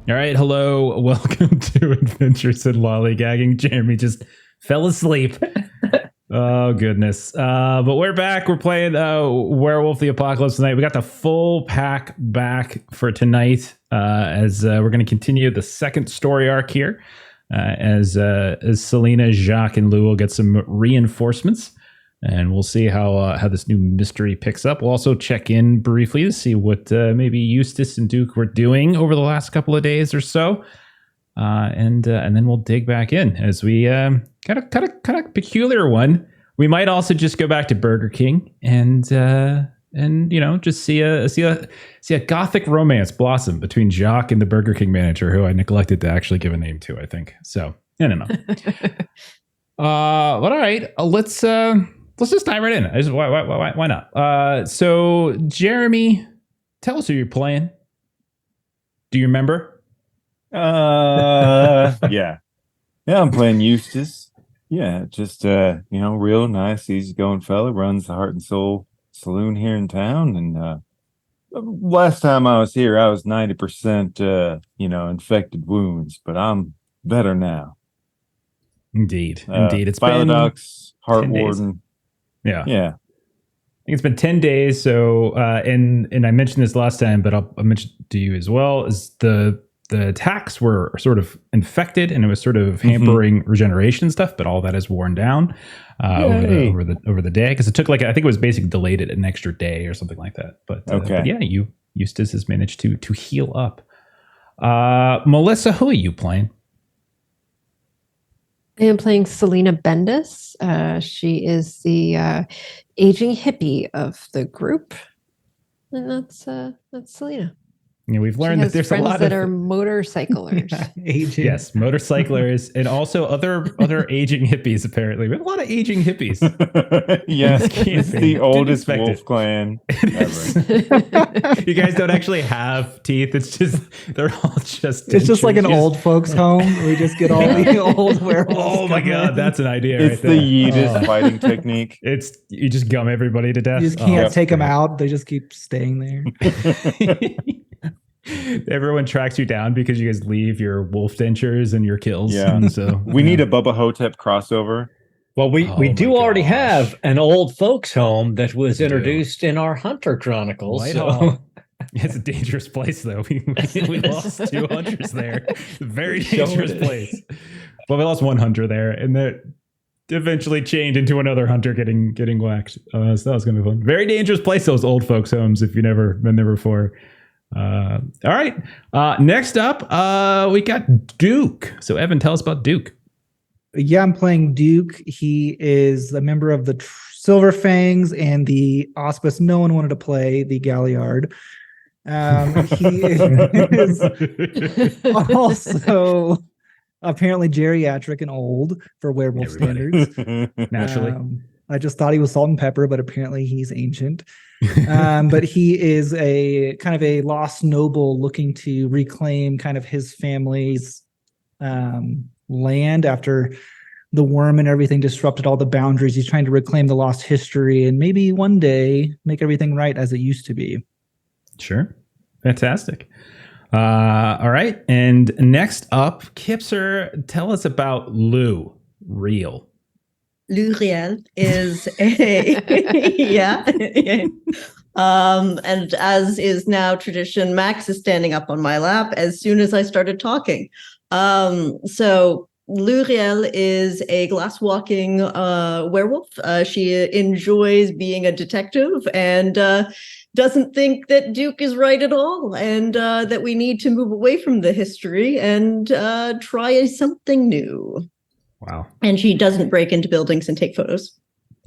All right, hello. Welcome to Adventures in Lollygagging. Jeremy just fell asleep. Oh, goodness. But we're back. We're playing Werewolf the Apocalypse tonight. We got the full pack back for tonight as we're going to continue the second story arc here as Selena, Jacques, and Lou will get some reinforcements. And we'll see how this new mystery picks up. We'll also check in briefly to see what maybe Eustace and Duke were doing over the last couple of days or so, and then we'll dig back in as we kind of peculiar one. We might also just go back to Burger King and just see a gothic romance blossom between Jacques and the Burger King manager, who I neglected to actually give a name to. I think so. I don't know. But all right, let's just dive right in. Why not? So, Jeremy, tell us who you're playing. Do you remember? Yeah, I'm playing Eustace. Yeah, just real nice, easygoing fella. Runs the Heart and Soul Saloon here in town. And last time I was here, I was 90% infected wounds, but I'm better now. Indeed. It's Philodox, been Hart Warden. Yeah. I think it's been 10 days. So, and I mentioned this last time, but I'll mention to you as well, is the attacks were sort of infected and it was sort of hampering regeneration stuff, but all that is worn down over the day. Because it took I think it was basically delayed it an extra day or something like that. But yeah, Eustace has managed to heal up. Melissa, who are you playing? I am playing Selena Bendis. She is the aging hippie of the group, and that's Selena. Yeah, we've learned that there's a lot that are motorcyclers. Aging. Yes, motorcyclers, and also other aging hippies. Apparently, we have a lot of aging hippies. Yes, it's the oldest wolf clan ever. You guys don't actually have teeth. It's just they're all just. It's just like an old folks' home. We just get all the old werewolves. Oh my god, that's an idea. It's right the there. Yeetus fighting technique. It's you just gum everybody to death. You just can't take them out. They just keep staying there. Everyone tracks you down because you guys leave your wolf dentures and your kills. Yeah. And so we need a Bubba Hotep crossover. Well, we do already have an old folks home that was introduced in our Hunter Chronicles. So. It's a dangerous place, though. We lost 2 hunters there. Very dangerous place. Well, we lost 1 hunter there, and that eventually chained into another hunter getting whacked. So that was going to be fun. Very dangerous place, those old folks' homes, if you've never been there before. All right. Next up, we got Duke. So, Evan, tell us about Duke. Yeah, I'm playing Duke. He is a member of the Silver Fangs and the Auspice no one wanted to play, the Galliard. He is also apparently geriatric and old for werewolf standards. Naturally. I just thought he was salt and pepper, but apparently he's ancient. But he is a kind of a lost noble looking to reclaim kind of his family's land after the worm and everything disrupted all the boundaries. He's trying to reclaim the lost history and maybe one day make everything right as it used to be. Sure. Fantastic. All right. And next up, Kipser, tell us about Riel. Riel is and as is now tradition, Max is standing up on my lap as soon as I started talking. So Riel is a glass-walking werewolf. She enjoys being a detective and doesn't think that Duke is right at all, and that we need to move away from the history and try something new. Wow. And she doesn't break into buildings and take photos.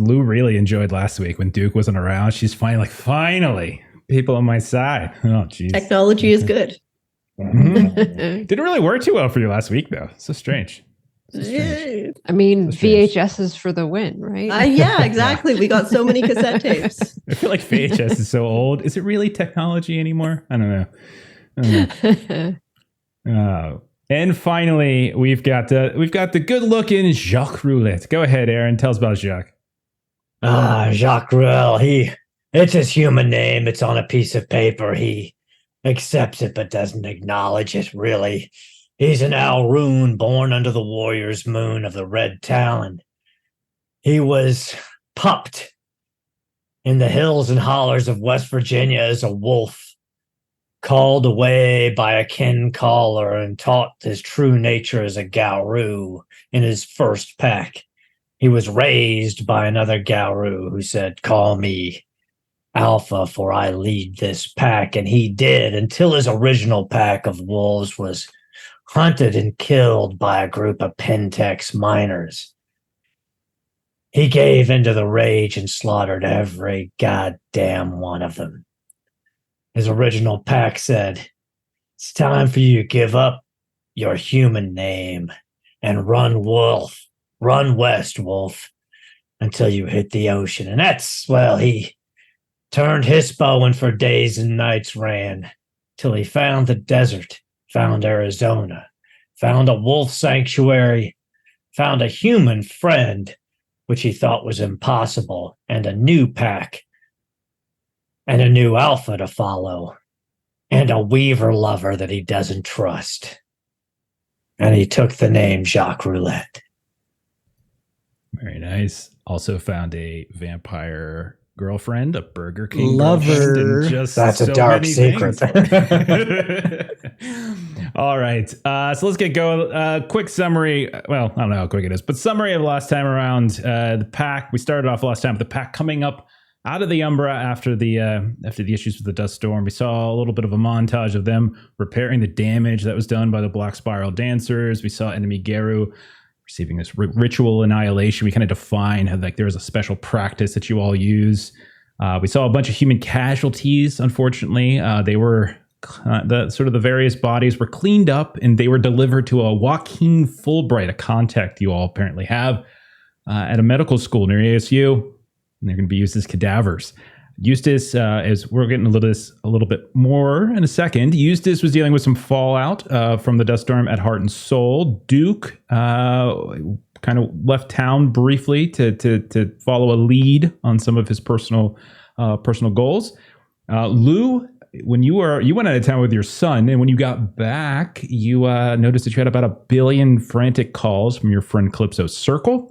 Lou really enjoyed last week when Duke wasn't around. She's finally, people on my side. Oh, geez. Technology is good. Mm-hmm. Didn't really work too well for you last week, though. So strange. I mean, VHS is for the win, right? Yeah, exactly. We got so many cassette tapes. I feel like VHS is so old. Is it really technology anymore? I don't know. And finally, we've got the good-looking Jacques Roulette. Go ahead, Aaron. Tell us about Jacques. Jacques Riel. It's his human name. It's on a piece of paper. He accepts it but doesn't acknowledge it, really. He's an Ahroun born under the warrior's moon of the Red Talon. He was pupped in the hills and hollers of West Virginia as a wolf, called away by a kin caller and taught his true nature as a Garou in his first pack. He was raised by another Garou who said, "Call me Alpha, for I lead this pack," and he did until his original pack of wolves was hunted and killed by a group of Pentex miners. He gave into the rage and slaughtered every goddamn one of them. His original pack said, "It's time for you to give up your human name and run west, wolf, until you hit the ocean." And that's, well, he turned his bow and for days and nights ran till he found the desert, found Arizona, found a wolf sanctuary, found a human friend, which he thought was impossible, and a new pack, and a new alpha to follow, and a weaver lover that he doesn't trust. And he took the name Jacques Roulette. Very nice. Also found a vampire girlfriend, a Burger King Lover. girlfriend, and just That's a so dark many secret. things. All right. So let's get going. Quick summary. Well, I don't know how quick it is, but summary of last time around. The pack. We started off last time with the pack coming up out of the Umbra after the issues with the dust storm. We saw a little bit of a montage of them repairing the damage that was done by the Black Spiral Dancers. We saw enemy Garou receiving this ritual annihilation. We kind of define how like there was a special practice that you all use. We saw a bunch of human casualties. Unfortunately, they were the various bodies were cleaned up and they were delivered to a Joaquin Fulbright, a contact you all apparently have at a medical school near ASU, and they're going to be used as cadavers. Eustace, as we're getting a little bit more in a second, Eustace was dealing with some fallout from the dust storm at Hart and Soul. Duke kind of left town briefly to follow a lead on some of his personal goals. Lou, when you went out of town with your son, and when you got back, you noticed that you had about 1 billion frantic calls from your friend Calypso's circle.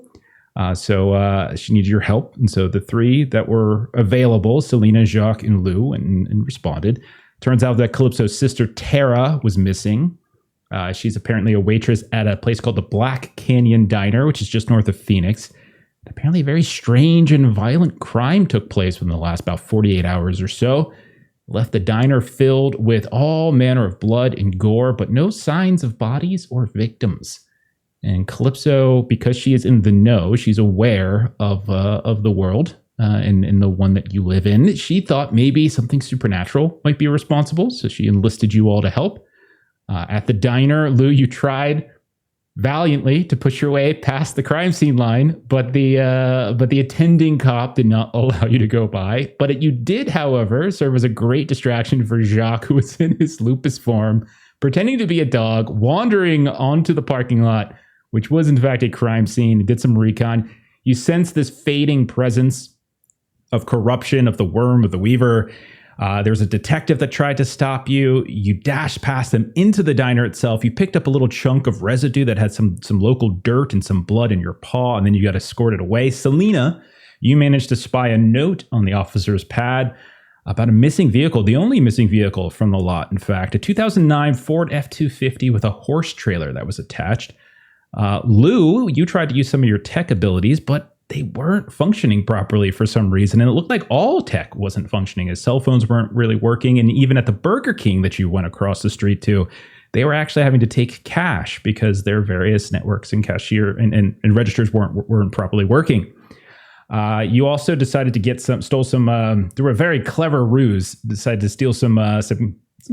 So she needed your help. And so the three that were available, Selena, Jacques, and Lou, and responded. Turns out that Calypso's sister, Tara, was missing. She's apparently a waitress at a place called the Black Canyon Diner, which is just north of Phoenix. Apparently a very strange and violent crime took place within the last about 48 hours or so. Left the diner filled with all manner of blood and gore, but no signs of bodies or victims. And Calypso, because she is in the know, she's aware of the world and the one that you live in. She thought maybe something supernatural might be responsible, so she enlisted you all to help. At the diner, Lou, you tried valiantly to push your way past the crime scene line, but the attending cop did not allow you to go by. But you did, however, serve as a great distraction for Jacques, who was in his lupus form, pretending to be a dog, wandering onto the parking lot, which was in fact a crime scene. Did some recon. You sense this fading presence of corruption of the worm, of the weaver. There's a detective that tried to stop you. You dashed past them into the diner itself. You picked up a little chunk of residue that had some local dirt and some blood in your paw, and then you got escorted away. Selena, you managed to spy a note on the officer's pad about a missing vehicle, the only missing vehicle from the lot, in fact, a 2009 Ford F-250 with a horse trailer that was attached. Lou, you tried to use some of your tech abilities, but they weren't functioning properly for some reason. And it looked like all tech wasn't functioning, as cell phones weren't really working. And even at the Burger King that you went across the street to, they were actually having to take cash because their various networks and cashier and registers weren't properly working. You also decided to stole some through a very clever ruse, decided to steal some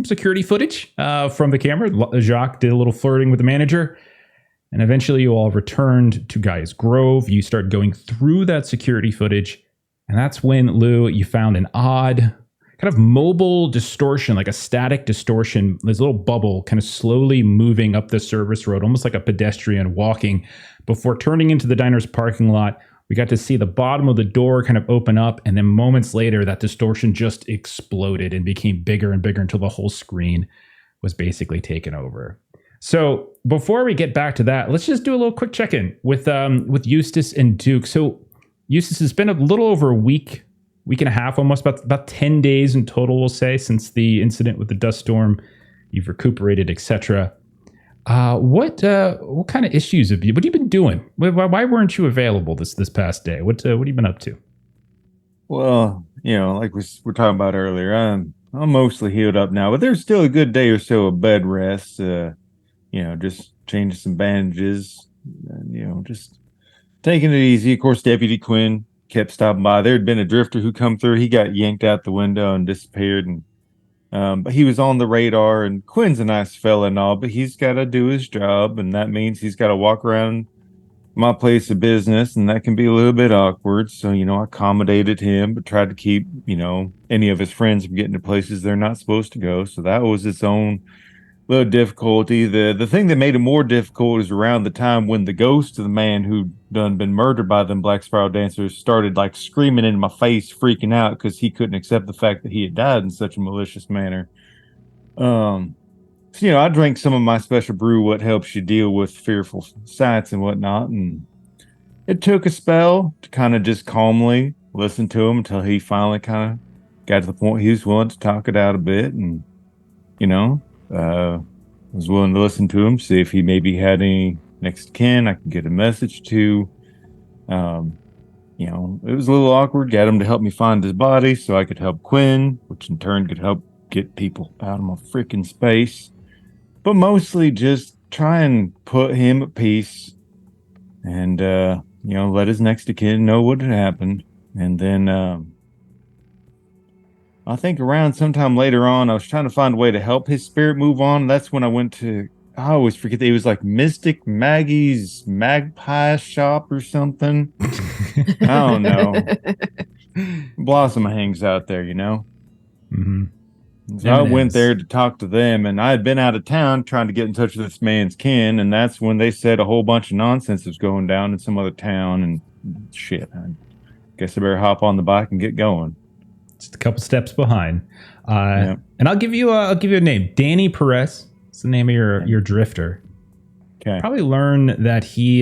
security footage from the camera. Jacques did a little flirting with the manager. And eventually you all returned to Gaia's Grove. You start going through that security footage. And that's when, Lou, you found an odd kind of mobile distortion, like a static distortion. This little bubble kind of slowly moving up the service road, almost like a pedestrian walking, before turning into the diner's parking lot, We got to see the bottom of the door kind of open up, and then moments later, that distortion just exploded and became bigger and bigger until the whole screen was basically taken over. So before we get back to that, let's just do a little quick check-in with Eustace and Duke. So Eustace, it's been a little over a week and a half, almost about 10 days in total, we'll say, since the incident with the dust storm. You've recuperated, etc. What kind of issues what have you been doing? Why weren't you available this past day? What have you been up to? Well, like we were talking about earlier, I'm mostly healed up now, but there's still a good day or so of bed rest. Just changing some bandages, and, just taking it easy. Of course, Deputy Quinn kept stopping by. There had been a drifter who come through. He got yanked out the window and disappeared, and but he was on the radar, and Quinn's a nice fella and all, but he's got to do his job, and that means he's got to walk around my place of business, and that can be a little bit awkward. So, I accommodated him, but tried to keep, any of his friends from getting to places they're not supposed to go. So that was its own little difficulty. The thing that made it more difficult is around the time when the ghost of the man who done been murdered by them Black Spiral dancers started like screaming in my face, freaking out because he couldn't accept the fact that he had died in such a malicious manner. So, I drank some of my special brew, what helps you deal with fearful sights and whatnot, and it took a spell to kind of just calmly listen to him until he finally kind of got to the point he was willing to talk it out a bit, and was willing to listen to him, see if he maybe had any next of kin I could get a message to. It was a little awkward. Got him to help me find his body so I could help Quinn, which in turn could help get people out of my freaking space. But mostly just try and put him at peace and, let his next of kin know what had happened. And then, I think around sometime later on, I was trying to find a way to help his spirit move on. That's when I went to, I always forget that it was like Mystic Maggie's Magpie Shop or something. I don't know. Blossom hangs out there, Mm-hmm. So I went there to talk to them, and I had been out of town trying to get in touch with this man's kin, and that's when they said a whole bunch of nonsense was going down in some other town, and shit. I guess I better hop on the bike and get going. Just a couple steps behind. And I'll give you a name. Danny Perez. It's the name of your drifter. Okay. Probably learn that he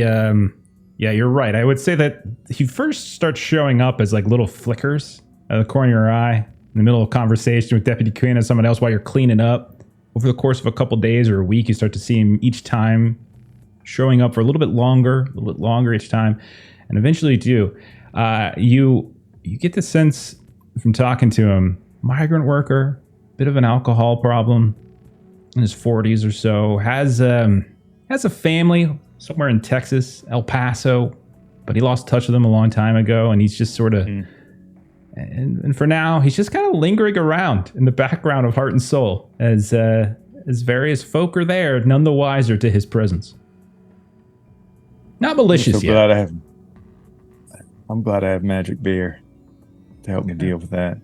you're right. I would say that he first starts showing up as like little flickers out of the corner of your eye in the middle of a conversation with Deputy Quinn and someone else while you're cleaning up. Over the course of a couple days or a week, you start to see him each time showing up for a little bit longer each time. And eventually you get the sense from talking to him, migrant worker, bit of an alcohol problem, in his 40s or so, has a family somewhere in Texas, El Paso, but he lost touch with them a long time ago, and he's just sort of, and for now, he's just kind of lingering around in the background of Heart and Soul as various folk are there, none the wiser to his presence. Not malicious yet. I'm glad I have magic beer to help me deal with that.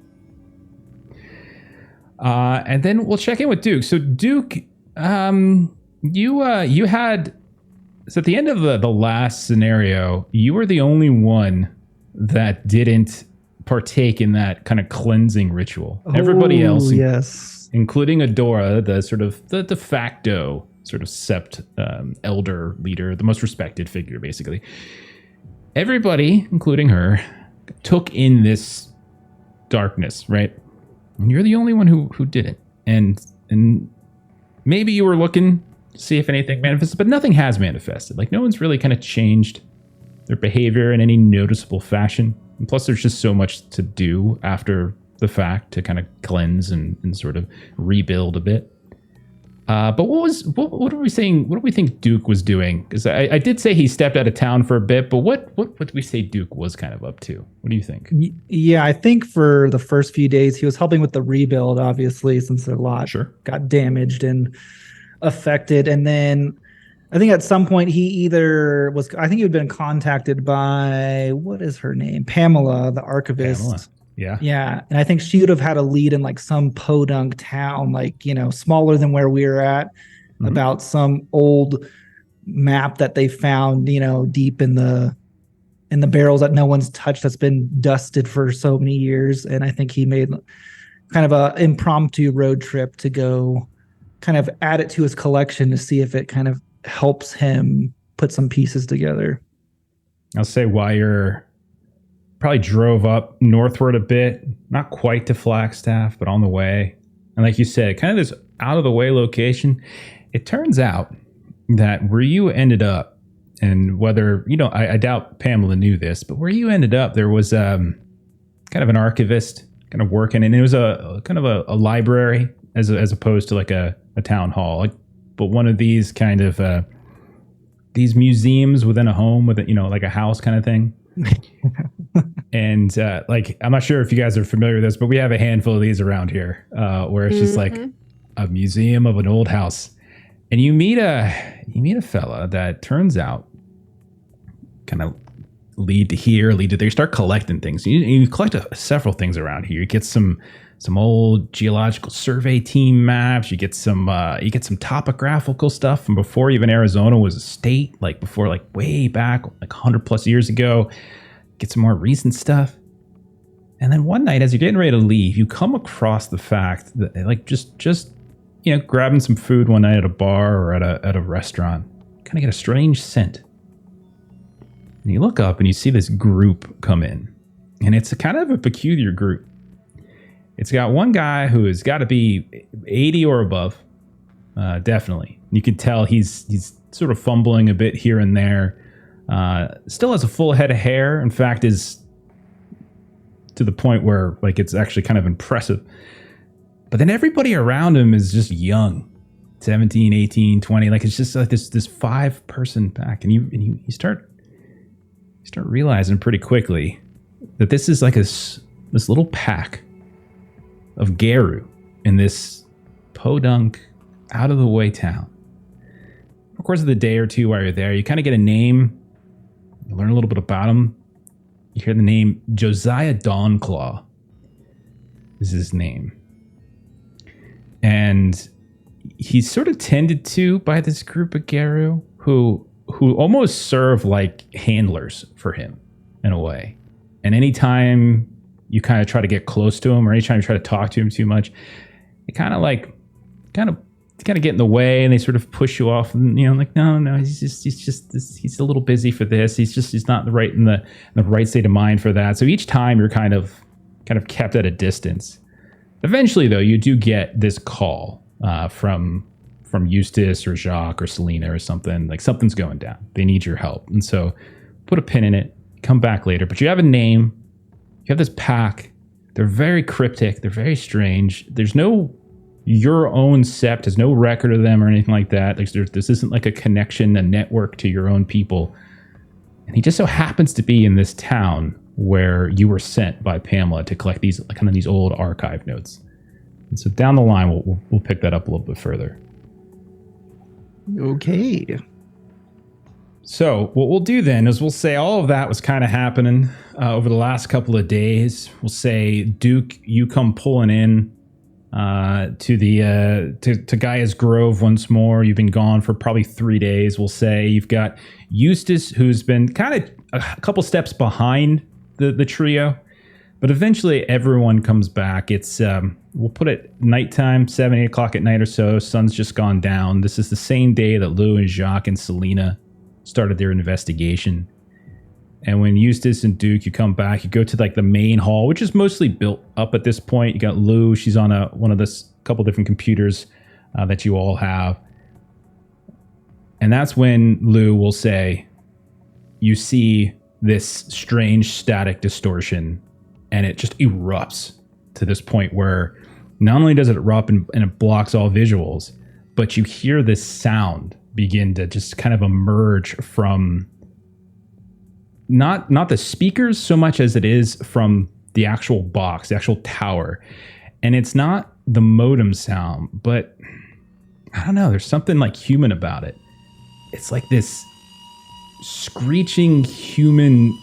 And then we'll check in with Duke. So Duke, you had, so at the end of the last scenario, you were the only one that didn't partake in that kind of cleansing ritual. Everybody else, yes, including Adora, the sort of the de facto sort of sept elder leader, the most respected figure, basically. Everybody, including her, took in this darkness, right? And you're the only one who didn't. And maybe you were looking to see if anything manifested, but nothing has manifested. Like, no one's really kind of changed their behavior in any noticeable fashion. And plus, there's just so much to do after the fact to kind of cleanse and sort of rebuild a bit. But what are we saying? What do we think Duke was doing? Because I did say he stepped out of town for a bit, but what do we say Duke was kind of up to? What do you think? Yeah, I think for the first few days he was helping with the rebuild, obviously, since a lot got damaged and affected. And then I think at some point he I think he had been contacted by, what is her name? Pamela, the archivist. Pamela. Yeah. Yeah. And I think she would have had a lead in like some podunk town, like, smaller than where we were at, about some old map that they found, deep in the in the barrels that no one's touched, that's been dusted for so many years. And I think he made kind of a impromptu road trip to go kind of add it to his collection to see if it kind of helps him put some pieces together. I'll say while you're probably drove up northward a bit, not quite to Flagstaff, but on the way. And like you said, kind of this out of the way location. It turns out that where you ended up, and whether, I doubt Pamela knew this, but where you ended up, there was kind of an archivist kind of working, and it was a kind of a library as opposed to like a town hall, but one of these kind of these museums within a home with like a house kind of thing. And I'm not sure if you guys are familiar with this, but we have a handful of these around here where it's just like a museum of an old house. And you meet a fella that turns out kind of lead to here, lead to there. You start collecting things. You collect several things around here. You get some old geological survey team maps. You get some topographical stuff from before even Arizona was a state, like before, like way back, like 100 plus years ago. Get some more recent stuff. And then one night, as you're getting ready to leave, you come across the fact that, like, just grabbing some food one night at a bar or at a restaurant, kind of get a strange scent. And you look up and you see this group come in, and it's a kind of a peculiar group. It's got one guy who has got to be 80 or above, definitely. You can tell he's sort of fumbling a bit here and there. Still has a full head of hair. In fact, is to the point where like it's actually kind of impressive. But then everybody around him is just young, 17, 18, 20. Like it's just like this 5-person pack, and you start realizing pretty quickly that this is like this little pack of Geru in this podunk, out of the way town. Of course, of the day or two while you're there, you kind of get a name. You learn a little bit about him. You hear the name Josiah Dawnclaw is his name. And he's sort of tended to by this group of Geru who almost serve like handlers for him in a way. And anytime you kind of try to get close to him, or anytime you try to talk to him too much, it kind of get in the way, and they sort of push you off, and like no, he's a little busy for this. He's not in the right state of mind for that. So each time you're kind of kept at a distance. Eventually, though, you do get this call from Eustace or Jacques or Selena or something, like something's going down. They need your help, and so put a pin in it. Come back later. But you have a name. You have this pack. They're very cryptic. They're very strange. There's no your own sept, has no record of them or anything like that. Like this isn't like a connection, a network to your own people. And he just so happens to be in this town where you were sent by Pamela to collect these these old archive notes. And so down the line, we'll pick that up a little bit further. Okay. So what we'll do then is we'll say all of that was kind of happening over the last couple of days. We'll say, Duke, you come pulling in to Gaia's Grove once more. You've been gone for probably 3 days. We'll say you've got Eustace, who's been kind of a couple steps behind the trio, but eventually everyone comes back. It's we'll put it nighttime, 7-8 o'clock at night or so. Sun's just gone down. This is the same day that Lou and Jacques and Selena started their investigation. And when Eustace and Duke, you come back, you go to like the main hall, which is mostly built up at this point. You got Lou, she's on one of this couple different computers that you all have. And that's when Lou will say, you see this strange static distortion, and it just erupts to this point where not only does it erupt and it blocks all visuals, but you hear this sound begin to just kind of emerge from not the speakers so much as it is from the actual box, the actual tower. And it's not the modem sound, but I don't know, there's something like human about it. It's like this screeching human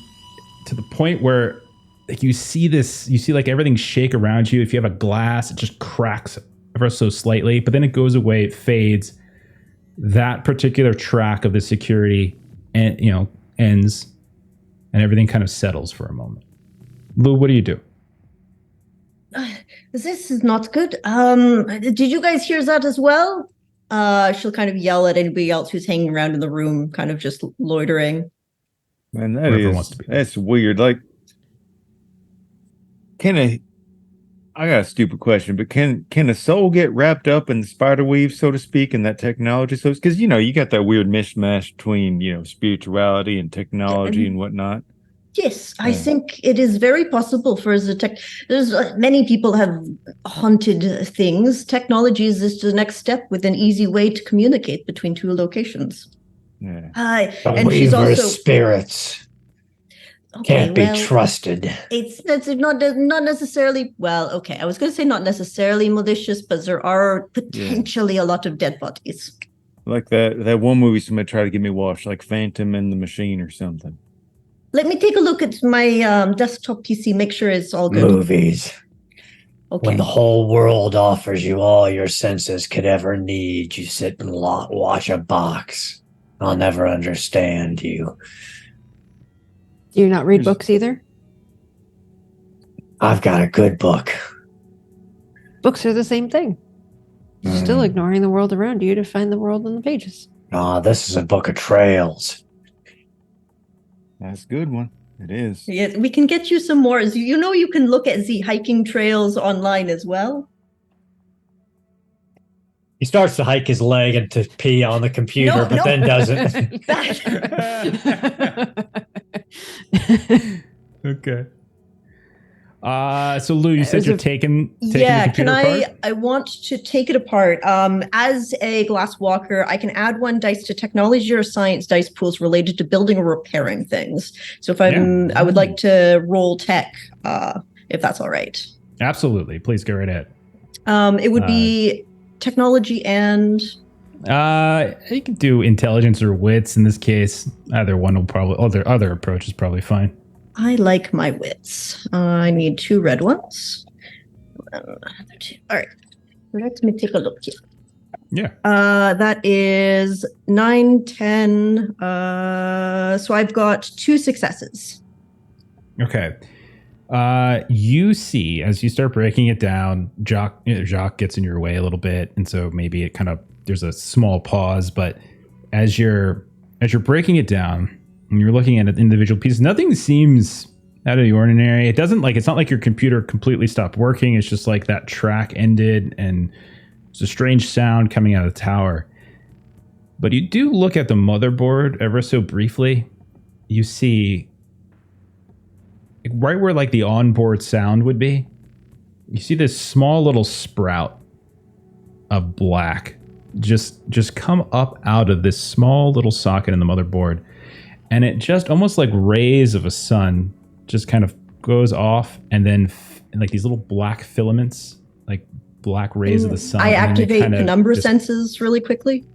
to the point where like you see like everything shake around you. If you have a glass, it just cracks ever so slightly, but then it goes away, it fades. That particular track of the security ends. and everything kind of settles for a moment. Lou, what do you do? This is not good. Did you guys hear that as well? She'll kind of yell at anybody else who's hanging around in the room, kind of just loitering. Man, Whoever wants to be there. that's weird. Like, I got a stupid question, but can a soul get wrapped up in the spider weave, so to speak, in that technology? So, because you got that weird mishmash between spirituality and technology and whatnot. Yes, I think it is very possible for the tech. There's many people have haunted things. Technology is just the next step with an easy way to communicate between two locations. Yeah. And she's also spirits. Can't be trusted. It's not necessarily. Well, okay, I was going to say not necessarily malicious, but there are potentially a lot of dead bodies. Like that one movie somebody tried to get me watched, like Phantom and the Machine or something. Let me take a look at my desktop PC, make sure it's all good. Movies. Okay. When the whole world offers you all your senses could ever need, you sit and watch a box. I'll never understand you. Do you not read books either? I've got a good book. Books are the same thing. You're still ignoring the world around you to find the world in the pages. This is a book of trails. That's a good one. It is. Yeah, we can get you some more. You can look at the hiking trails online as well. He starts to hike his leg and to pee on the computer, but then doesn't. Okay. So Lou, you said you're taking the computer apart? I want to take it apart. As a glass walker, I can add 1 dice to technology or science dice pools related to building or repairing things. So if I would like to roll tech, if that's all right. Absolutely. Please go right ahead. It would be technology and you can do intelligence or wits in this case. Either one will probably other approach is probably fine. I like my wits. I need 2 red ones. Another 2. All right. Let me take a look here. Yeah. That is 9, 10. So I've got 2 successes. Okay. You see, as you start breaking it down, Jacques gets in your way a little bit, and so maybe it kind of there's a small pause. But as you're breaking it down and you're looking at an individual piece, nothing seems out of the ordinary. It doesn't it's not like your computer completely stopped working. It's just like that track ended, and there's a strange sound coming out of the tower. But you do look at the motherboard ever so briefly. You see, right where like the onboard sound would be, you see this small little sprout of black just come up out of this small little socket in the motherboard, and it just almost like rays of a sun just kind of goes off, and then like these little black filaments, like black rays of the sun. I activate penumbra senses really quickly.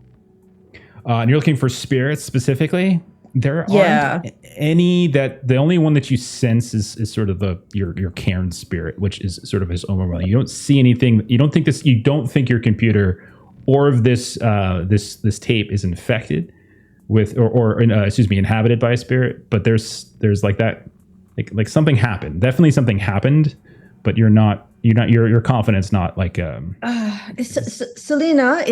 And you're looking for spirits specifically. There aren't any that the only one that you sense is sort of your Cairn spirit, which is sort of his overwhelming. You don't see anything. You don't think your computer or of this tape is infected with or inhabited by a spirit. But there's like that, like something happened. Definitely something happened, but your confidence not like. Selena,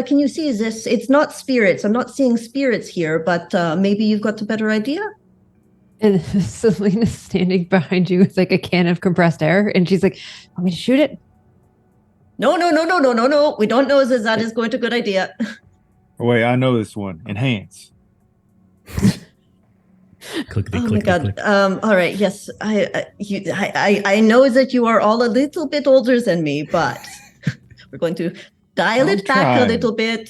can you see this? It's not spirits. I'm not seeing spirits here, but maybe you've got a better idea. And Selena's standing behind you with like a can of compressed air, and she's like, "Want me to shoot it?" No. We don't know if that is going to good idea. Oh, wait, I know this one. Enhance. Oh my God. All right. Yes, I know that you are all a little bit older than me, but we're going to dial it back a little bit.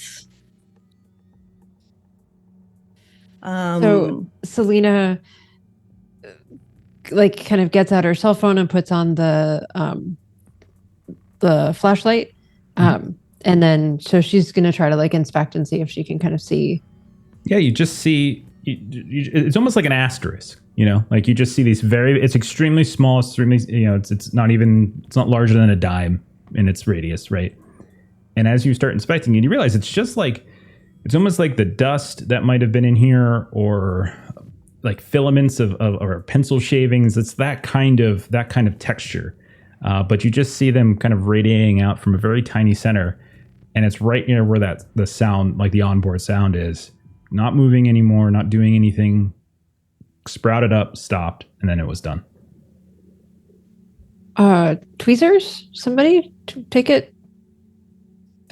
So Selena like kind of gets out her cell phone and puts on the flashlight. And then so she's going to try to like inspect and see if she can kind of see. Yeah, you just see it's almost like an asterisk, like you just see these it's extremely small, extremely, it's not larger than a dime in its radius, right? And as you start inspecting it, you realize it's almost like the dust that might have been in here, or like filaments of or pencil shavings. It's that kind of texture. But you just see them kind of radiating out from a very tiny center, and it's right near where the sound, like the onboard sound, is. Not moving anymore, not doing anything. Sprouted up, stopped, and then it was done. Tweezers? Somebody take it.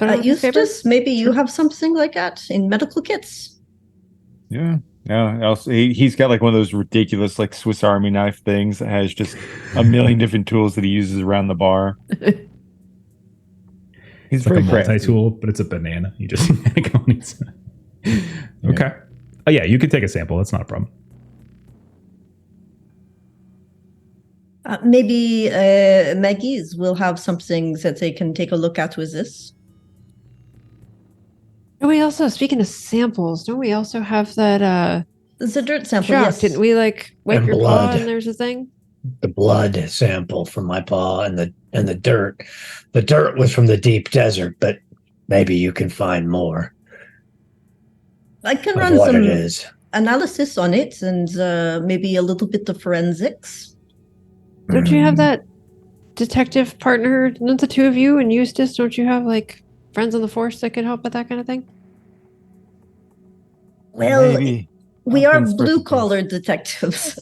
Eustace, maybe you have something like that in medical kits. Yeah. Also, he's got like one of those ridiculous like Swiss Army knife things that has just a million different tools that he uses around the bar. He's it's like a crafty. multi-tool, but it's a banana. You just go on each side. Okay. Oh yeah, you could take a sample. That's not a problem. Maybe Maggie's will have something that they can take a look at with this. And we also, speaking of samples, don't we also have that It's a dirt sample, Jacques, yes. didn't we wipe And your blood. paw and there's a thing? The blood sample from my paw and the dirt. The dirt was from the deep desert, but maybe you can find more I can of run what some it is. analysis on it and maybe a little bit of forensics. Don't you have that detective partner? Not the two of you and Eustace? Don't you have like friends on the force that could help with that kind of thing? Well, Maybe. we are Something's blue collar detectives.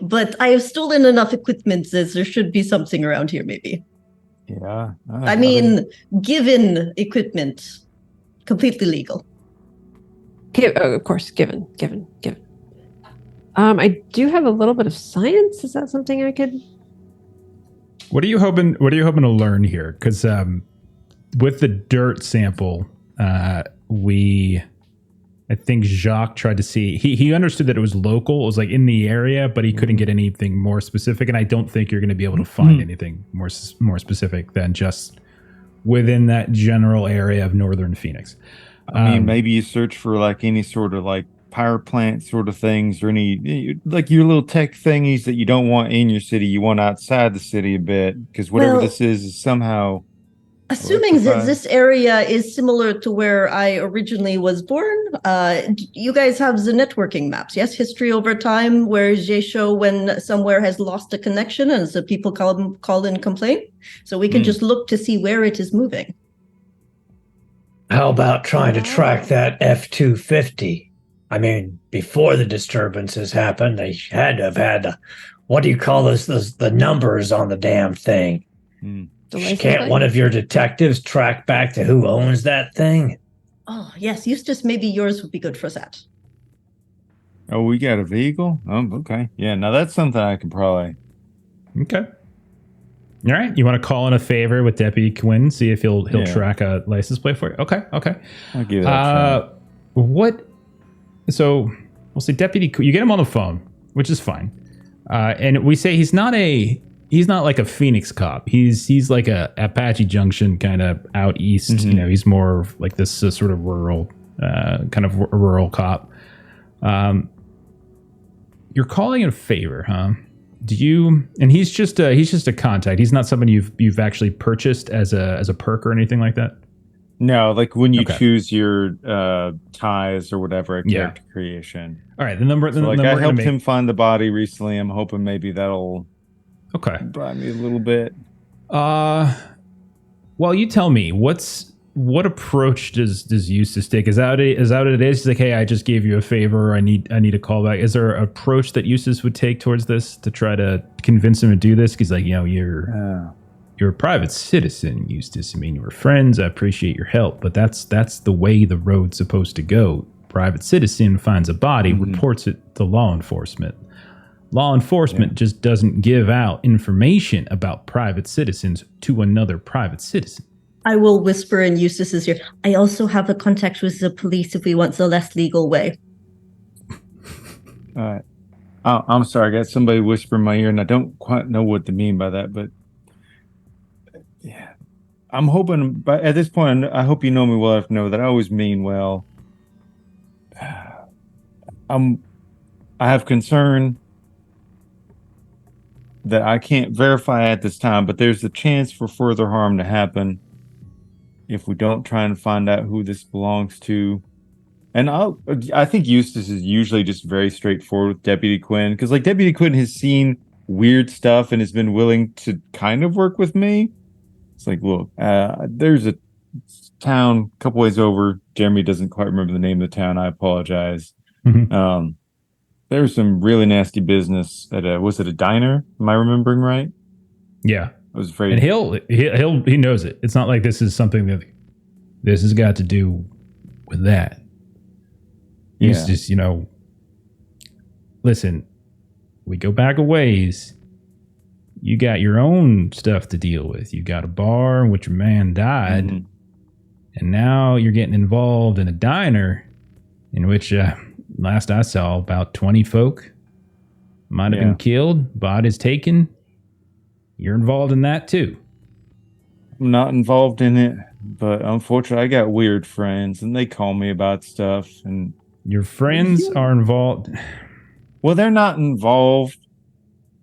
But I have stolen enough equipment that there should be something around here, maybe. Yeah. I mean, given equipment, completely legal. Of course, given. I do have a little bit of science. Is that something I could? What are you hoping to learn here? Because with the dirt sample, I think Jacques tried to see. He understood that it was local. It was like in the area, but he couldn't get anything more specific. And I don't think you're going to be able to find anything more specific than just within that general area of northern Phoenix. I mean, maybe you search for like any sort of like power plant sort of things or any like your little tech thingies that you don't want in your city, you want outside the city a bit, because whatever Well, this is somehow. Assuming that electrified. this area is similar to where I originally was born, you guys have the networking maps, yes? History over time, where they show when somewhere has lost a connection and so people call in complaint. So we can just look to see where it is moving. How about trying to track that F-250? I mean, before the disturbances happened, they had to have had what do you call the numbers on the damn thing? Can't one of your detectives track back to who owns that thing? Oh, yes, Eustace, maybe yours would be good for that. Oh, we got a vehicle? Oh, okay. Yeah, now that's something I can probably. Okay. All right. You want to call in a favor with Deputy Quinn, see if he'll track a license plate for you? Okay. I'll give that a try. What? So we'll say Deputy. You get him on the phone, which is fine, and we say he's not like a Phoenix cop. He's like a Apache Junction kind of out east. You know, he's more like this sort of rural cop. You're calling in a favor, huh? Do you? And he's just a contact. He's not someone you've actually purchased as a perk or anything like that. No, like when you choose your ties or whatever at character creation. All right, the number. I helped him find the body recently. I'm hoping maybe that'll buy me a little bit. Well, you tell me what approach does Eustace take? Is that what it is? He's like, hey, I just gave you a favor. I need a call back. Is there an approach that Eustace would take towards this to try to convince him to do this? Because like, you know, you're a private citizen, Eustace. I mean, we're friends. I appreciate your help, but that's the way the road's supposed to go. Private citizen finds a body, reports it to law enforcement. Law enforcement just doesn't give out information about private citizens to another private citizen. I will whisper in Eustace's ear. I also have a contact with the police if we want the less legal way. All right. Oh, I'm sorry. I got somebody whisper in my ear, and I don't quite know what to mean by that, but yeah, I'm hoping. But at this point, I hope you know me well enough to know that I always mean well. I have concern that I can't verify at this time, but there's a chance for further harm to happen if we don't try and find out who this belongs to. And I think Eustace is usually just very straightforward with Deputy Quinn, because like Deputy Quinn has seen weird stuff and has been willing to kind of work with me. It's like, look, there's a town a couple ways over. Jeremy doesn't quite remember the name of the town. I apologize. Mhm. There's some really nasty business at was it a diner? Am I remembering right? Yeah. I was afraid. And he knows it. It's not like this is something that this has got to do with that. He's just, listen, we go back a ways. You got your own stuff to deal with. You got a bar in which your man died. Mhm. And now you're getting involved in a diner in which, last I saw, about 20 folk might have been killed, bodies taken. You're involved in that too. I'm not involved in it, but unfortunately, I got weird friends, and they call me about stuff. And your friends are involved. Well, they're not involved,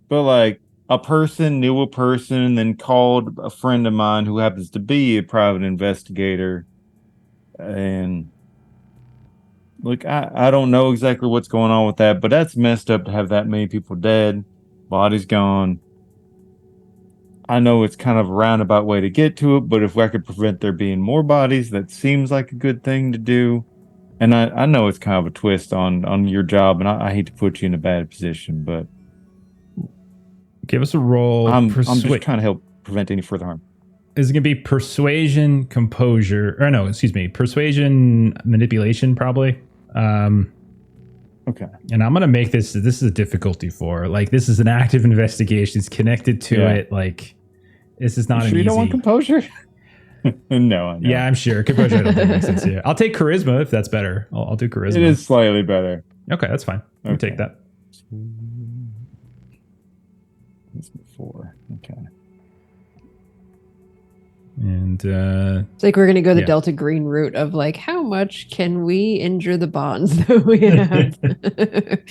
but like a person knew a person, and then called a friend of mine who happens to be a private investigator, and look, I don't know exactly what's going on with that, but that's messed up to have that many people dead, bodies gone. I know it's kind of a roundabout way to get to it, but if I could prevent there being more bodies, that seems like a good thing to do. And I know it's kind of a twist on your job, and I hate to put you in a bad position, but give us a roll. I'm just trying to help prevent any further harm. Is it going to be persuasion, composure, or no, excuse me, persuasion, manipulation, probably. Okay. And I'm going to make this is a difficulty for, like, this is an active investigation. It's connected to it. Like, this is not an sure easy. You don't want composure? No, I know. Yeah, I'm sure. Composure I don't think makes sense here. I'll take charisma if that's better. I'll do charisma. It is slightly better. Okay, that's fine. I'll take that. That's before. Okay. And It's like we're going to go the Yeah. Delta Green route of like, how much can we injure the bonds that we have?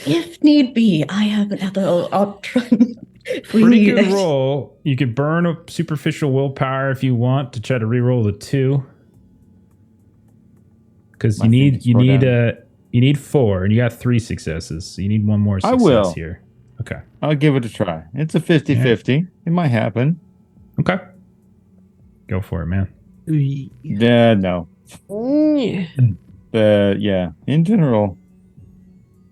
If need be, I have another option. If we pretty need good it. roll. You could burn a superficial willpower if you want to try to reroll the 2. Because you need 4 and you got 3 successes. So you need one more success will. here. Okay. I'll give it a try. It's a 50-50. It might happen. Okay. Go for it, man. Yeah, no. Yeah. In general,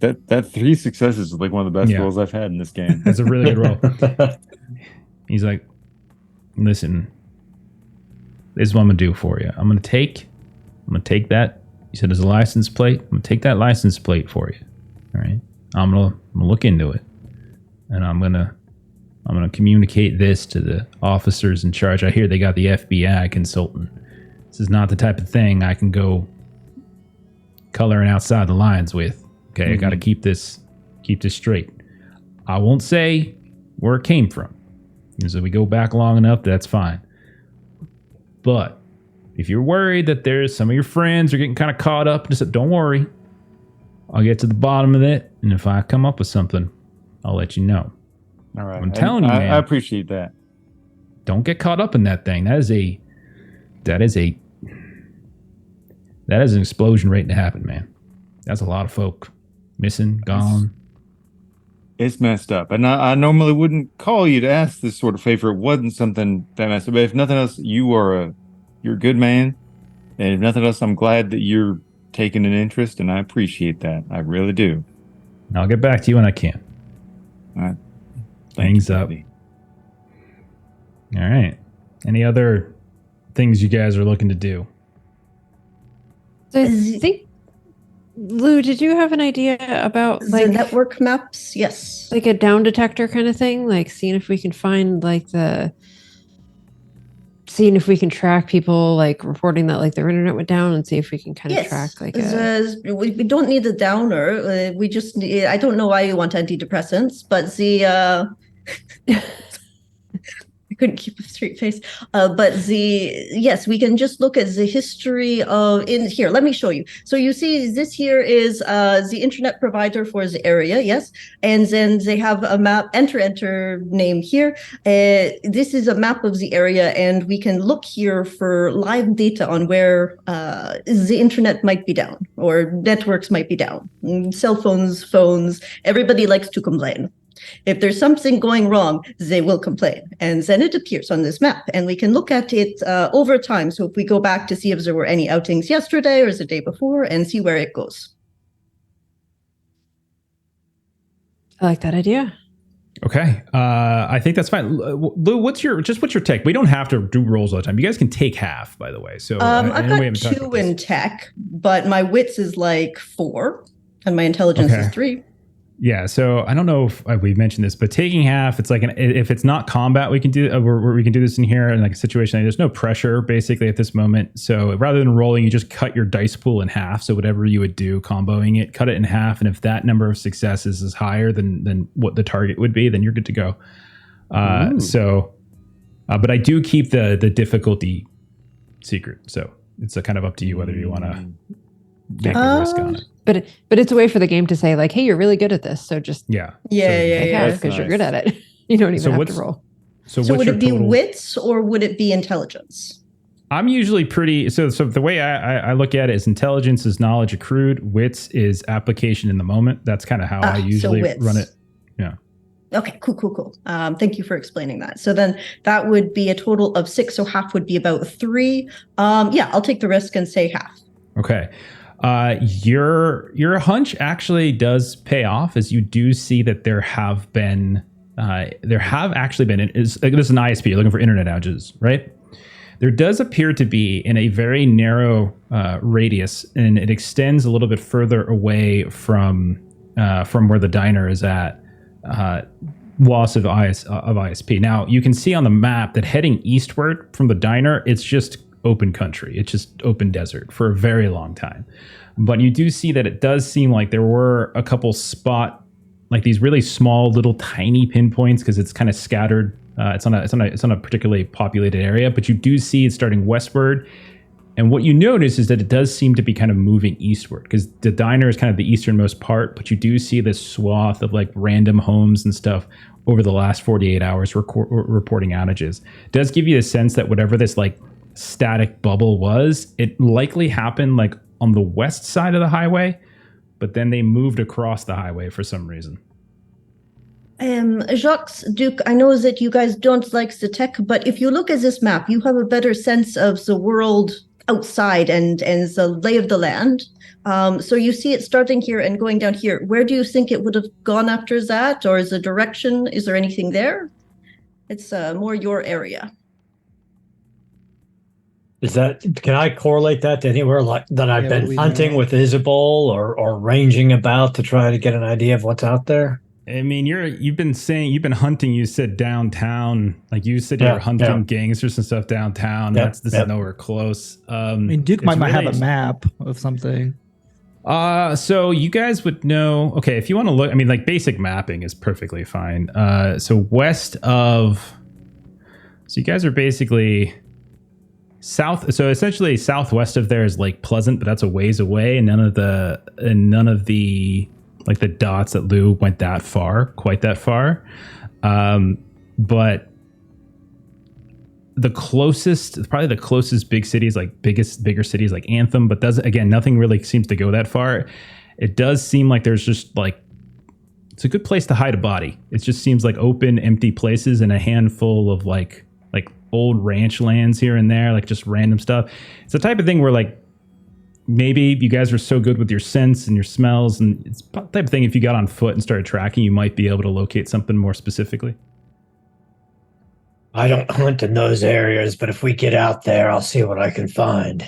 that 3 successes is like one of the best rolls I've had in this game. That's a really good roll. He's like, listen, this is what I'm gonna do for you. I'm gonna take that. You said there's a license plate. I'm gonna take that license plate for you. All right. I'm gonna look into it, and I'm gonna communicate this to the officers in charge. I hear they got the FBI consultant. This is not the type of thing I can go coloring outside the lines with. Okay, I got to keep this straight. I won't say where it came from. And so we go back long enough, that's fine. But if you're worried that there's some of your friends are getting kind of caught up, just don't worry. I'll get to the bottom of it, and if I come up with something, I'll let you know. All right. I'm telling you, man. I appreciate that. Don't get caught up in that thing. That is an explosion waiting to happen, man. That's a lot of folk missing, gone. It's messed up. And I normally wouldn't call you to ask this sort of favor. It wasn't something that messed up. But if nothing else, you're a good man. And if nothing else, I'm glad that you're taking an interest, and I appreciate that. I really do. And I'll get back to you when I can. All right. Hangs up. All right. Any other things you guys are looking to do? So I think, Lou, did you have an idea about The like network maps? Yes. like a down detector kind of thing? Like seeing if we can find seeing if we can track people like reporting that like their internet went down, and see if we can kind of track like we don't need the downer. We just need, I don't know why you want antidepressants, but couldn't keep a straight face. But yes, we can just look at the history of in here. Let me show you. So you see, this here is the internet provider for the area. Yes, and then they have a map. Enter name here. This is a map of the area, and we can look here for live data on where the internet might be down or networks might be down. Cell phones. Everybody likes to complain. If there's something going wrong, they will complain. And then it appears on this map. And we can look at it over time. So if we go back to see if there were any outings yesterday or the day before and see where it goes. I like that idea. Okay. I think that's fine. Lou, what's your take? We don't have to do rolls all the time. You guys can take half, by the way. So I've got 2 in tech, but my wits is like 4 and my intelligence is 3. Yeah, so I don't know if we've mentioned this, but taking half, it's like if it's not combat, we can do we can do this in here in like a situation. There's no pressure basically at this moment. So rather than rolling, you just cut your dice pool in half. So whatever you would do, comboing it, cut it in half, and if that number of successes is higher than what the target would be, then you're good to go. But I do keep the difficulty secret, so it's kind of up to you whether you want to make a risk on it. But it's a way for the game to say like, hey, you're really good at this, so just yeah, because you're good at it. You don't even have to roll. So would it be wits or would it be intelligence? I'm usually pretty so the way I look at it is intelligence is knowledge accrued, wits is application in the moment. That's kind of how I usually run it. Yeah. Okay, cool. Thank you for explaining that. So then that would be a total of 6, so half would be about 3. I'll take the risk and say half. Okay. Your hunch actually does pay off, as you do see that there have actually been this is an ISP, you're looking for internet outages, right? There does appear to be in a very narrow radius, and it extends a little bit further away from where the diner is at. Loss of ISP. Now you can see on the map that heading eastward from the diner, it's just open country. It's just open desert for a very long time. But you do see that it does seem like there were a couple like these really small little tiny pinpoints because it's kind of scattered. It's on a particularly populated area, but you do see it starting westward. And what you notice is that it does seem to be kind of moving eastward because the diner is kind of the easternmost part, but you do see this swath of like random homes and stuff over the last 48 hours reporting outages. It does give you a sense that whatever this like static bubble was, it likely happened like on the west side of the highway, but then they moved across the highway for some reason. Jacques, Duke, I know that you guys don't like the tech, but if you look at this map, you have a better sense of the world outside and the lay of the land. So you see it starting here and going down here. Where do you think it would have gone after that? Or is the direction, is there anything there? It's more your area. Can I correlate that to anywhere like that I've been hunting with Isabel or ranging about to try to get an idea of what's out there? I mean, you've been hunting. You said downtown, like you said you were hunting gangsters and stuff downtown. This is nowhere close. I mean, Duke might have a map of something. So you guys would know. Okay, if you want to look, I mean, like basic mapping is perfectly fine. So you guys are basically south. So essentially, southwest of there is Lake Pleasant, but that's a ways away, and none of the like the dots that Lou went quite that far. But probably the closest big cities, like bigger cities like Anthem, but nothing really seems to go that far. It does seem like there's just like, it's a good place to hide a body. It just seems like open, empty places and a handful of like old ranch lands here and there, like just random stuff. It's the type of thing where like, maybe you guys are so good with your scents and your smells, and it's the type of thing if you got on foot and started tracking, you might be able to locate something more specifically. I don't hunt in those areas, but if we get out there, I'll see what I can find.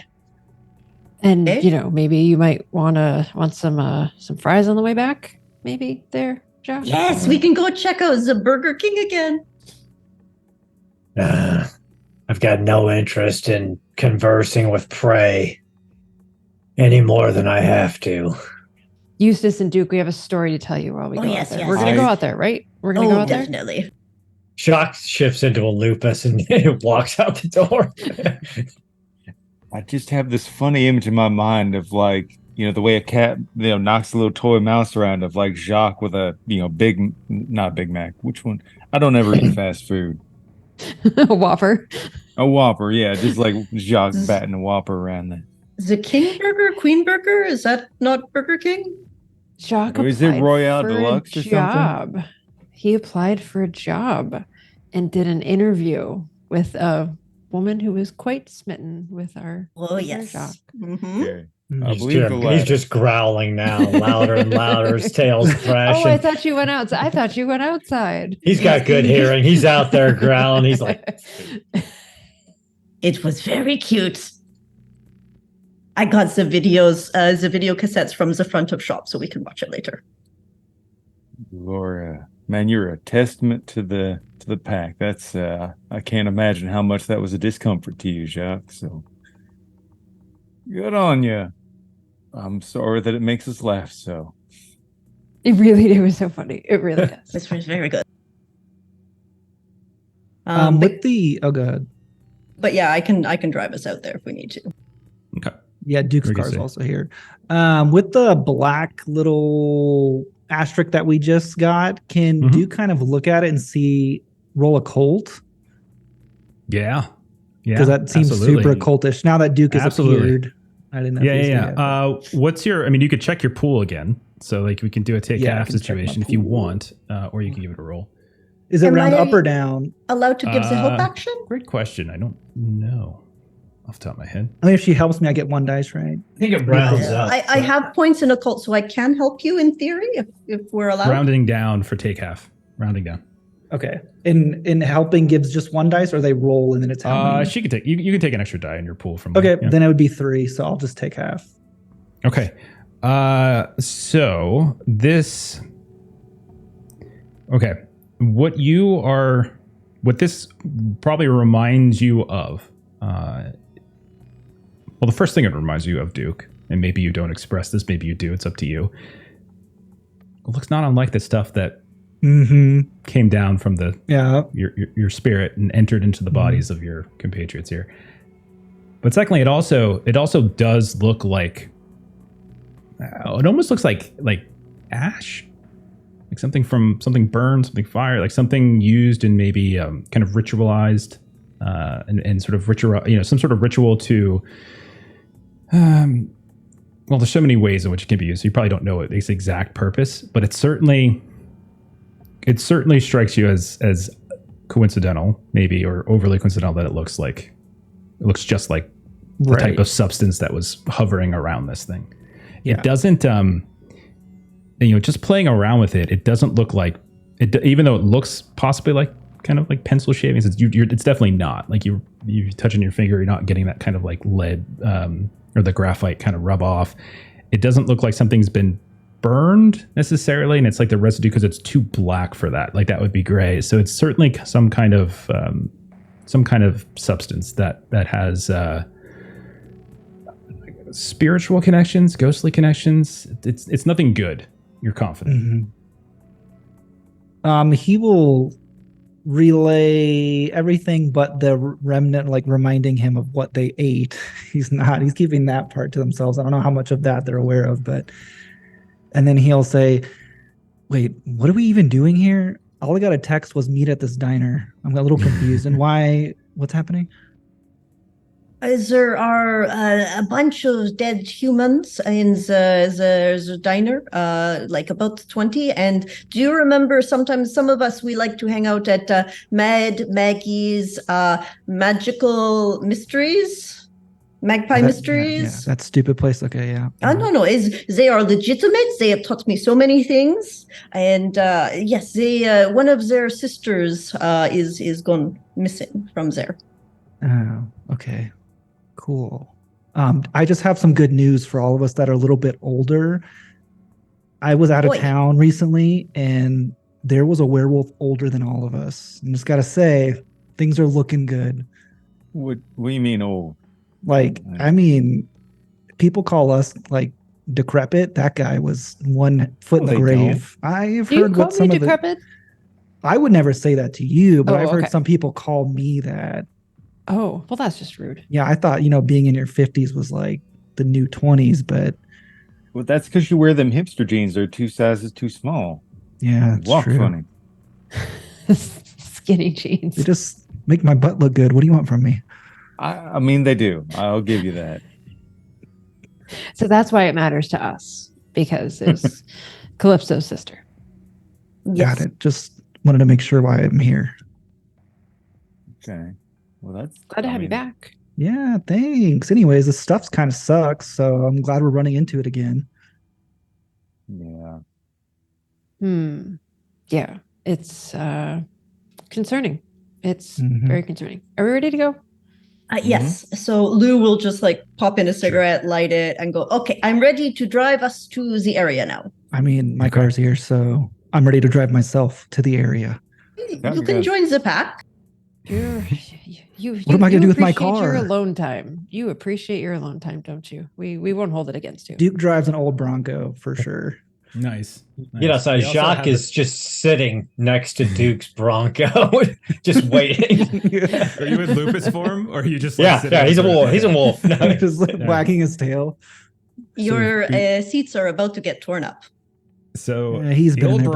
And maybe you might want some fries on the way back. Maybe there, Josh. Yes, we can go check out the Burger King again. I've got no interest in conversing with prey any more than I have to. Eustace and Duke, we have a story to tell you while we go out there. We're going to go out there, right? We're going to go out definitely. there? Jacques shifts into a lupus and walks out the door. I just have this funny image in my mind of like, the way a cat, knocks a little toy mouse around, of like Jacques with a, not Big Mac. Which one? I don't ever eat fast food. A Whopper. A Whopper, yeah, just like Jacques batting a Whopper around there. The King Burger, Queen Burger, is that not Burger King? Jacques Is it applied Royale for Deluxe a or something? job. He applied for a job and did an interview with a woman who was quite smitten with our Jacques. Mm-hmm. Okay. Mm. I believe the He's latter. just growling now, louder and louder. His tail's thrashing. Oh, I thought you went outside. I thought you went outside. He's got good hearing. He's out there growling. He's like, It was very cute. I got the video cassettes from the front of shop, so we can watch it later. Laura, man, you're a testament to the pack. That's I can't imagine how much that was a discomfort to you, Jacques. So good on you. I'm sorry that it makes us laugh so. It was so funny. It really is. This was very good. With the go ahead. But yeah, I can drive us out there if we need to. Okay. Yeah, Duke's What do you car is say? also here. With the black little asterisk that we just got, can Mhm. Duke kind of look at it and see roll a cult? Yeah. Yeah. Because that seems absolutely. super cultish. Now that Duke has Absolutely. appeared, I didn't know. Yeah, if he was yeah, gonna yeah. What's your? I mean, you could check your pool again. So like we can do a take Yeah, I half can check my situation if you pool. want, or you can give it a roll. Is it Am round I- up or down? Allowed to give the help Uh, action? Great question. I don't know off the top of my head. I mean, if she helps me, I get one dice, right? I think it rounds up. I have points in occult, so I can help you in theory if we're allowed. Rounding down for take half. Rounding down. Okay. In helping gives just one dice, or they roll and then it's how many? She can take. You can take an extra die in your pool from. Okay, yeah. then it would be 3, so I'll just take half. Okay. So this. Okay. What this probably reminds you of. Well, the first thing it reminds you of, Duke, and maybe you don't express this, maybe you do. It's up to you. It looks not unlike the stuff that Mm-hmm. came down from Yeah. your spirit and entered into the bodies of your compatriots here. But secondly, it also does look like it almost looks like ash, like something burned, something fire, like something used in maybe kind of ritualized and sort of ritual, some sort of ritual to. Well, there's so many ways in which it can be used. So you probably don't know its exact purpose, but it certainly strikes you as coincidental, maybe, or overly coincidental that it looks just like the Right. type of substance that was hovering around this thing. Yeah. It doesn't, just playing around with it, it doesn't look like it, even though it looks possibly like kind of like pencil shavings. It's definitely not. Like you touching your finger, you're not getting that kind of like lead or the graphite kind of rub off. It doesn't look like something's been burned necessarily, and it's like the residue because it's too black for that. Like that would be gray. So it's certainly some kind of substance that has spiritual connections, ghostly connections. It's nothing good. You're confident. Mm-hmm. He will relay everything but the remnant, like reminding him of what they ate. He's keeping that part to themselves. I don't know how much of that they're aware of, but and then he'll say, wait, what are we even doing here? All I got a text was meet at this diner. I'm a little confused. And what's happening? There are a bunch of dead humans in the diner, like about 20. And do you remember sometimes some of us, we like to hang out at Maggie's Magical Mysteries? Magpie Mysteries? Yeah, that stupid place. Okay, yeah. No. They are legitimate. They have taught me so many things. And yes, one of their sisters is gone missing from there. Oh, okay. Cool. I just have some good news for all of us that are a little bit older. I was out of town recently, and there was a werewolf older than all of us. I'm just gotta say, things are looking good. What do you mean old? Like, I mean, people call us like decrepit. That guy was 1 foot in the they grave. I've Do you heard call what me some of the. decrepit? I would never say that to you, but Oh, I've heard okay. some people call me that. Oh, well, that's just rude. Yeah, I thought, being in your 50s was like the new 20s, but Well, that's because you wear them hipster jeans. They're 2 sizes too small. yeah, You it's walk true. funny. Skinny jeans. They just make my butt look good. What do you want from me? I mean, they do. I'll give you that. So that's why it matters to us, because it's Calypso's sister. Yes. Got it. Just wanted to make sure why I'm here. Okay. Well, that's Glad to I have you mean, back. Yeah, thanks. Anyways, the stuff's kind of sucks, so I'm glad we're running into it again. Yeah. Yeah, it's concerning. It's Mhm. very concerning. Are we ready to go? Yes. So Lou will just like pop in a cigarette, light it, and go, okay, I'm ready to drive us to the area now. I mean, my Okay. car's here, so I'm ready to drive myself to the area. You Sounds can good. join the pack. What am I gonna do with my appreciate your car? alone time. You appreciate your alone time, don't you? We won't hold it against you. Duke drives an old Bronco for sure. Nice. You know, so We also Jacques have is just sitting next to Duke's Bronco, just waiting. Are you in lupus form, or are you just? Yeah, sitting he's a there? wolf. He's a wolf. No. Just like wagging his tail. Your seats are about to get torn up. So Yeah, he's the been in old there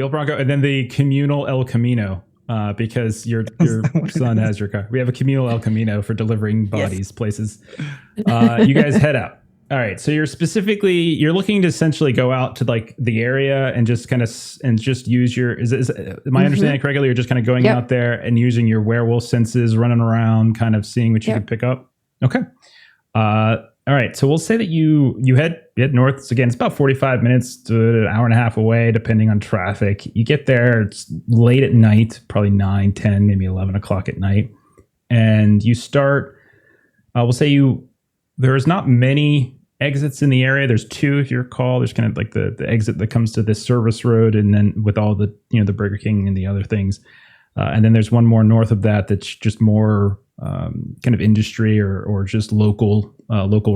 Bronco, and then the communal El Camino, because your that what it son is? has your car. We have a communal El Camino for delivering bodies places. You guys head out. All right, so you're looking to essentially go out to like the area and just kind of just use your am I understanding correctly? You're just kind of going Yep. out there and using your werewolf senses, running around, kind of seeing what you Yep. can pick up. Okay. All right, so we'll say that you head north. So again, it's about 45 minutes to an hour and a half away, depending on traffic. You get there, it's late at night, probably 9, 10, maybe 11 o'clock at night. And you start, we'll say there's not many exits in the area. There's 2, if you recall. There's kind of like the exit that comes to this service road, and then with all the, the Burger King and the other things. And then there's one more north of that that's just more kind of industry or just local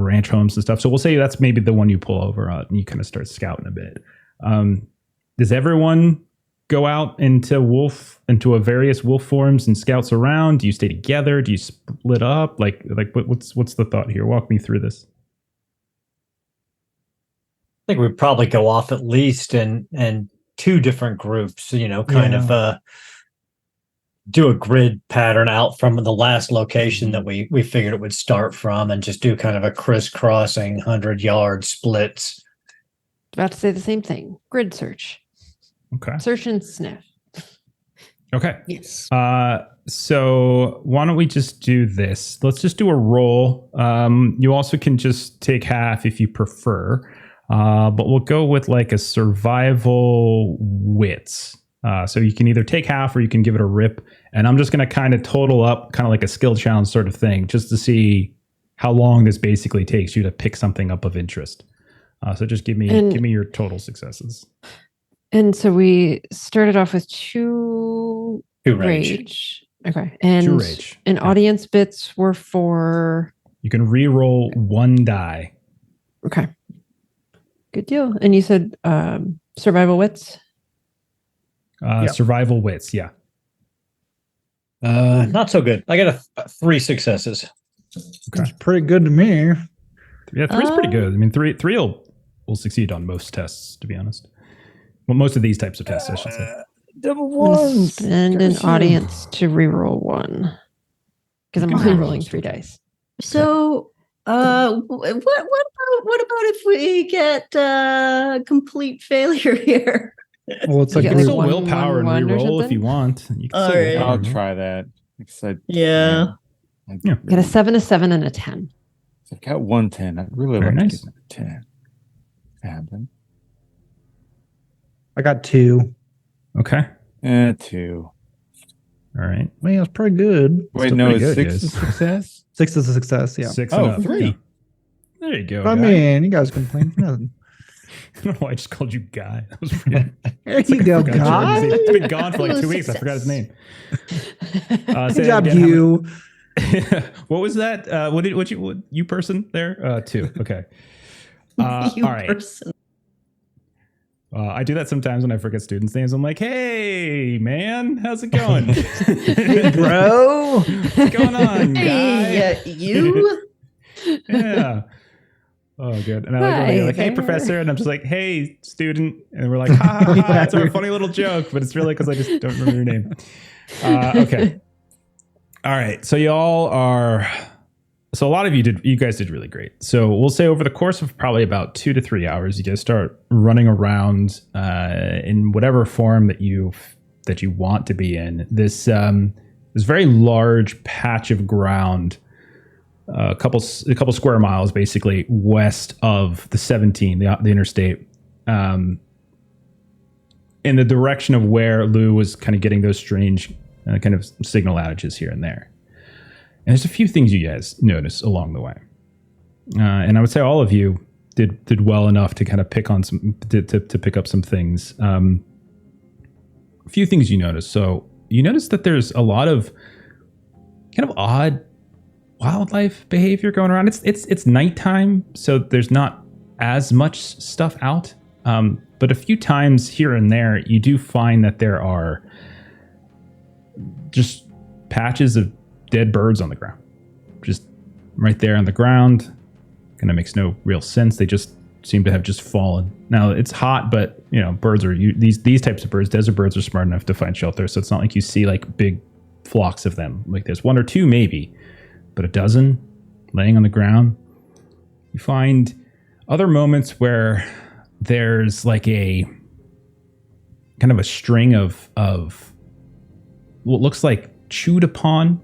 ranch homes and stuff. So we'll say that's maybe the one you pull over on and you kind of start scouting a bit. Does everyone go out into a various wolf forms and scouts around? Do you stay together? Do you split up? Like what's the thought here? Walk me through this. I think we'd probably go off at least in 2 different groups, kind of do a grid pattern out from the last location that we figured it would start from, and just do kind of a crisscrossing 100-yard splits. About to say the same thing. Grid search. Okay. Search and sniff. Okay. Yes. So why don't we just do this? Let's just do a roll. You also can just take half if you prefer. But we'll go with like a survival wits. So you can either take half or you can give it a rip. And I'm just going to kind of total up kind of like a skill challenge sort of thing, just to see how long this basically takes you to pick something up of interest. So just give me your total successes. And so we started off with 2 rage. Okay. And 2 rage. And Yeah. audience bits were for... You can re-roll 1 die. Okay. Good deal. And you said survival wits? Yep. Survival wits, yeah. Not so good. I got 3 successes. That's pretty good to me. Yeah, 3's pretty good. I mean, 3 will succeed on most tests, to be honest. Well, most of these types of tests, I should say. Double I'm gonna ones. spend an Curse you. audience to reroll 1. Because I'm You can only reroll rolling those 3 too. dice. So, what about if we get complete failure here? Well, it's You like You get can like still one, willpower and one, or re-roll if something? you want. You can All still right. willpower I'll and re-roll. try that. Because Yeah. Yeah. Get a 7, a 7, and a 10. I got 110. I'd really Very like nice. to get a 10. Happen. I got 2. Okay. 2. All right. I mean, it's pretty good. Wait, Still no, pretty it's good, 6 guys. a success? 6 is a success, yeah. 6 Oh, and up. 3. Yeah. There you go. I guy. mean, you guys complain for nothing. I don't know why I just called you Guy. That was weird. There It's like you I go, forgot guy. Jeremy's name. It's been gone for like 2 Ooh, weeks. I forgot his name. Okay. Say Good that job, again. How you. many- What was that? What you person there? 2. Okay. You all right. person. I do that sometimes when I forget students' names. I'm like, hey, man, how's it going? Hey, bro. What's going on, guy? Hey, you? Yeah. Oh, good. And I like when they go like, hey, there. professor. And I'm just like, hey, student. And we're like, ha, ha, ha. It's our funny little joke, but it's really because I just don't remember your name. Okay. All right. So y'all are... So a lot of you guys did really great. So we'll say over the course of probably about 2 to 3 hours, you guys start running around in whatever form that you want to be in. This very large patch of ground, a couple square miles basically west of the 17, the interstate, in the direction of where Lou was kind of getting those strange kind of signal outages here and there. And there's a few things you guys notice along the way, and I would say all of you did well enough to kind of pick on some to pick up some things. A few things you notice. So you notice that there's a lot of kind of odd wildlife behavior going around. It's nighttime, so there's not as much stuff out. But a few times here and there, you do find that there are just patches of dead birds on the ground, just right there on the ground. Kind of makes no real sense. They just seem to have just fallen. Now it's hot, but birds are these types of birds. Desert birds are smart enough to find shelter, so it's not like you see like big flocks of them. Like there's 1 or 2 maybe, but a dozen laying on the ground. You find other moments where there's like a kind of a string of what looks like chewed upon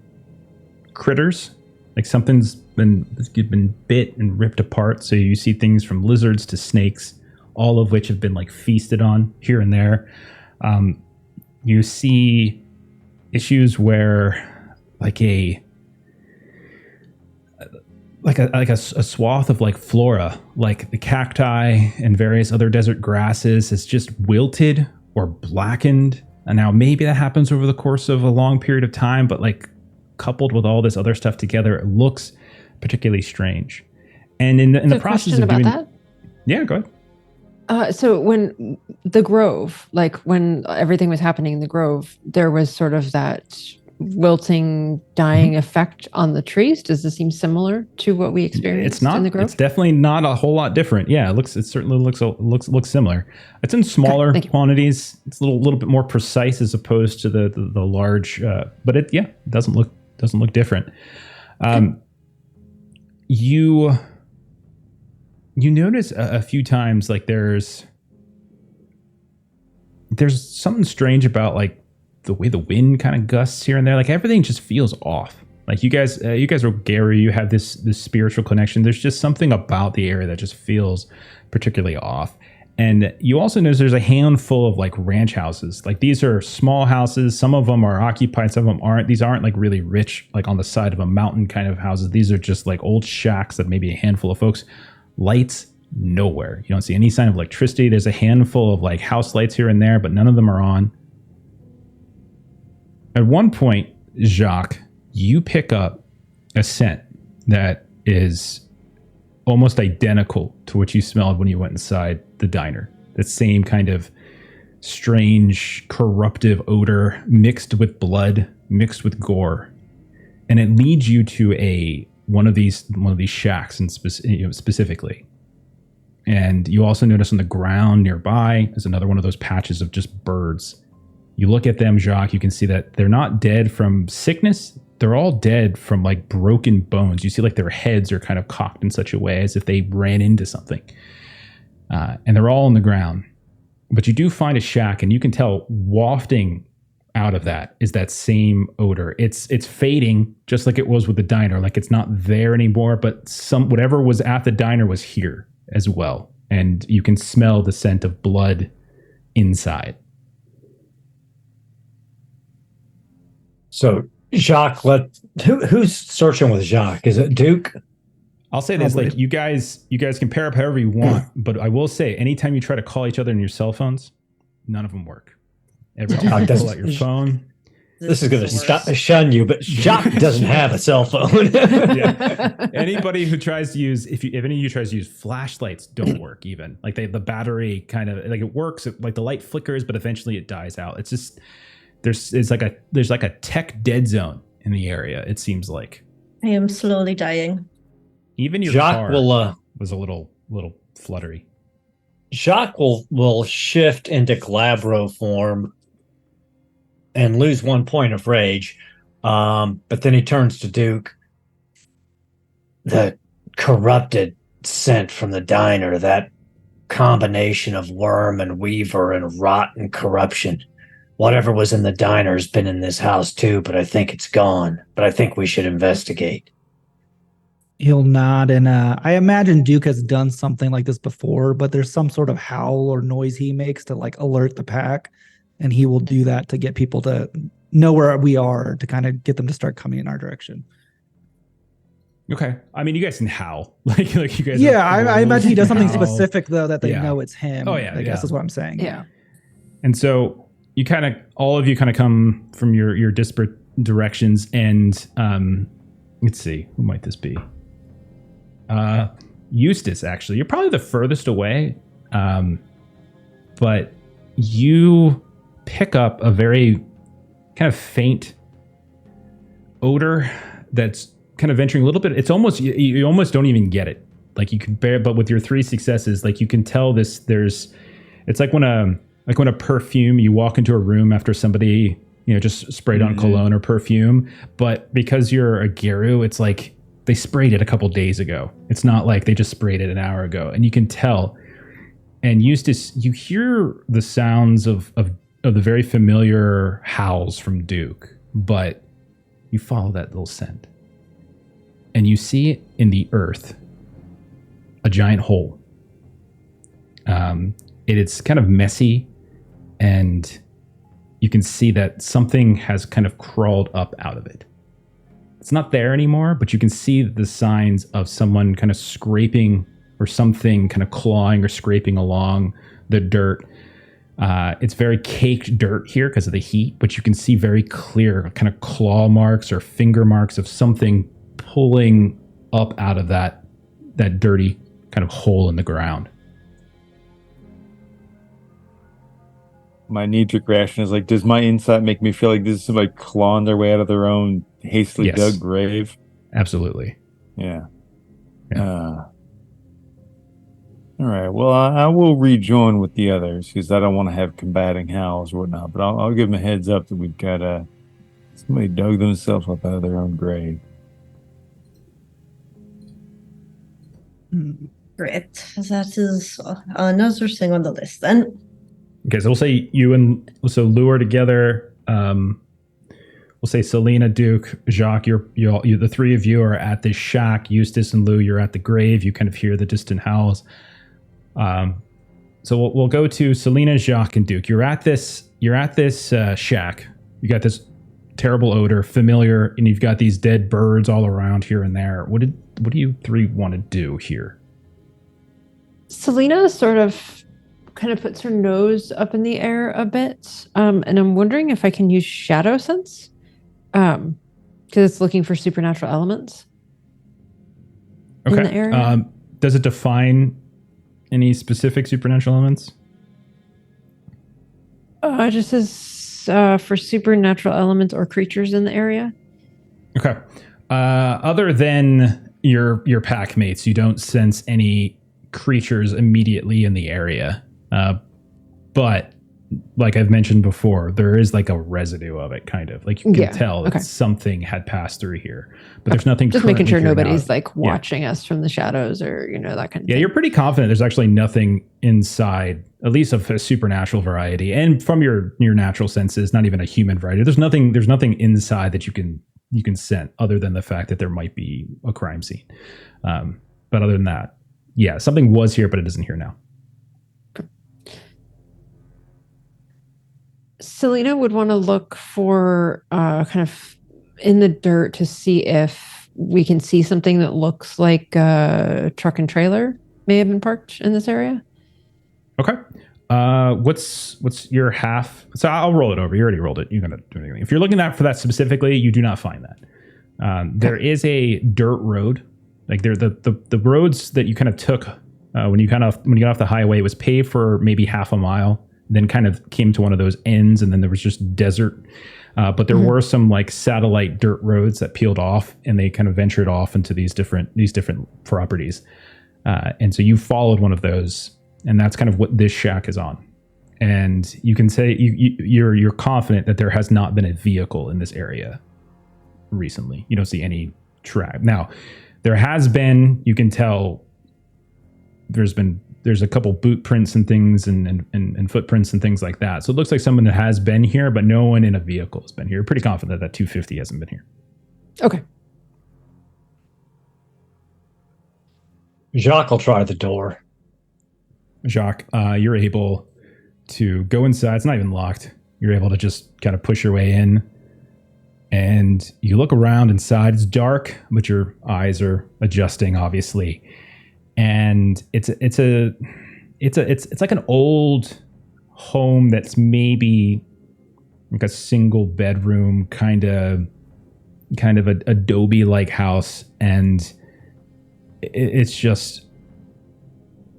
critters, like something's been bit and ripped apart. So you see things from lizards to snakes, all of which have been like feasted on here and there. You see issues where like a swath of like flora, like the cacti and various other desert grasses, is just wilted or blackened. And now maybe that happens over the course of a long period of time, but like coupled with all this other stuff together, it looks particularly strange. And in the process of doing that. Yeah, go ahead. So when the Grove, like when everything was happening in the Grove, there was sort of that wilting, dying effect on the trees. Does this seem similar to what we experienced in the Grove? It's definitely not a whole lot different. Yeah, it certainly looks similar. It's in smaller quantities. It's a little bit more precise as opposed to the large. But it doesn't look different. You notice a few times like there's something strange about like the way the wind kind of gusts here and there. Like everything just feels off. Like you guys are Gary. You have this spiritual connection. There's just something about the area that just feels particularly off. And you also notice there's a handful of like ranch houses. Like these are small houses. Some of them are occupied. Some of them aren't. These aren't like really rich, like on the side of a mountain kind of houses. These are just like old shacks that maybe a handful of folks. Lights nowhere. You don't see any sign of electricity. There's a handful of like house lights here and there, but none of them are on. At one point, Jacques, you pick up a scent that is almost identical to what you smelled when you went inside the diner. That same kind of strange, corruptive odor mixed with blood, mixed with gore. And it leads you to one of these shacks specifically. And you also notice on the ground nearby is another one of those patches of just birds. You look at them, Jacques, you can see that they're not dead from sickness. They're all dead from like broken bones. You see like their heads are kind of cocked in such a way as if they ran into something. And they're all on the ground. But you do find a shack, and you can tell wafting out of that is that same odor. It's fading just like it was with the diner. Like it's not there anymore, but whatever was at the diner was here as well. And you can smell the scent of blood inside. So Jacques, who's searching with Jacques? Is it Duke? I'll say this, like you guys can pair up however you want, but I will say anytime you try to call each other on your cell phones, none of them work. Every time you pull out your phone, This is going the to worst. shun you, but Jacques doesn't have a cell phone. Yeah. Anybody who tries to use, if any of you tries to use flashlights, don't work even. Like the battery kind of like it works, like the light flickers, but eventually it dies out. It's just there's like a tech dead zone in the area. It seems like I am slowly dying. even your Jacques car will was a little fluttery. Jacques will shift into Glabro form and lose 1 point of rage. But then he turns to Duke. The corrupted scent from the diner, that combination of worm and weaver and rot and corruption. Whatever was in the diner has been in this house too, but I think it's gone. But I think we should investigate. He'll nod, and I imagine Duke has done something like this before, but there's some sort of howl or noise he makes to like alert the pack, and he will do that to get people to know where we are, to kind of get them to start coming in our direction. Okay, I mean, you guys can howl like you guys. Yeah, I imagine he does something howl. specific though that they Yeah. know it's him. Oh, yeah, I guess yeah. is what I'm saying. Yeah. And so you kind of, all of you kind of come from your disparate directions, and let's see, who might this be? Eustace, actually. You're probably the furthest away, but you pick up a very kind of faint odor that's kind of venturing a little bit. It's almost, you almost don't even get it. Like you can bear, but with your 3 successes, like you can tell it's like when a perfume, you walk into a room after somebody, just sprayed on cologne or perfume, but because you're a Geru, it's like they sprayed it a couple days ago. It's not like they just sprayed it an hour ago, and you can tell. And Eustace, you hear the sounds of the very familiar howls from Duke, but you follow that little scent, and you see in the earth a giant hole. It's kind of messy, and you can see that something has kind of crawled up out of it. It's not there anymore, but you can see the signs of someone kind of scraping, or something kind of clawing or scraping along the dirt. It's very caked dirt here because of the heat, but you can see very clear kind of claw marks or finger marks of something pulling up out of that dirty kind of hole in the ground. My knee-jerk reaction is like, does my insight make me feel like this is somebody clawing their way out of their own hastily dug grave? Absolutely. Yeah. All right. Well, I will rejoin with the others because I don't want to have combating howls or whatnot. But I'll give them a heads up that we've got somebody dug themselves up out of their own grave. Great. That is another thing on the list then. Okay, so we'll say Lou are together. We'll say Selena, Duke, Jacques. You the 3 of you are at this shack. Eustace and Lou, you're at the grave. You kind of hear the distant howls. So we'll go to Selena, Jacques, and Duke. You're at this shack. You got this terrible odor, familiar, and you've got these dead birds all around here and there. What do you 3 want to do here? Selena sort of kind of puts her nose up in the air a bit, and I'm wondering if I can use shadow sense, because it's looking for supernatural elements in the area. Does it define any specific supernatural elements? It just says for supernatural elements or creatures in the area. Okay. Other than your pack mates, you don't sense any creatures immediately in the area. But like I've mentioned before, there is like a residue of it, kind of like you can tell that something had passed through here, but there's nothing. Just making sure nobody's now. like watching us from the shadows or that kind of thing. You're pretty confident there's actually nothing inside, at least of a supernatural variety, and from your natural senses, not even a human variety. There's nothing inside that you can sense, other than the fact that there might be a crime scene. But other than that, something was here, but it isn't here now. Selena would want to look for kind of in the dirt to see if we can see something that looks like a truck and trailer may have been parked in this area. Okay. What's your half? So I'll roll it over. You already rolled it. You're gonna do anything. If you're looking at for that specifically, you do not find that. There is a dirt road. Like the roads that you kind of took when you got off the highway was paved for maybe half a mile, then kind of came to one of those ends, and then there was just desert. But there were some like satellite dirt roads that peeled off, and they kind of ventured off into these different properties. And so you followed one of those. And that's kind of what this shack is on. And you can say you're confident that there has not been a vehicle in this area recently. You don't see any track. Now, there has been, you can tell there's a couple boot prints and things and footprints and things like that. So it looks like someone that has been here, but no one in a vehicle has been here. You're pretty confident that 250 hasn't been here. Okay. Jacques will try the door. Jacques, you're able to go inside. It's not even locked. You're able to just kind of push your way in, and you look around inside. It's dark, but your eyes are adjusting, obviously. And it's like an old home that's maybe like a single bedroom kind of a adobe-like house, and it's just.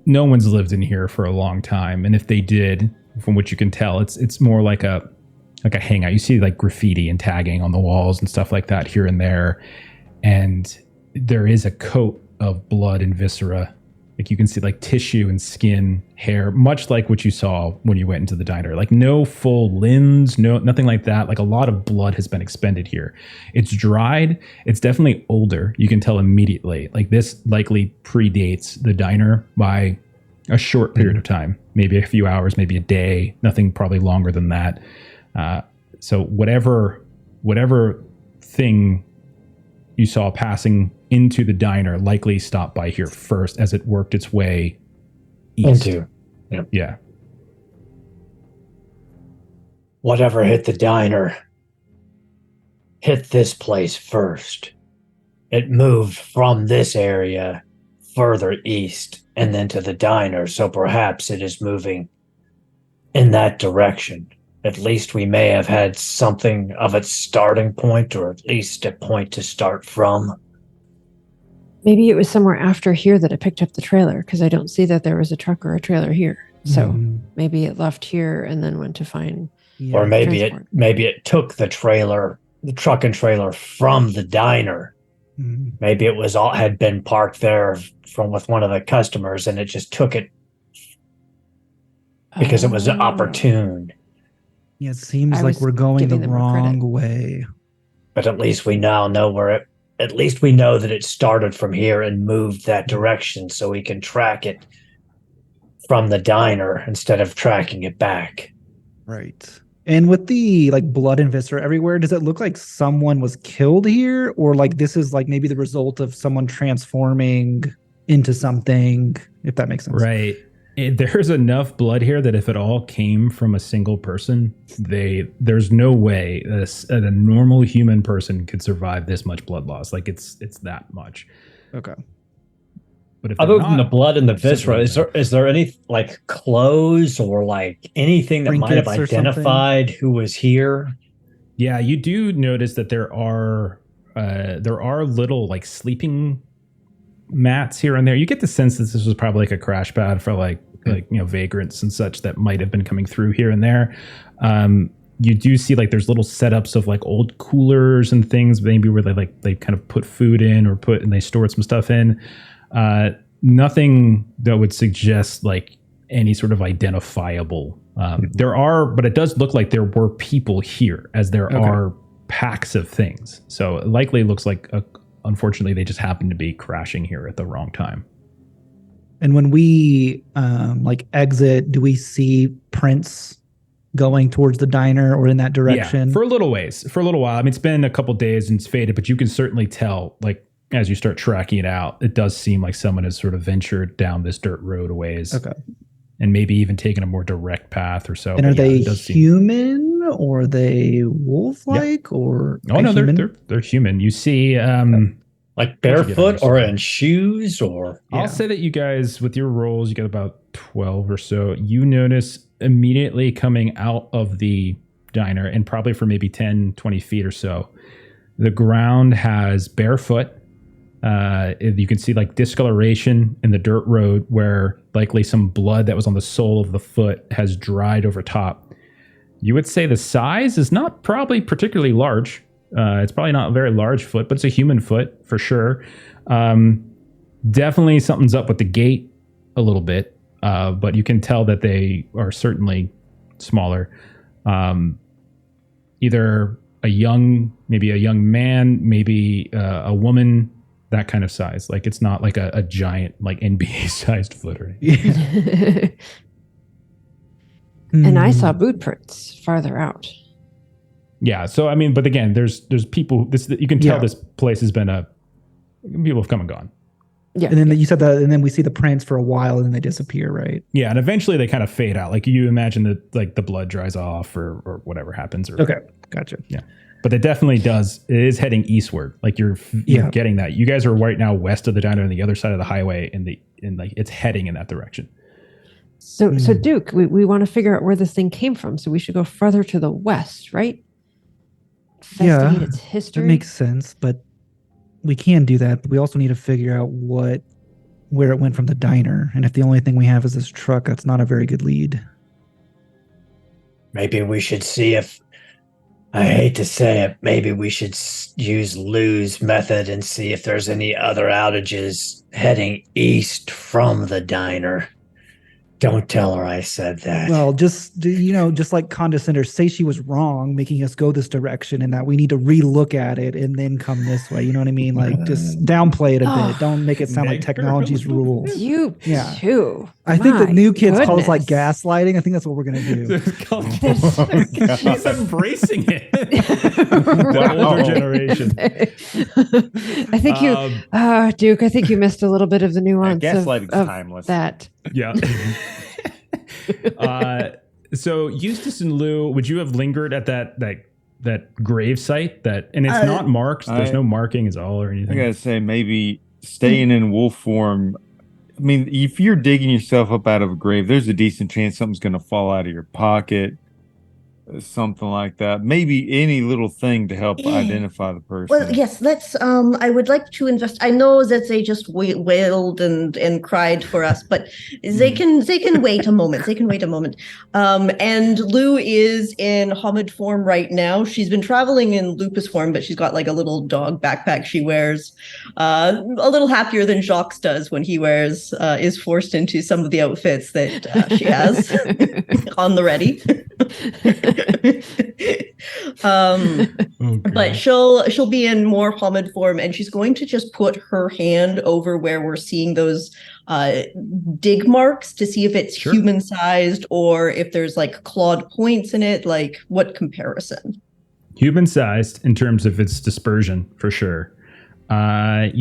No one's lived in here for a long time, and if they did, from what you can tell, it's more like a hangout. You see like graffiti and tagging on the walls and stuff like that here and there, and there is a coat of blood and viscera. Like you can see like tissue and skin, hair, much like what you saw when you went into the diner. Like no full limbs, nothing like that. Like a lot of blood has been expended here. It's dried. It's definitely older. You can tell immediately. Like this likely predates the diner by a short period of time, maybe a few hours, maybe a day. Nothing probably longer than that. So whatever thing you saw passing into the diner likely stopped by here first as it worked its way east. Yeah. Whatever hit the diner hit this place first. It moved from this area further east and then to the diner, so perhaps it is moving in that direction. At least we may have had something of its starting point, or at least a point to start from. Maybe it was somewhere after here that it picked up the trailer, because I don't see that there was a truck or a trailer here. So maybe it left here and then went to find. Yeah. Or maybe transport. it took the truck and trailer from the diner. Maybe it was had been parked there with one of the customers, and it just took it because it was opportune. Yeah, it seems I like was we're going the giving them more credit. wrong way. But at least we now know at least we know that it started from here and moved that direction, so we can track it from the diner instead of tracking it back. Right. And with the like blood and viscera everywhere, does it look like someone was killed here, or like this is like maybe the result of someone transforming into something, if that makes sense? Right. There's enough blood here that if it all came from a single person, there's no way that a normal human person could survive this much blood loss. Like it's that much. Okay. But if Other than the blood and the viscera, simply is there any like clothes or like anything that might have Trinkets or identified who was here? Yeah, you do notice that there are little like sleeping mats here and there. You get the sense that this was probably like a crash pad for like vagrants and such that might have been coming through here and there. You do see like there's little setups of like old coolers and things, maybe where they kind of put food in and they stored some stuff in. Nothing that would suggest like any sort of identifiable. But it does look like there were people here, as there are packs of things. So it likely looks like unfortunately they just happened to be crashing here at the wrong time. And when we exit, do we see prints going towards the diner or in that direction? Yeah, for a little while. I mean, it's been a couple days and it's faded, but you can certainly tell, like, as you start tracking it out, it does seem like someone has sort of ventured down this dirt road a ways. Okay. And maybe even taken a more direct path or so. And are they human or are they wolf-like or? Oh no, they're human. You see, Like What'd you get on barefoot your or side? in shoes or I'll say that you guys, with your rolls, you got about 12 or so. You notice immediately coming out of the diner, and probably for maybe 10, 20 feet or so, the ground has barefoot. You can see like discoloration in the dirt road where likely some blood that was on the sole of the foot has dried over top. You would say the size is not probably particularly large. It's probably not a very large foot, but it's a human foot for sure. Definitely something's up with the gait a little bit, but you can tell that they are certainly smaller. Either maybe a young man, maybe a woman, that kind of size. Like it's not like a giant, like NBA sized foot or anything. And I saw boot prints farther out. Yeah. So I mean, but again, there's people. You can tell this place has been people have come and gone. Yeah. And then you said that, and then we see the prints for a while, and then they disappear, right? Yeah, and eventually they kind of fade out. Like you imagine that, like the blood dries off, or whatever happens. Okay, gotcha. Yeah, but it definitely does. It is heading eastward. Like you're getting that. You guys are right now west of the diner on the other side of the highway, and like it's heading in that direction. So Duke, we want to figure out where this thing came from. So we should go further to the west, right? Investigate its history. That makes sense, but we can do that. But we also need to figure out where it went from the diner. And if the only thing we have is this truck, that's not a very good lead. maybe we should see if, I hate to say it, maybe we should use Lou's method and see if there's any other outages heading east from the diner. Don't tell her I said that. Well, just like Condescender, say she was wrong, making us go this direction, and that we need to relook at it and then come this way. You know what I mean? Like, just downplay it a bit. Don't make it sound like technology's rules. You too. I think the new kids call us like goodness. gaslighting. I think that's what we're gonna do. She's embracing it. The older generation. I think Duke, I think you missed a little bit of the nuance gaslighting's of timeless. that. Yeah. So Eustace and Lou, would you have lingered at that grave site? And it's not marked. There's no marking at all or anything. I gotta say, maybe staying in wolf form. I mean, if you're digging yourself up out of a grave, there's a decent chance something's gonna fall out of your pocket, something like that. Maybe any little thing to help identify the person. Well, yes, let's, I would like to invest. I know that they just wailed and cried for us, but they can wait a moment. They can wait a moment. And Lou is in Homid form right now. She's been traveling in lupus form, but she's got like a little dog backpack she wears, a little happier than Jacques does when he is forced into some of the outfits that she has on the ready. But she'll be in more Homid form, and she's going to just put her hand over where we're seeing those dig marks to see if it's human sized or if there's like clawed points in it. Like, what comparison? Human sized in terms of its dispersion, for sure. I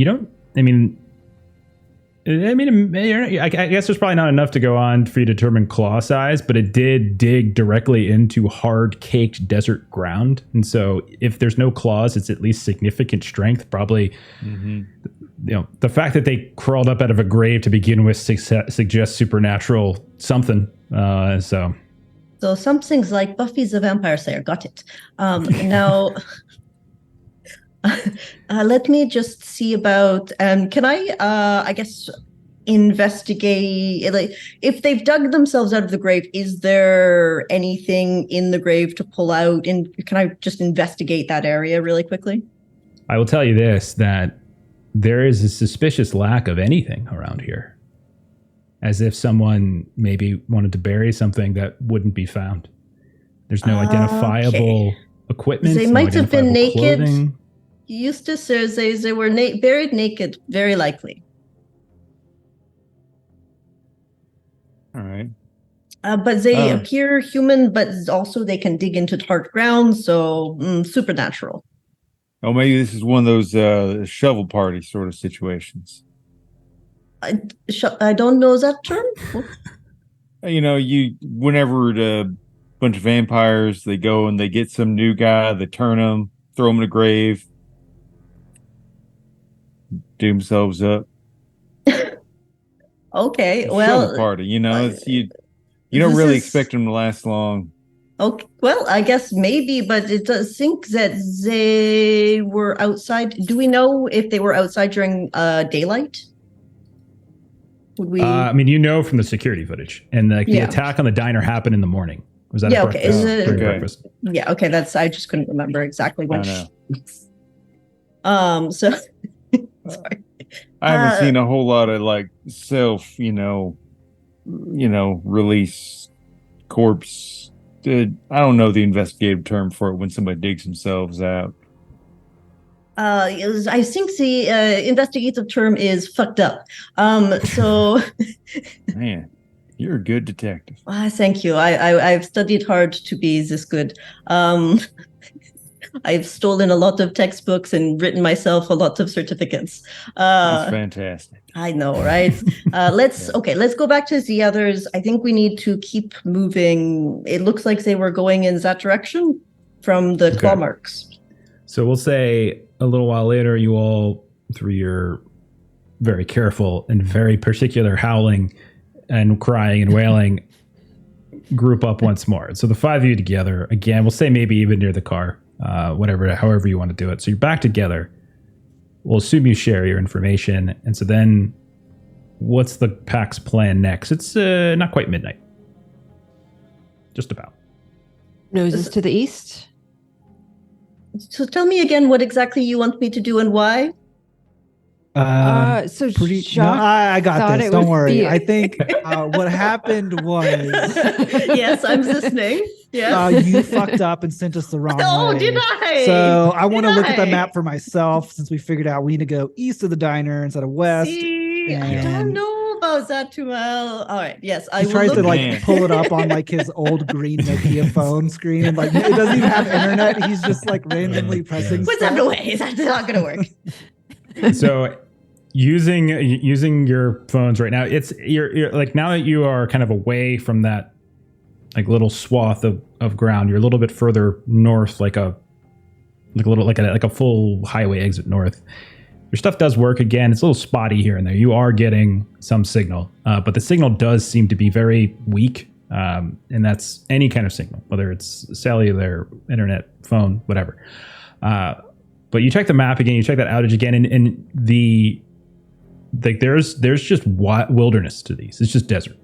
guess there's probably not enough to go on for you to determine claw size, but it did dig directly into hard caked desert ground. And so if there's no claws, it's at least significant strength. Probably, the fact that they crawled up out of a grave to begin with suggests supernatural something. So something's like Buffy the Vampire Slayer. Got it. Now... let me just see about, can I guess, investigate, like, if they've dug themselves out of the grave, is there anything in the grave to pull out? And can I just investigate that area really quickly? I will tell you this, that there is a suspicious lack of anything around here. As if someone maybe wanted to bury something that wouldn't be found. There's no identifiable equipment. They might have been naked. Clothing. Eustace says they were buried naked, very likely. All right. But they appear human, but also they can dig into hard ground, so supernatural. Oh, maybe this is one of those shovel party sort of situations. I don't know that term. Whenever the bunch of vampires, they go and they get some new guy, they turn him, throw him in a grave. dig themselves up. Okay, Show well, the party, you know, you don't this really is- expect them to last long. okay, well, I guess maybe, but it does think that they were outside. Do we know if they were outside during daylight? Would we? I mean, you know from the security footage, and the Yeah. attack on the diner happened in the morning. Was that Yeah, at okay. breakfast? Is it- During Okay. breakfast? Yeah, okay, I just couldn't remember exactly when. I So sorry. I haven't Uh, seen a whole lot of like self, release corpse. I don't know the investigative term for it when somebody digs themselves out. I think the investigative term is fucked up. So Man, you're a good detective. thank you. I've studied hard to be this good. I've stolen a lot of textbooks and written myself a lot of certificates. That's fantastic. I know, right? Let's go back to the others. I think we need to keep moving. It looks like they were going in that direction from the claw marks. So we'll say a little while later, you all, through your very careful and very particular howling and crying and wailing, group up once more. So the five of you together, again, we'll say maybe even near the car, however you want to do it. So you're back together. We'll assume you share your information. And so then what's the pack's plan next? It's not quite midnight. Just about. Noses to the east. So tell me again what exactly you want me to do and why. So Pretty. No, Jacques I got thought this. it Don't would worry. be- I think what happened was Yes, I'm listening. Yeah. you fucked up and sent us the wrong Oh, way. did I? So I want to Did look at the I? map for myself since we figured out we need to go east of the diner instead of west. See, I don't and- know about that too well. All right. Yes, I He will tries look. to like Man. pull it up on like his old green Nokia phone screen, and like it doesn't even have internet. He's just like randomly pressing Put stuff. that away. That's not going to work. So using your phones right now, you're like, now that you are kind of away from that like little swath of ground, you're a little bit further north, like a full highway exit north. Your stuff does work again. It's a little spotty here and there. You are getting some signal, but the signal does seem to be very weak. And that's any kind of signal, whether it's cellular, internet, phone, whatever. But you check the map again, you check that outage again, and there's just wilderness to these. It's just desert.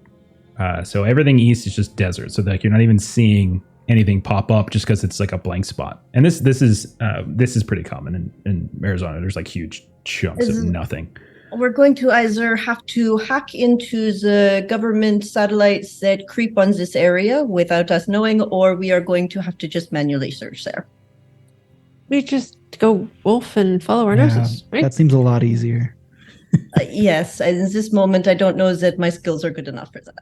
So everything east is just desert. So like you're not even seeing anything pop up just because it's like a blank spot. And this is pretty common in Arizona. There's like huge chunks of nothing. We're going to either have to hack into the government satellites that creep on this area without us knowing, or we are going to have to just manually search there. We just go wolf and follow our noses, right? That seems a lot easier. Yes, in this moment, I don't know that my skills are good enough for that.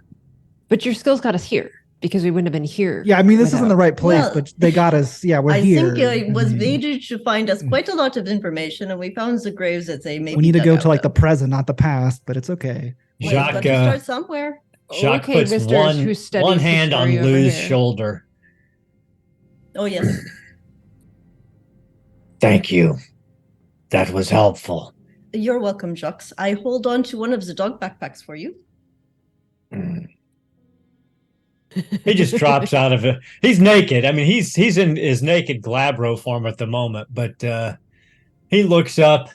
But your skills got us here because we wouldn't have been here. Yeah, I mean this isn't the right place, Well, but they got us. Yeah, we're I here. think it was I mean, needed to find us quite a lot of information, and we found the graves that they maybe we need to dug go out to like the of. present, not the past, but it's okay. Well, Jacques, but to start somewhere. Jacques Okay, puts Misters who studies one hand on history over Lou's here. shoulder. Oh yes. Thank you. That was helpful. You're welcome, Jacques. I hold on to one of the dog backpacks for you. Mm. He just drops out of it. He's naked. I mean, he's in his naked glabro form at the moment, but he looks up,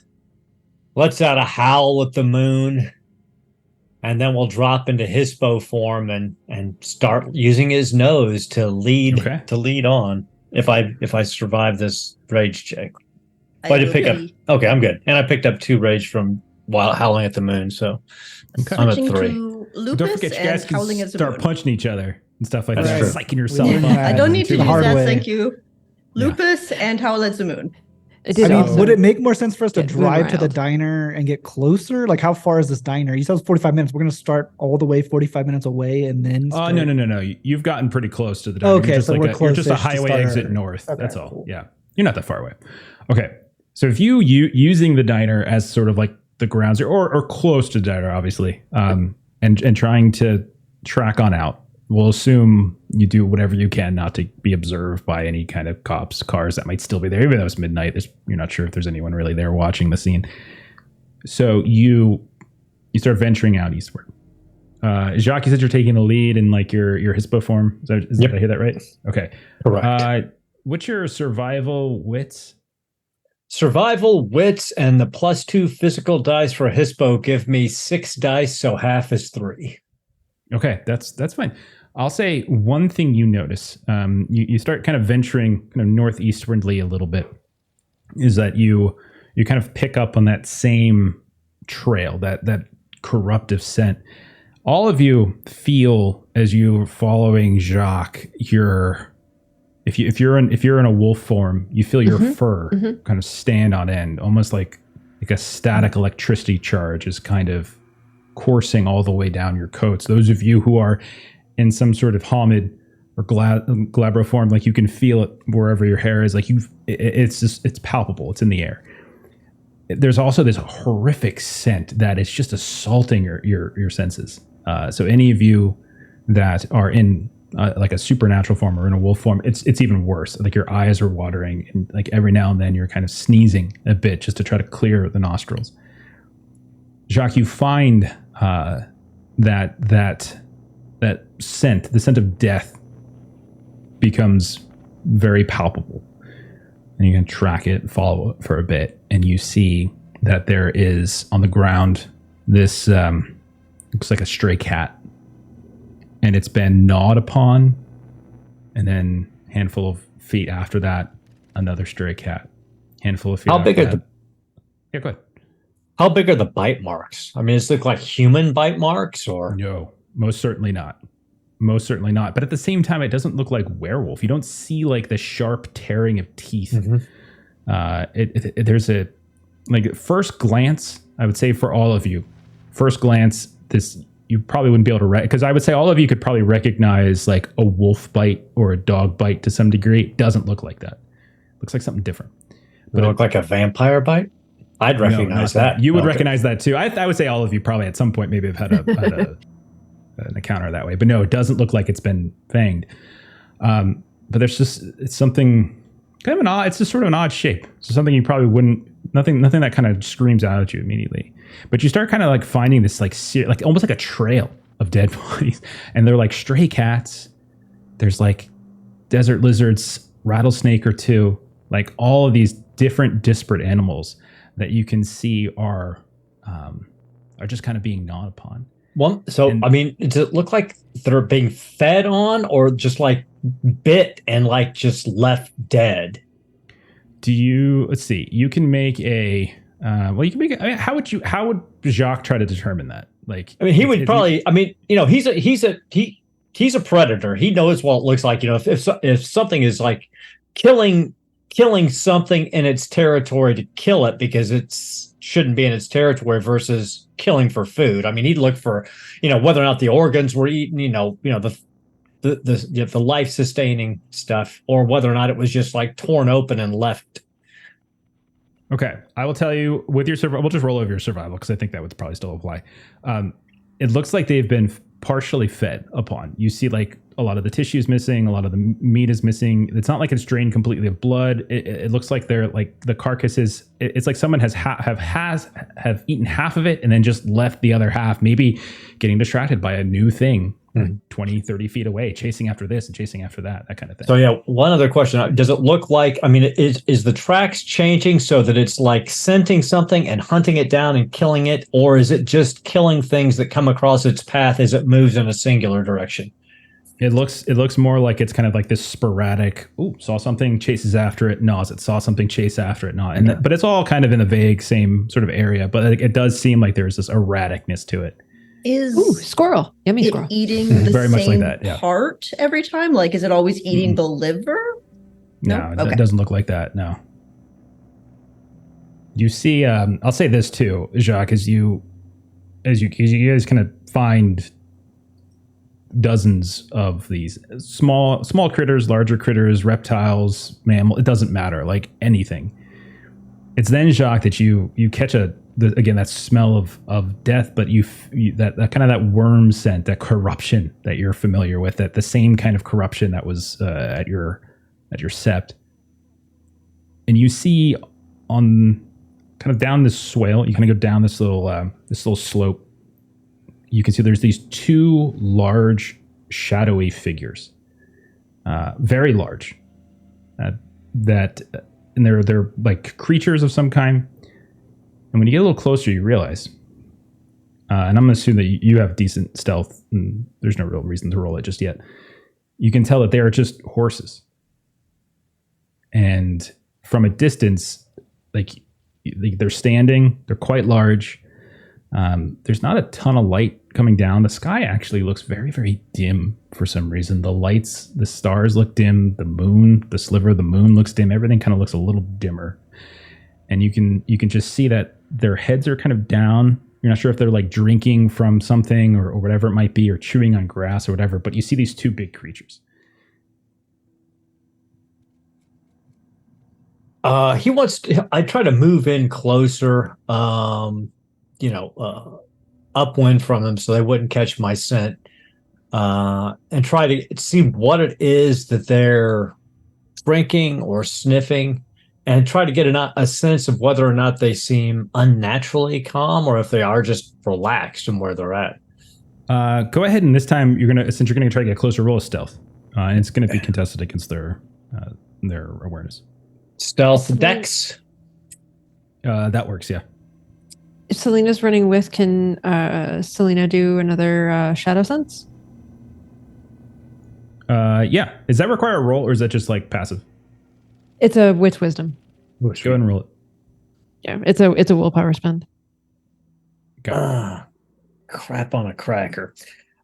lets out a howl at the moon, and then we'll drop into hispo form and start using his nose to lead on. If I survive this rage check. I did will pick up. be Okay, I'm good. And I picked up 2 rage from while howling at the moon, so I'm at switching 3. to Don't lupus forget, you and guys can howling as a start moon. punching each other and stuff like That's that. true. Psyching yourself learned up. that. I don't need to The use hard that, way. thank you. Lupus and howl as a moon. It I did mean, also would it make more sense for us to get drive to the riled. diner and get closer? Like, how far is this diner? You said it's 45 minutes. We're going to start all the way 45 minutes away and then. Oh, start- no. You've gotten pretty close to the diner. Okay, You're just so like we're you're just a close-ish to highway start. exit north. Okay, That's all. cool. Yeah. You're not that far away. Okay. So if you using the diner as sort of like the grounds or close to the diner, obviously, and trying to track on out, we'll assume you do whatever you can not to be observed by any kind of cops, cars that might still be there, even though it's midnight. You're not sure if there's anyone really there watching the scene. So you start venturing out eastward. Jacques, you said you're taking the lead in like your hispo form. Did I hear that right? Okay. Correct. What's your survival wits? Survival, wits, and the +2 physical dice for hispo give me 6 dice, so half is 3. Okay, that's fine. I'll say one thing you notice. You start kind of venturing kind of northeastwardly a little bit. Is that you kind of pick up on that same trail, that corruptive scent. All of you feel as you're following Jacques, if you're in a wolf form, you feel your fur kind of stand on end, almost like a static electricity charge is kind of coursing all the way down your coats. Those of you who are in some sort of homid or glabro form, like you can feel it wherever your hair is. Like it's palpable. It's in the air. There's also this horrific scent that is just assaulting your senses. So any of you that are in like a supernatural form or in a wolf form, it's even worse. Like your eyes are watering, and like every now and then you're kind of sneezing a bit just to try to clear the nostrils. Jacques, you find that scent, the scent of death, becomes very palpable, and you can track it, follow it for a bit, and you see that there is on the ground this looks like a stray cat, and it's been gnawed upon, and then handful of feet after that, another stray cat. Handful of feet. How big are the? Yeah, go ahead. How big are the bite marks? I mean, does it look like human bite marks, or no? Most certainly not. Most certainly not. But at the same time, it doesn't look like werewolf. You don't see like the sharp tearing of teeth. There's a like first glance. I would say for all of you, first glance, this you probably wouldn't be able to because I would say all of you could probably recognize like a wolf bite or a dog bite to some degree. It doesn't look like that. It looks like something different. But it look like a vampire bite? I'd recognize that. You would recognize that too. I would say all of you probably at some point maybe have had an encounter that way. But no, it doesn't look like it's been fanged. But there's just it's something kind of an odd. It's just sort of an odd shape. So something you probably wouldn't. Nothing that kind of screams out at you immediately. But you start kind of like finding this like almost like a trail of dead bodies, and they're like stray cats. There's like desert lizards, rattlesnake or two, like all of these different disparate animals that you can see are just kind of being gnawed upon. Well, so I mean, does it look like they're being fed on, or just like bit and like just left dead? Let's see. You can make a. You can make. How would Jacques try to determine that? Like, I mean, he would probably. I mean, you know, he's a predator. He knows what it looks like. You know, if something is like killing something in its territory to kill it because it's shouldn't be in its territory versus killing for food. I mean, he'd look for, you know, whether or not the organs were eaten. You know the life sustaining stuff, or whether or not it was just like torn open and left. Okay, I will tell you with your survival. We'll just roll over your survival because I think that would probably still apply. It looks like they've been partially fed upon. You see like a lot of the tissue is missing, a lot of the meat is missing. It's not like it's drained completely of blood. It looks like they're like the carcasses. It's like someone has eaten half of it and then just left the other half, maybe getting distracted by a new thing 20, 30 feet away, chasing after this and chasing after that kind of thing. So yeah, one other question. Does it look like, I mean, is the tracks changing so that it's like scenting something and hunting it down and killing it? Or is it just killing things that come across its path as it moves in a singular direction? It looks more like it's kind of like this sporadic, saw something, chases after it, gnaws it, saw something, chase after it, gnaw. But it's all kind of in the vague same sort of area. But it does seem like there's this erraticness to it. Is squirrel, yummy squirrel, eating the very same much like that, yeah. part every time? Like, is it always eating the liver? No, it doesn't look like that. No. You see, I'll say this too, Jacques, as you guys kind of find dozens of these small critters, larger critters, reptiles, mammal. It doesn't matter, like anything. It's then, Jacques, that you catch again that smell of death, but that kind of that worm scent, that corruption that you're familiar with, that the same kind of corruption that was at your sept, and you see on kind of down this swale. You kind of go down this little slope. You can see there's these two large shadowy figures, very large. And they're like creatures of some kind. And when you get a little closer, you realize, and I'm going to assume that you have decent stealth, and there's no real reason to roll it just yet. You can tell that they are just horses. And from a distance, like they're standing, they're quite large. There's not a ton of light coming down. The sky actually looks very, very dim for some reason. The lights, the stars look dim. The moon, the sliver of the moon looks dim. Everything kind of looks a little dimmer. And you can just see that their heads are kind of down. You're not sure if they're like drinking from something or whatever it might be, or chewing on grass or whatever. But you see these two big creatures. I try to move in closer, upwind from them so they wouldn't catch my scent, and try to see what it is that they're drinking or sniffing, and try to get a sense of whether or not they seem unnaturally calm or if they are just relaxed in where they're at. Go ahead, and this time you're gonna try to get a closer roll of stealth, and it's gonna be contested against their awareness. Stealth dex. That works, yeah. If Selena's running with, can Selena do another shadow sense? Yeah. Does that require a roll, or is that just like passive? It's a with wisdom. Go ahead and roll it. Yeah, it's a willpower spend. Crap on a cracker.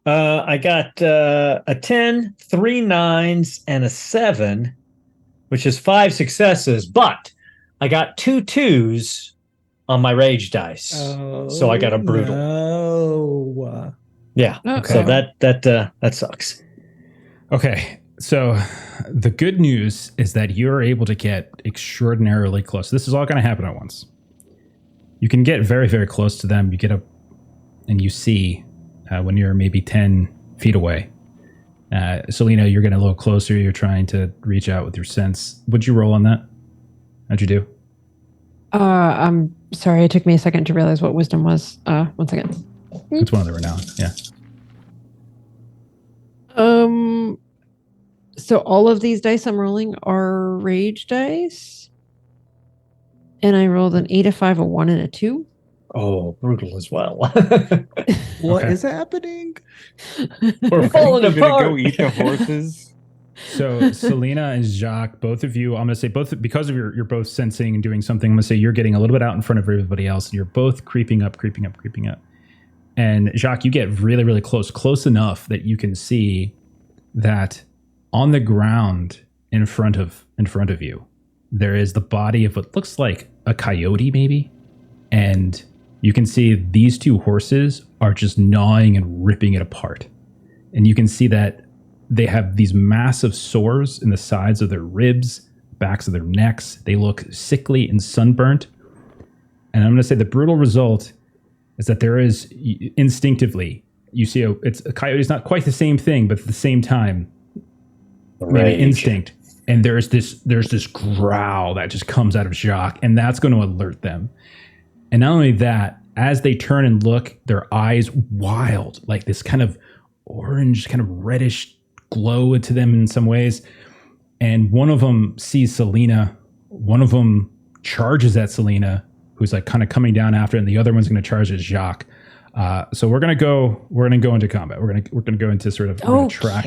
I got a 10, 3 9s, and a 7, which is 5 successes, but I got 2 2s on my rage dice. So I got a brutal. No. Yeah. Okay. So that sucks. Okay. So the good news is that you're able to get extraordinarily close. This is all going to happen at once. You can get very, very close to them. You get up and you see when you're maybe 10 feet away. Selena, you're getting a little closer. You're trying to reach out with your sense. What'd you roll on that? How'd you do? I'm sorry. It took me a second to realize what wisdom was. 1 second. It's one of the renown. Yeah. So all of these dice I'm rolling are rage dice. And I rolled an 8, a 5, a 1, and a 2. Oh, brutal as well. What is happening? We're falling You're gonna apart. go eat the horses. So Selena and Jacques, both of you, I'm going to say both because of you're both sensing and doing something. I'm going to say you're getting a little bit out in front of everybody else, and you're both creeping up. And Jacques, you get really, really close enough that you can see that on the ground in front of you, there is the body of what looks like a coyote, maybe, and you can see these two horses are just gnawing and ripping it apart, and you can see that they have these massive sores in the sides of their ribs, backs of their necks. They look sickly and sunburnt. And I'm going to say the brutal result is that there is instinctively, you see a coyote is not quite the same thing, but at the same time, maybe instinct. And there's this growl that just comes out of Jacques, and that's going to alert them. And not only that, as they turn and look, their eyes wild, like this kind of orange, kind of reddish glow to them in some ways. And one of them sees Selena. One of them charges at Selena, who's like kind of coming down after, and the other one's going to charge at Jacques. So we're going to go into combat. We're going to go into sort of track.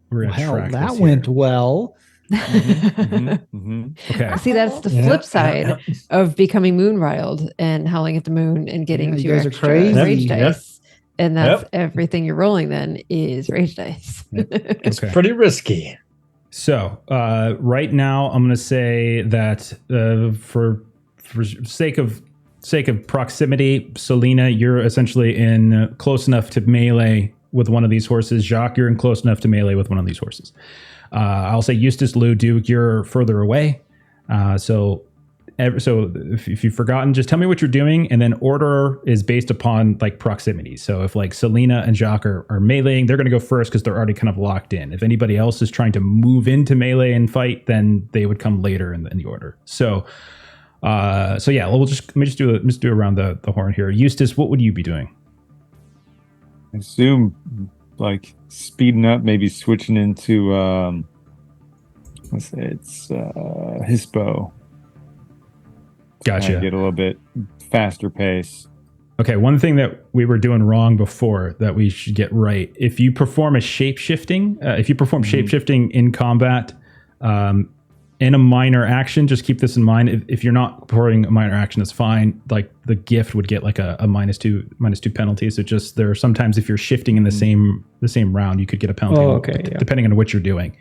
We're going to track. That went well. Okay. See, that's the flip side of becoming moon riled and howling at the moon and getting you two guys are extra crazy. rage dice. And that's Yep. everything you're rolling then is rage dice. It's Okay. pretty risky. So right now, I'm going to say that for sake of proximity, Selena, you're essentially in close enough to melee with one of these horses. Jacques, you're in close enough to melee with one of these horses. I'll say Eustace, Lou, Duke, you're further away. So if you've forgotten, just tell me what you're doing, and then order is based upon like proximity. So if like Selena and Jacques are meleeing, they're going to go first because they're already kind of locked in. If anybody else is trying to move into melee and fight, then they would come later in the order. So So yeah, we'll let me just do around the horn here. Eustace, what would you be doing? I assume like speeding up, maybe switching into let's say it's Hispo. Gotcha. Get a little bit faster pace. Okay, one thing that we were doing wrong before that we should get right. If you perform shapeshifting in combat, in a minor action, just keep this in mind. If you're not performing a minor action, that's fine. Like the gift would get like a -2 penalty. So just there are sometimes if you're shifting in the same round, you could get a penalty. Depending on what you're doing.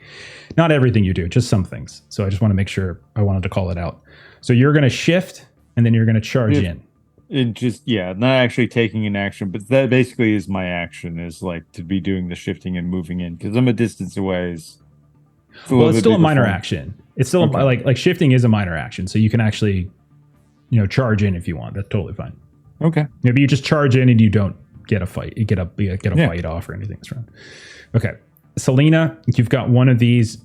Not everything you do, just some things. So I just want to make sure I wanted to call it out. So you're going to shift and then you're going to charge in. It just not actually taking an action, but that basically is my action, is like to be doing the shifting and moving in because I'm a distance away. It's still a minor action. It's still like shifting is a minor action, so you can actually, charge in if you want. That's totally fine. Okay. Maybe you just charge in and you don't get a fight. You get a fight off or anything. That's right. Okay, Selena, you've got one of these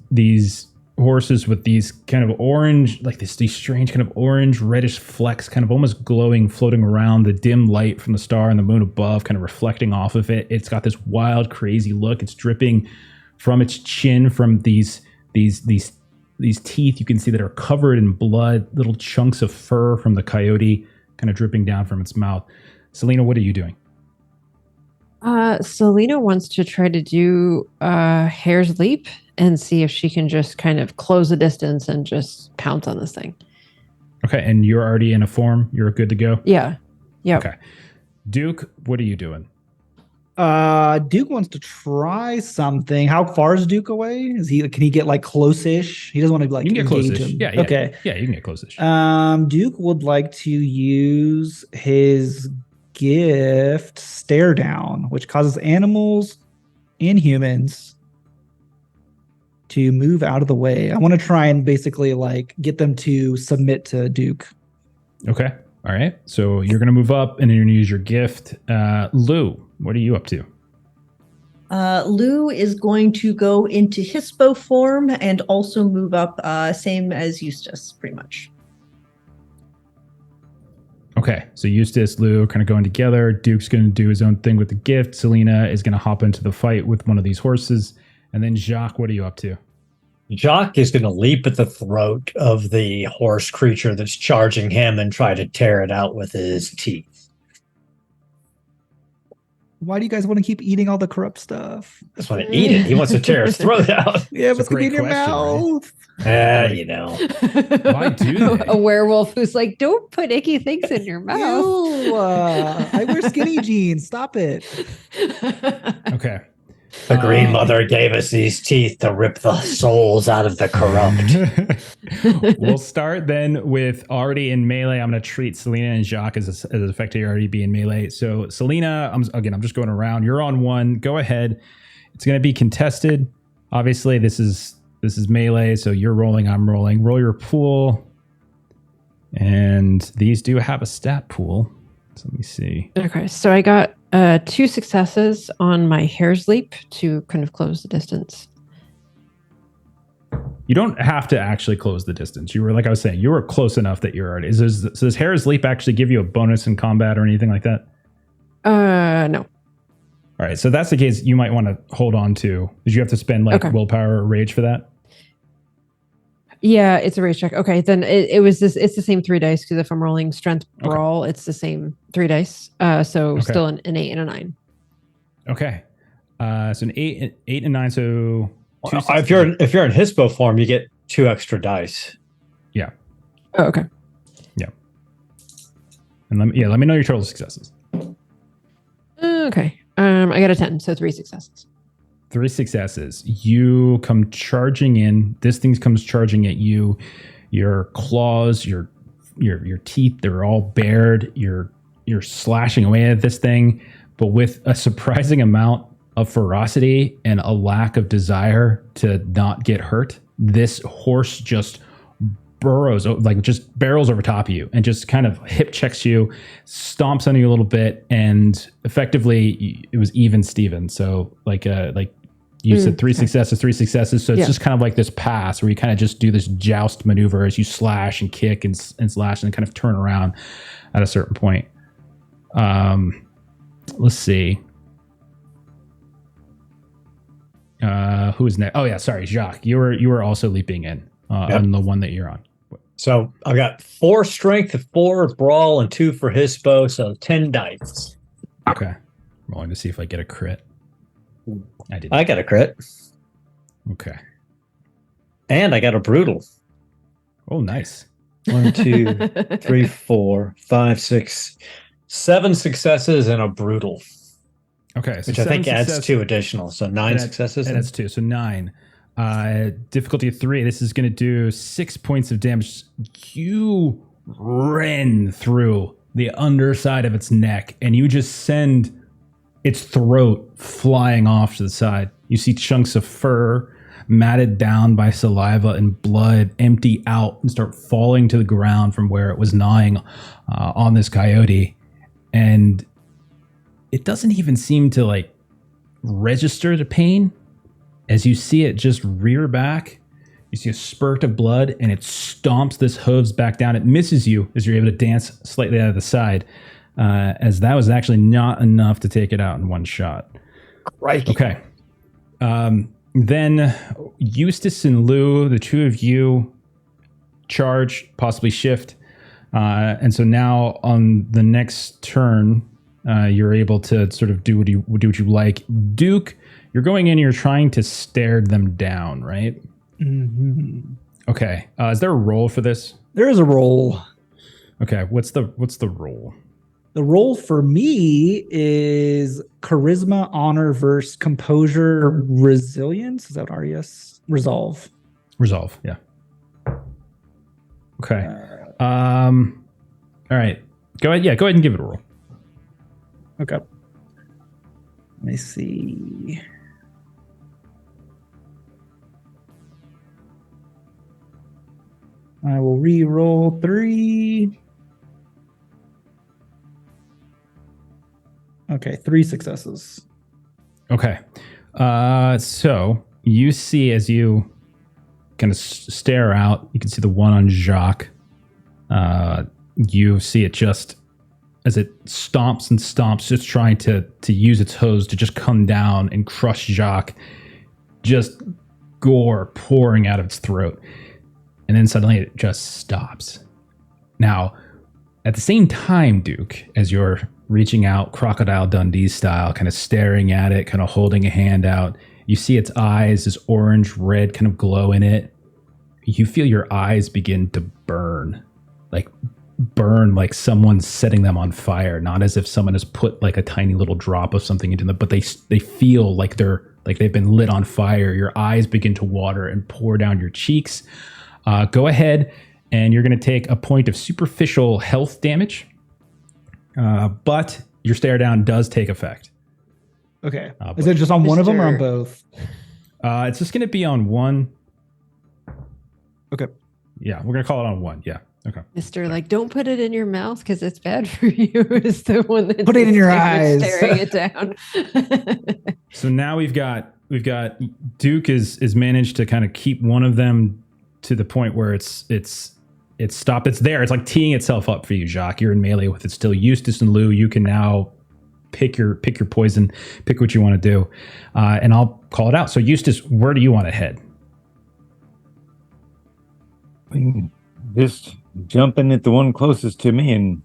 horses with these kind of orange, like these strange kind of orange reddish flecks, kind of almost glowing, floating around. The dim light from the star and the moon above, kind of reflecting off of it. It's got this wild, crazy look. It's dripping from its chin, from these teeth you can see that are covered in blood, little chunks of fur from the coyote kind of dripping down from its mouth. Selena, what are you doing? Selena wants to try to do Hare's Leap and see if she can just kind of close the distance and just pounce on this thing. Okay, and you're already in a form? You're good to go? Yeah. Okay. Duke, what are you doing? Duke wants to try something. How far is Duke away? Can he get like close-ish? He doesn't want to like you can get engage close-ish. him. Yeah. Okay. Yeah, you can get close-ish. Duke would like to use his gift Stare Down, which causes animals and humans to move out of the way. I want to try and basically like get them to submit to Duke. Okay. All right. So you're going to move up and you're going to use your gift. Lou, what are you up to? Lou is going to go into Hispo form and also move up, same as Eustace, pretty much. Okay. So Eustace, Lou are kind of going together. Duke's going to do his own thing with the gift. Selena is going to hop into the fight with one of these horses. And then Jacques, what are you up to? Jacques is going to leap at the throat of the horse creature that's charging him and try to tear it out with his teeth. Why do you guys want to keep eating all the corrupt stuff? He just want to eat it. He wants to tear his throat out. Yeah, but it's going to be in your mouth. Right? Why do they? A werewolf who's like, don't put icky things in your mouth. Ew, I wear skinny jeans. Stop it. Okay. The Green Mother gave us these teeth to rip the souls out of the corrupt. We'll start then with already in melee. I'm going to treat Selena and Jacques as effectively already being melee. So Selena, I'm just going around. You're on one. Go ahead. It's going to be contested. Obviously, this is melee. So you're rolling. I'm rolling. Roll your pool. And these do have a stat pool. So let me see. Okay, so I got 2 successes on my Hare's Leap to kind of close the distance. You don't have to actually close the distance. You were, like I was saying, you were close enough that you're already. So does Hare's Leap actually give you a bonus in combat or anything like that? No. All right, so that's the case. You might want to hold on to. Did you have to spend willpower or rage for that? Yeah, it's a rage check. Okay, then it's the same 3 dice because if I'm rolling strength brawl, it's the same 3 dice. Still an 8 and a 9. Okay. So an 8 and 9. So if you're in Hispo form, you get 2 extra dice. Yeah. Oh, okay. Yeah. And let me know your total successes. Okay. I got a 10, so 3 successes. 3 successes. You come charging in. This thing comes charging at you. Your claws, your teeth, they're all bared. You're slashing away at this thing, but with a surprising amount of ferocity and a lack of desire to not get hurt. This horse just barrels over top of you and just kind of hip checks you, stomps on you a little bit, and effectively it was even Steven. So You said three successes. So it's Yeah. just kind of like this pass where you kind of just do this joust maneuver as you slash and kick and slash and kind of turn around at a certain point. Let's see. Who is next? Oh yeah, sorry, Jacques. You were also leaping in on the one that you're on. So I've got 4 strength, 4 brawl, and 2 for hispo, so 10 dice. Okay. Rolling to see if I get a crit. I did. I got a crit. Okay. And I got a brutal. Oh, nice. 1, 2, 3, 4, 5, 6, 7 successes and a brutal. Okay. So Which I think adds success- 2 additional. So 9 successes. And that's 2. So 9. Difficulty of 3. This is going to do 6 points of damage. You rend through the underside of its neck and you just send its throat flying off to the side. You see chunks of fur matted down by saliva and blood empty out and start falling to the ground from where it was gnawing on this coyote. And it doesn't even seem to like register the pain. As you see it just rear back, you see a spurt of blood and it stomps this hooves back down. It misses you as you're able to dance slightly out of the side, as that was actually not enough to take it out in one shot. Right. Okay. Then Eustace and Lou, the two of you charge, possibly shift. And so now on the next turn, you're able to sort of do what you like. Duke, you're going in, you're trying to stare them down, right? Mm-hmm. Okay. Is there a roll for this? There is a roll. Okay. What's the roll? The roll for me is charisma, honor versus composure, resilience. Is that RES? Resolve. Resolve. Yeah. Okay. All right. Go ahead. Yeah. Go ahead and give it a roll. Okay. Let me see. I will re-roll 3. Okay, 3 successes. Okay. So you see as you kind of stare out, you can see the one on Jacques. You see it just as it stomps and stomps, just trying to use its hose to just come down and crush Jacques. Just gore pouring out of its throat. And then suddenly it just stops. Now, at the same time, Duke, as you're reaching out, Crocodile Dundee style, kind of staring at it, kind of holding a hand out, you see its eyes, this orange red kind of glow in it. You feel your eyes begin to burn like someone's setting them on fire, not as if someone has put like a tiny little drop of something into them, but they feel like they've been lit on fire. Your eyes begin to water and pour down your cheeks. Go ahead and you're going to take a point of superficial health damage, but your stare down does take effect. Okay. Is it just on one of them or on both? It's just going to be on one. Okay. Yeah, we're going to call it on one. Yeah. Okay. Mr. Like, don't put it in your mouth because it's bad for you. Is the one that Put it in your eyes. staring it down. So now we've got Duke is managed to kind of keep one of them to the point where it's stopped. It's there. It's like teeing itself up for you, Jacques. You're in melee with it still. Eustace and Lou, you can now pick your poison, pick what you want to do, and I'll call it out. So Eustace, where do you want to head? Just jump in at the one closest to me and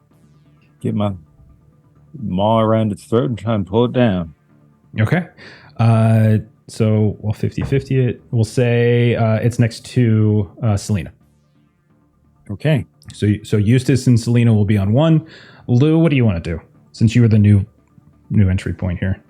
get my maw around its throat and try and pull it down. Okay. So we'll 50-50 it. We'll say it's next to Selena. Okay. So Eustace and Selena will be on one. Lou, what do you want to do? Since you were the new entry point here.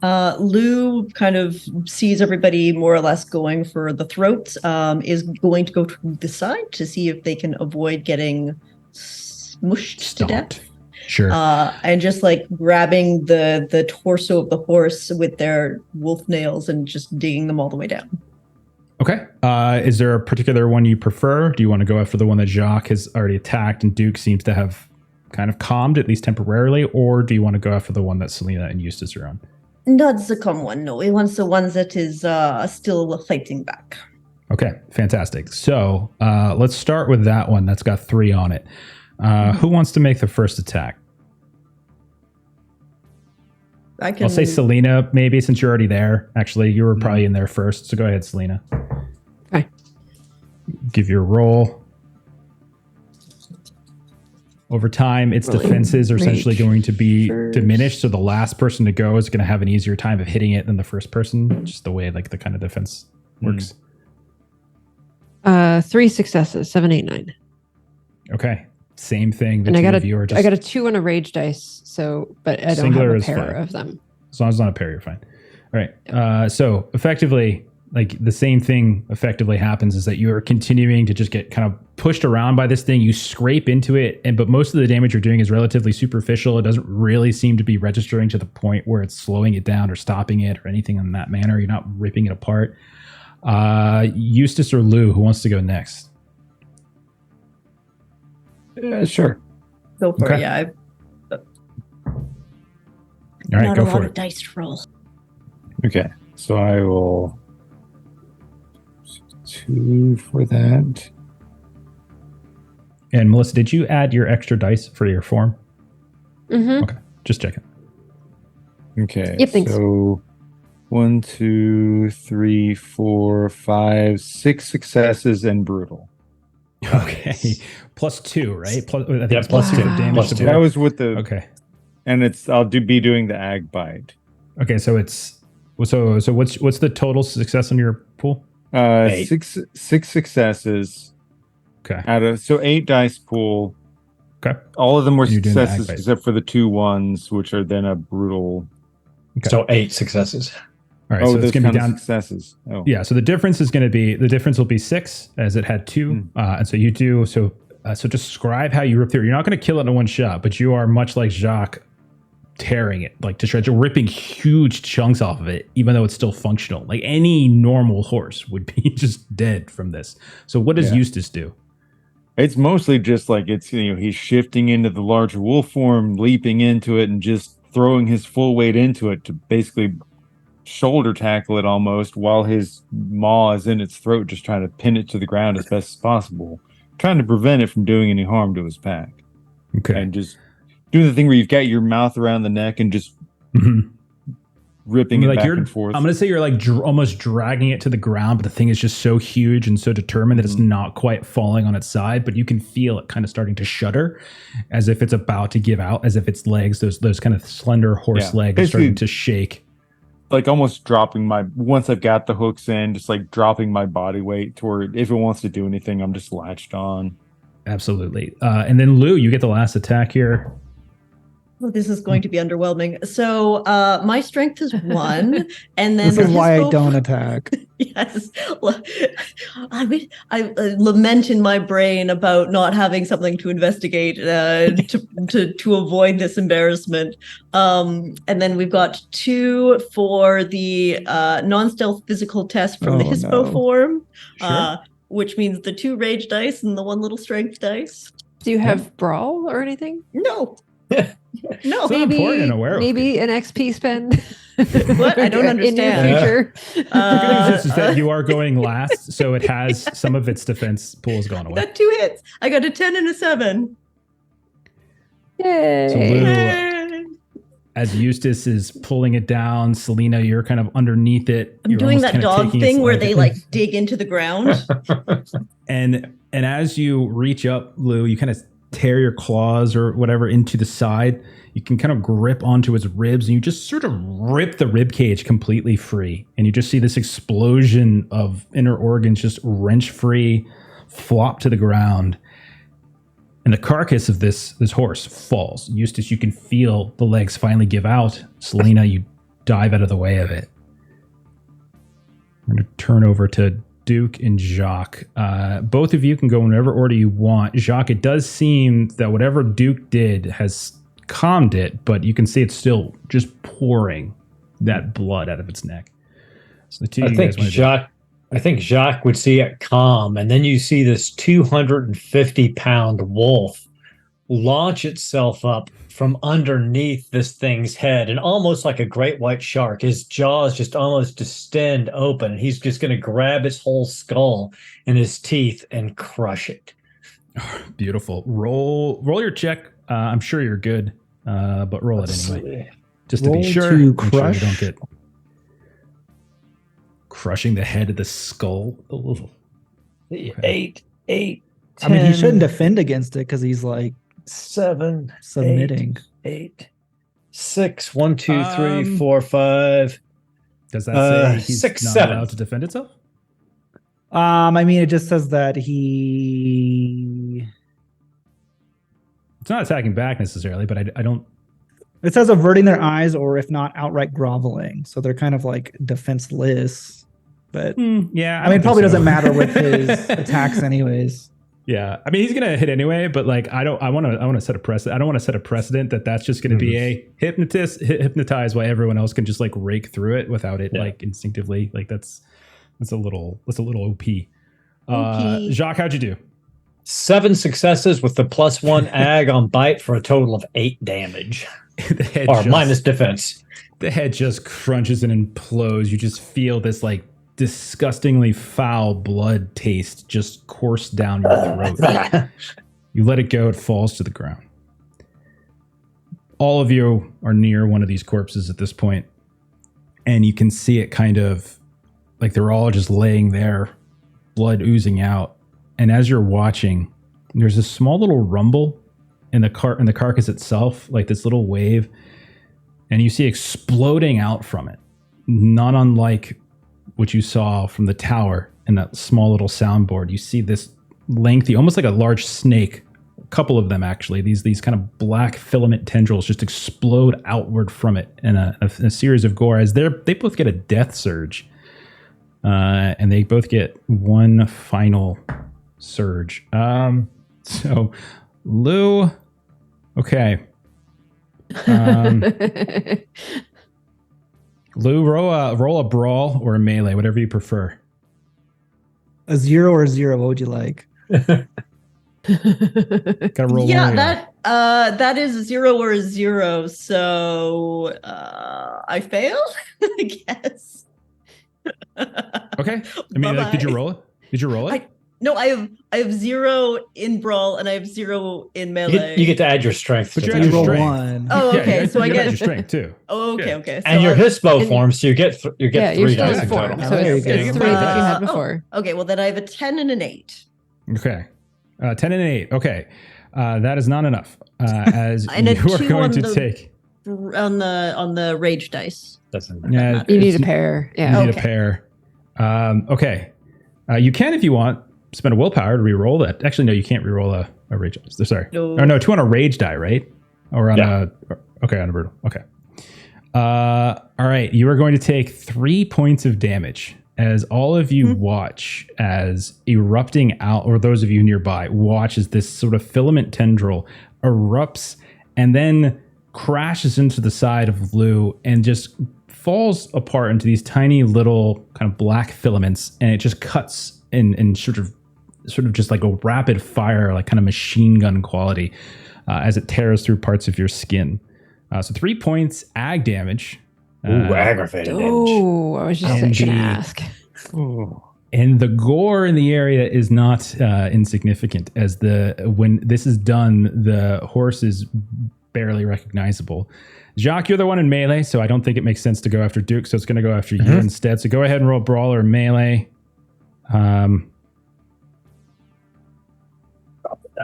Lou kind of sees everybody more or less going for the throats, is going to go to the side to see if they can avoid getting smushed to death. Sure. And just like grabbing the torso of the horse with their wolf nails and just digging them all the way down. Okay. Is there a particular one you prefer? Do you want to go after the one that Jacques has already attacked and Duke seems to have kind of calmed, at least temporarily? Or do you want to go after the one that Selena and Eustace are on? Not the common one, no. He wants the one that is still fighting back. Okay, fantastic. So let's start with that one that's got 3 on it. Who wants to make the first attack? I'll say Selena, maybe, since you're already there. Actually, you were probably in there first, so go ahead, Selena. Okay. Give your roll. Over time, its defenses are essentially going to be diminished, so the last person to go is going to have an easier time of hitting it than the first person, just the way like the kind of defense works. 3 successes, 7, 8, 9. Okay. Same thing. And I got a 2 on a rage dice, but I don't have a pair of them. As long as it's not a pair, you're fine. All right. So effectively, like the same thing effectively happens is that you're continuing to just get kind of pushed around by this thing. You scrape into it, but most of the damage you're doing is relatively superficial. It doesn't really seem to be registering to the point where it's slowing it down or stopping it or anything in that manner. You're not ripping it apart. Eustace or Lou, who wants to go next? Sure. Go for it, yeah. All right, Not go a for lot it. of dice to roll. Okay, so I will 2 for that. And Melissa, did you add your extra dice for your form? Mm-hmm. Okay, just checking. Okay, Yep, thanks. so 1, 2, 3, 4, 5, 6 successes and brutal. Okay, +2, right? I think Yeah, it's +2. +2 damage Plus to two. That both. was with the and I'll be doing the ag bite. Okay, so what's the total success on your pool? 8. 6 successes. Okay. Out of 8 dice pool. Okay. All of them were And you're doing the ag successes bite. except for the 2 ones, which are then a brutal. Okay. So 8 successes. All right, so it's those going to be kind of down. successes. Oh, Yeah, so the difference will be 6 as it had 2, and so you do so. So describe how you rip through. You're not going to kill it in one shot, but you are much like Jacques, tearing it like to shreds, ripping huge chunks off of it, even though it's still functional. Like any normal horse would be just dead from this. So what does Eustace do? It's mostly just like he's shifting into the larger wolf form, leaping into it, and just throwing his full weight into it to basically shoulder tackle it almost, while his maw is in its throat, just trying to pin it to the ground as best as possible, trying to prevent it from doing any harm to his pack. Okay. And just doing the thing where you've got your mouth around the neck and just ripping it back and forth. I'm going to say you're like almost dragging it to the ground, but the thing is just so huge and so determined that it's not quite falling on its side, but you can feel it kind of starting to shudder as if it's about to give out, as if its legs, those kind of slender horse legs, are starting to shake. Like almost dropping once I've got the hooks in, just like dropping my body weight toward, if it wants to do anything, I'm just latched on. Absolutely. And then Lou, you get the last attack here. Well, this is going to be underwhelming. So my strength is 1, and then This is why I don't attack. Yes, I lament in my brain about not having something to investigate to avoid this embarrassment. And then we've got 2 for the non-stealth physical test from the Hispo form, which means the 2 rage dice and the 1 little strength dice. Do you have brawl or anything? No. No, It's not important in a werewolf maybe game. an XP spend. What? I don't In your understand. future. The good news is that you are going last, so it has some of its defense pool has gone I away. got 2 hits. I got a 10 and a 7. Yay. So Lou, as Eustace is pulling it down, Selena, you're kind of underneath it. I'm You're doing almost that kind of dog taking thing its where leg. they like dig into the ground. And as you reach up, Lou, you kind of tear your claws or whatever into the side. You can kind of grip onto his ribs, and you just sort of rip the rib cage completely free. And you just see this explosion of inner organs just wrench free, flop to the ground. And the carcass of this horse falls. Eustace, you can feel the legs finally give out. Selena, you dive out of the way of it. I'm going to turn over to Duke and Jacques. Both of you can go in whatever order you want. Jacques, it does seem that whatever Duke did has calmed it, but you can see it's still just pouring that blood out of its neck. So the two of you guys want to I think Jacques would see it calm, and then you see this 250-pound wolf launch itself up from underneath this thing's head, and almost like a great white shark, his jaws just almost distend open. He's just going to grab its whole skull in his teeth and crush it. Beautiful. Roll your check. I'm sure you're good, but roll it anyway, just to Roll be sure. to Make sure crush. you don't get crushing the head of the skull. Ooh. 8, 10, I mean, he shouldn't defend against it because he's like 7, submitting. 8, 6, 1, 2, 3, 4, 5. Does that say he's 6, not 7. allowed to defend itself? I mean, it just says that he. It's not attacking back necessarily, but I don't. It says averting their eyes, or if not, outright groveling. So they're kind of like defenseless. But Yeah, I mean, it probably doesn't matter with his attacks. attacks, anyways. Yeah, I mean, he's gonna hit anyway, but like, I want to set a precedent. I don't want to set a precedent that's just gonna be a hypnotize while everyone else can just like rake through it without it like instinctively. Like that's a little OP. Jacques, how'd you do? 7 successes with the +1 ag on bite for a total of 8 damage. Or minus defense. The head just crunches and implodes. You just feel this like disgustingly foul blood taste just course down your throat. You let it go, it falls to the ground. All of you are near one of these corpses at this point, and you can see it kind of like they're all just laying there, blood oozing out. And as you're watching, there's a small little rumble in the carcass itself, like this little wave, and you see exploding out from it, not unlike what you saw from the tower and that small little soundboard. You see this lengthy, almost like a large snake, a couple of them actually, these kind of black filament tendrils just explode outward from it in a series of gore as they both get a death surge, and they both get one final surge. So Lou, okay. Lou, roll a brawl or a melee, whatever you prefer. A 0 or a 0, what would you like? Gotta roll. Yeah, that is a 0 or a 0. So I fail, I guess. Okay. I mean, like, did you roll it? Did you roll it? No, I have 0 in brawl and I have 0 in melee. You get to add your strength. But to you that. roll strength. 1. Oh, okay. So I you get your strength too. Oh, okay, Yeah. okay. And So your hispo and- form, so you get 3 you're dice still in at 4. total. So it's 3 Okay. that you had Oh, before. okay, well then I have a 10 and an 8. Okay. 10 and an 8. Okay. That is not enough. As And a you are 2 going on to the- take. On the rage dice. Doesn't Yeah, You need it's- a pair. You Yeah. need Okay. a pair. Okay. You can, if you want, spend a willpower to re-roll that. Actually, no, you can't re-roll a rage. Sorry. No. Oh, no, 2 on a rage die, right? Or on Yeah. on a brutal. Okay. All right. You are going to take 3 points of damage as all of you watch as erupting out, or those of you nearby watch as this sort of filament tendril erupts and then crashes into the side of Lou and just falls apart into these tiny little kind of black filaments, and it just cuts in sort of just like a rapid fire, like kind of machine gun quality, as it tears through parts of your skin. So 3 points ag damage. Ooh, aggravated damage. Oh, I was just And going to the- ask. And the gore in the area is not insignificant, as when this is done, the horse is barely recognizable. Jacques, you're the one in melee, so I don't think it makes sense to go after Duke, so it's going to go after you instead. So go ahead and roll brawl or melee.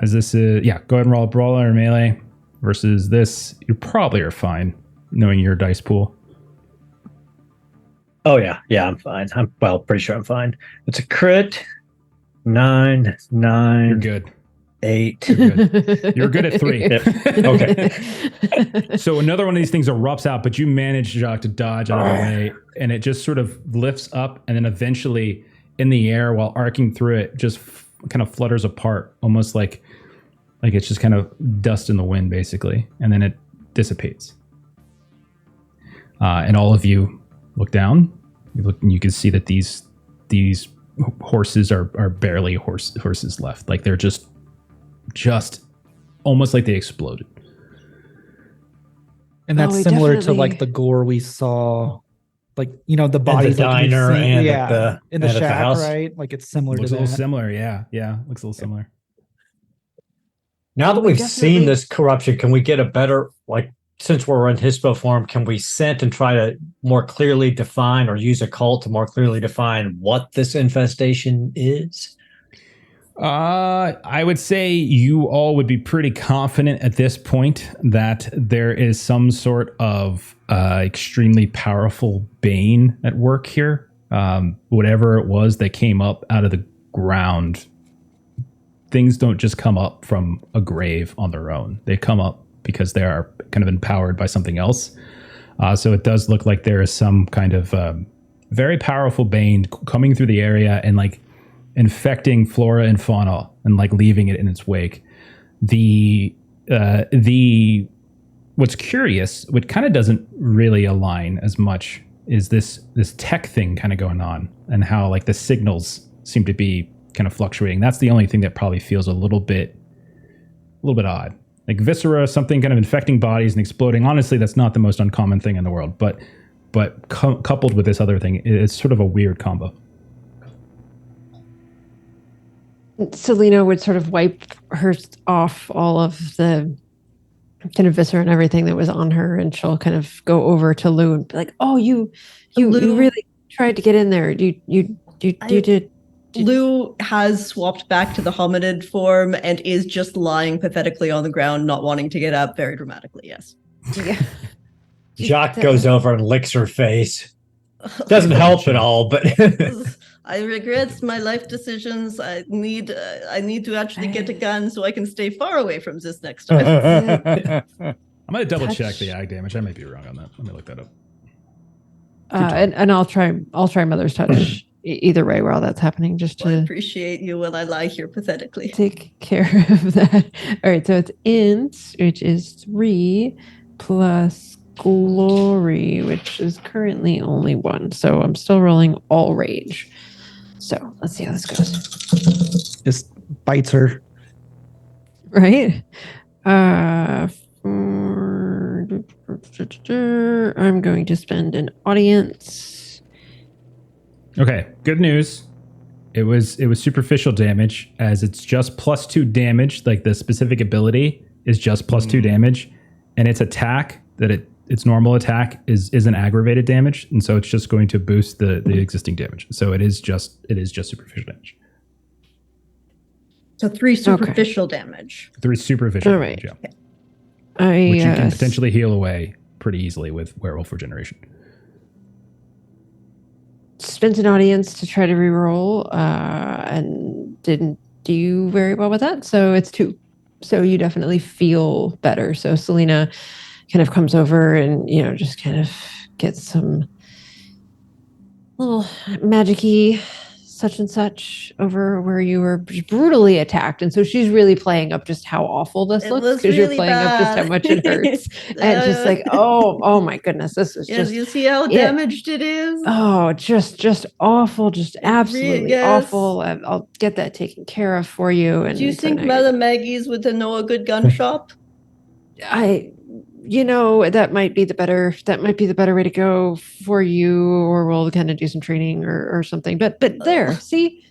Is this go ahead and roll a brawl or melee versus this. You probably are fine, knowing your dice pool. Oh yeah, I'm fine. I'm pretty sure I'm fine. It's a crit. 9, You're good. 8. You're good at 3. Okay. So another one of these things erupts out, but you manage, Jacques, to dodge out of the way, and it just sort of lifts up, and then eventually in the air, while arcing through it, just kind of flutters apart, almost like it's just kind of dust in the wind, basically, and then it dissipates. And all of you look down. You look, and you can see that these horses are barely horses left. Like they're just almost like they exploded. And that's we similar to definitely- like the gore we saw, like, the In the bodies like, we've diner seen- and yeah, at the in the and at the shack, house. right? Like it's similar Looks to a little that. similar, yeah. Looks a little similar. Now that We we've seen definitely- this corruption, can we get a better, like, since we're in Hispo form, can we scent and try to more clearly define or use a cult to more clearly define what this infestation is? I would say you all would be pretty confident at this point that there is some sort of extremely powerful bane at work here. Whatever it was that came up out of the ground, things don't just come up from a grave on their own. They come up because they are kind of empowered by something else. So it does look like there is some kind of very powerful bane coming through the area and like infecting flora and fauna and like leaving it in its wake. The what's curious, what kind of doesn't really align as much, is this tech thing kind of going on and how like the signals seem to be kind of fluctuating. That's the only thing that probably feels a little bit odd. Like viscera, something kind of infecting bodies and exploding. Honestly, that's not the most uncommon thing in the world, but coupled with this other thing, it's sort of a weird combo. Selena would sort of wipe her off all of the kind of viscera and everything that was on her, and she'll kind of go over to Lou and be like, "Oh, you Lou- really tried to get in there. You did." Lou has swapped back to the hominid form and is just lying pathetically on the ground, not wanting to get up very dramatically. Yes. Yeah. Jacques goes over and licks her face. Doesn't help at all, but I regret my life decisions. I need to actually get a gun so I can stay far away from this next time. I'm gonna double check Touch. the ag damage. I might be wrong on that. Let me look that up. And I'll try Mother's Touch either way while that's happening, just I to appreciate you while I lie here pathetically. take care of that. All right, so it's int, which is 3 plus glory, which is currently only 1. So I'm still rolling all rage. So let's see how this goes. Just bites her. Right? I'm going to spend an audience. Okay, good news. It was superficial damage, as it's just +2 damage. Like the specific ability is just +2 damage, and its attack its normal attack is an aggravated damage, and so it's just going to boost the existing damage. So it is just superficial damage. So 3 superficial damage. 3 superficial All right. damage, yeah. I Which you can potentially heal away pretty easily with werewolf regeneration. spent an audience to try to reroll and didn't do very well with that. So it's 2. So you definitely feel better. So Selena kind of comes over and, just kind of gets some little magic-y such and such over where you were brutally attacked. And so she's really playing up just how awful this It looks, was because you're really playing up just how bad. much it hurts. And just like, oh my goodness, this is Yes, just, you see how damaged it is? oh, just awful, just absolutely yes. awful. I'll get that taken care of for you. And Do you so think now Mother Maggie's would know a good gun shop? that might be the better way to go for you, or we'll kind of do some training or something. But there, see,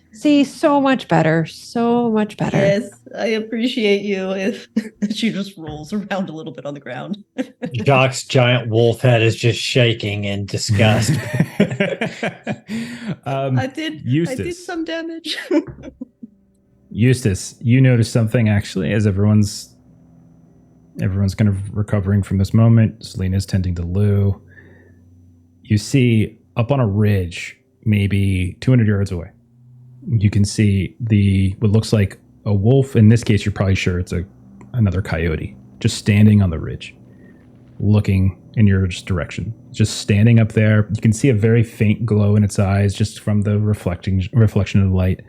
so much better. Yes, I appreciate you. If she just rolls around a little bit on the ground. Jacques' giant wolf head is just shaking in disgust. I did Eustace. some damage. Eustace, you notice something actually as everyone's kind of recovering from this moment. Selena's tending to Lou. You see up on a ridge, maybe 200 yards away, you can see what looks like a wolf. In this case, you're probably sure it's another coyote, just standing on the ridge, looking in your direction, just standing up there. You can see a very faint glow in its eyes just from the reflection of the light,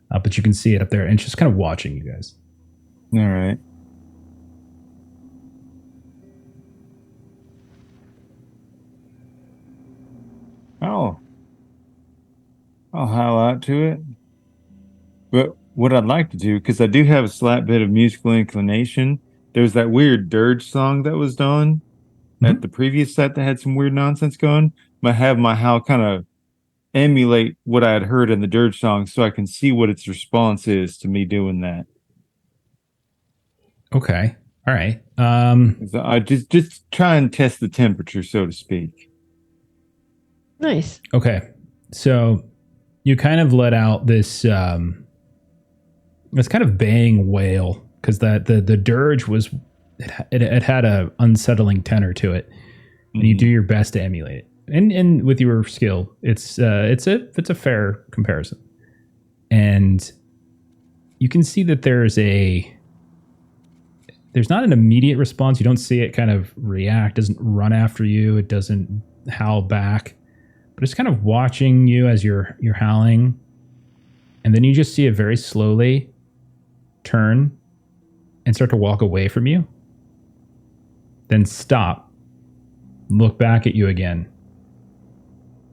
but you can see it up there, and it's just kind of watching you guys. All right. I'll howl out to it. But what I'd like to do, because I do have a slight bit of musical inclination, there's that weird dirge song that was done at the previous set that had some weird nonsense going. I have my Hal kind of emulate what I had heard in the dirge song so I can see what its response is to me doing that. Okay. All right. So I just try and test the temperature, so to speak. Nice. Okay. So you kind of let out this this kind of baying wail, because that the dirge was it had a unsettling tenor to it, and you do your best to emulate it. And with your skill, it's a fair comparison. And you can see that there's not an immediate response. You don't see it kind of react, doesn't run after you, it doesn't howl back, but it's kind of watching you as you're howling. And then you just see it very slowly turn and start to walk away from you. Then stop, look back at you again,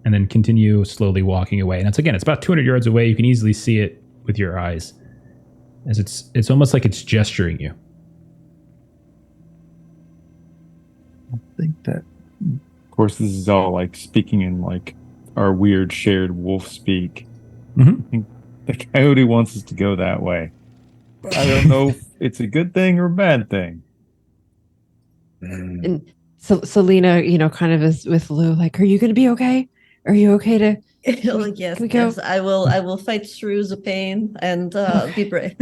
and then continue slowly walking away. And it's about 200 yards away. You can easily see it with your eyes, as it's almost like it's gesturing you. I think that, of course, this is all like speaking in like our weird shared wolf speak. I think the coyote wants us to go that way. But I don't know if it's a good thing or a bad thing. And so Selena, kind of is with Lou, like, are you going to be okay? Are you okay to? Like, yes, can we go? yes, I will fight through the pain and be brave.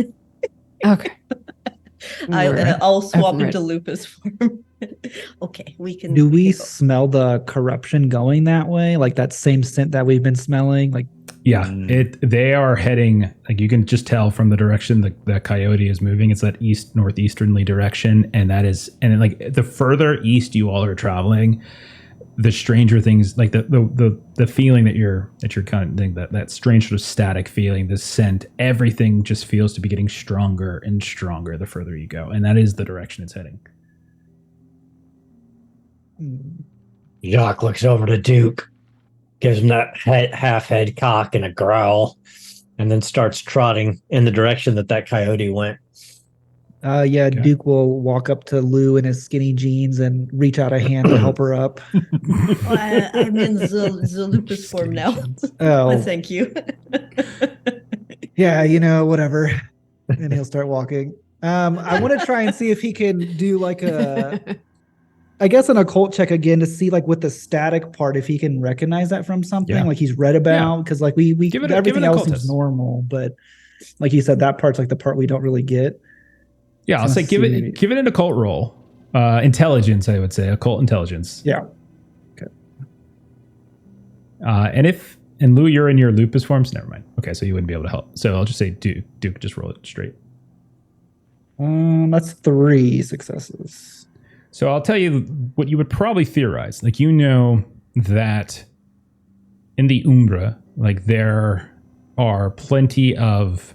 Okay. I'll swap Right. into lupus form. Okay, we can. Do we can go. smell the corruption going that way? Like that same scent that we've been smelling? Like, Yeah, they are heading, like you can just tell from the direction that coyote is moving. It's that northeasternly direction, and like the further east you all are traveling, the stranger things, like the feeling that you're kind of that strange sort of static feeling, the scent, everything just feels to be getting stronger and stronger the further you go, and that is the direction it's heading. Jacques looks over to Duke, gives him that half head cock and a growl, and then starts trotting in the direction that coyote went. Okay. Duke will walk up to Lou in his skinny jeans and reach out a hand to help her up. I'm in the lupus form now. Oh, Thank you. Yeah, whatever. And he'll start walking. I want to try and see if he can do like I guess an occult check again to see like with the static part if he can recognize that from something like he's read about, because like we everything else seems normal, but like you said, that part's like the part we don't really get. Yeah, I'll say give it an occult roll. Intelligence, I would say, occult intelligence. Yeah. Okay. And Lou, you're in your lupus forms. Never mind. Okay, so you wouldn't be able to help. So I'll just say Duke, just roll it straight. That's 3 successes. So I'll tell you what you would probably theorize. Like, that in the Umbra, like there are plenty of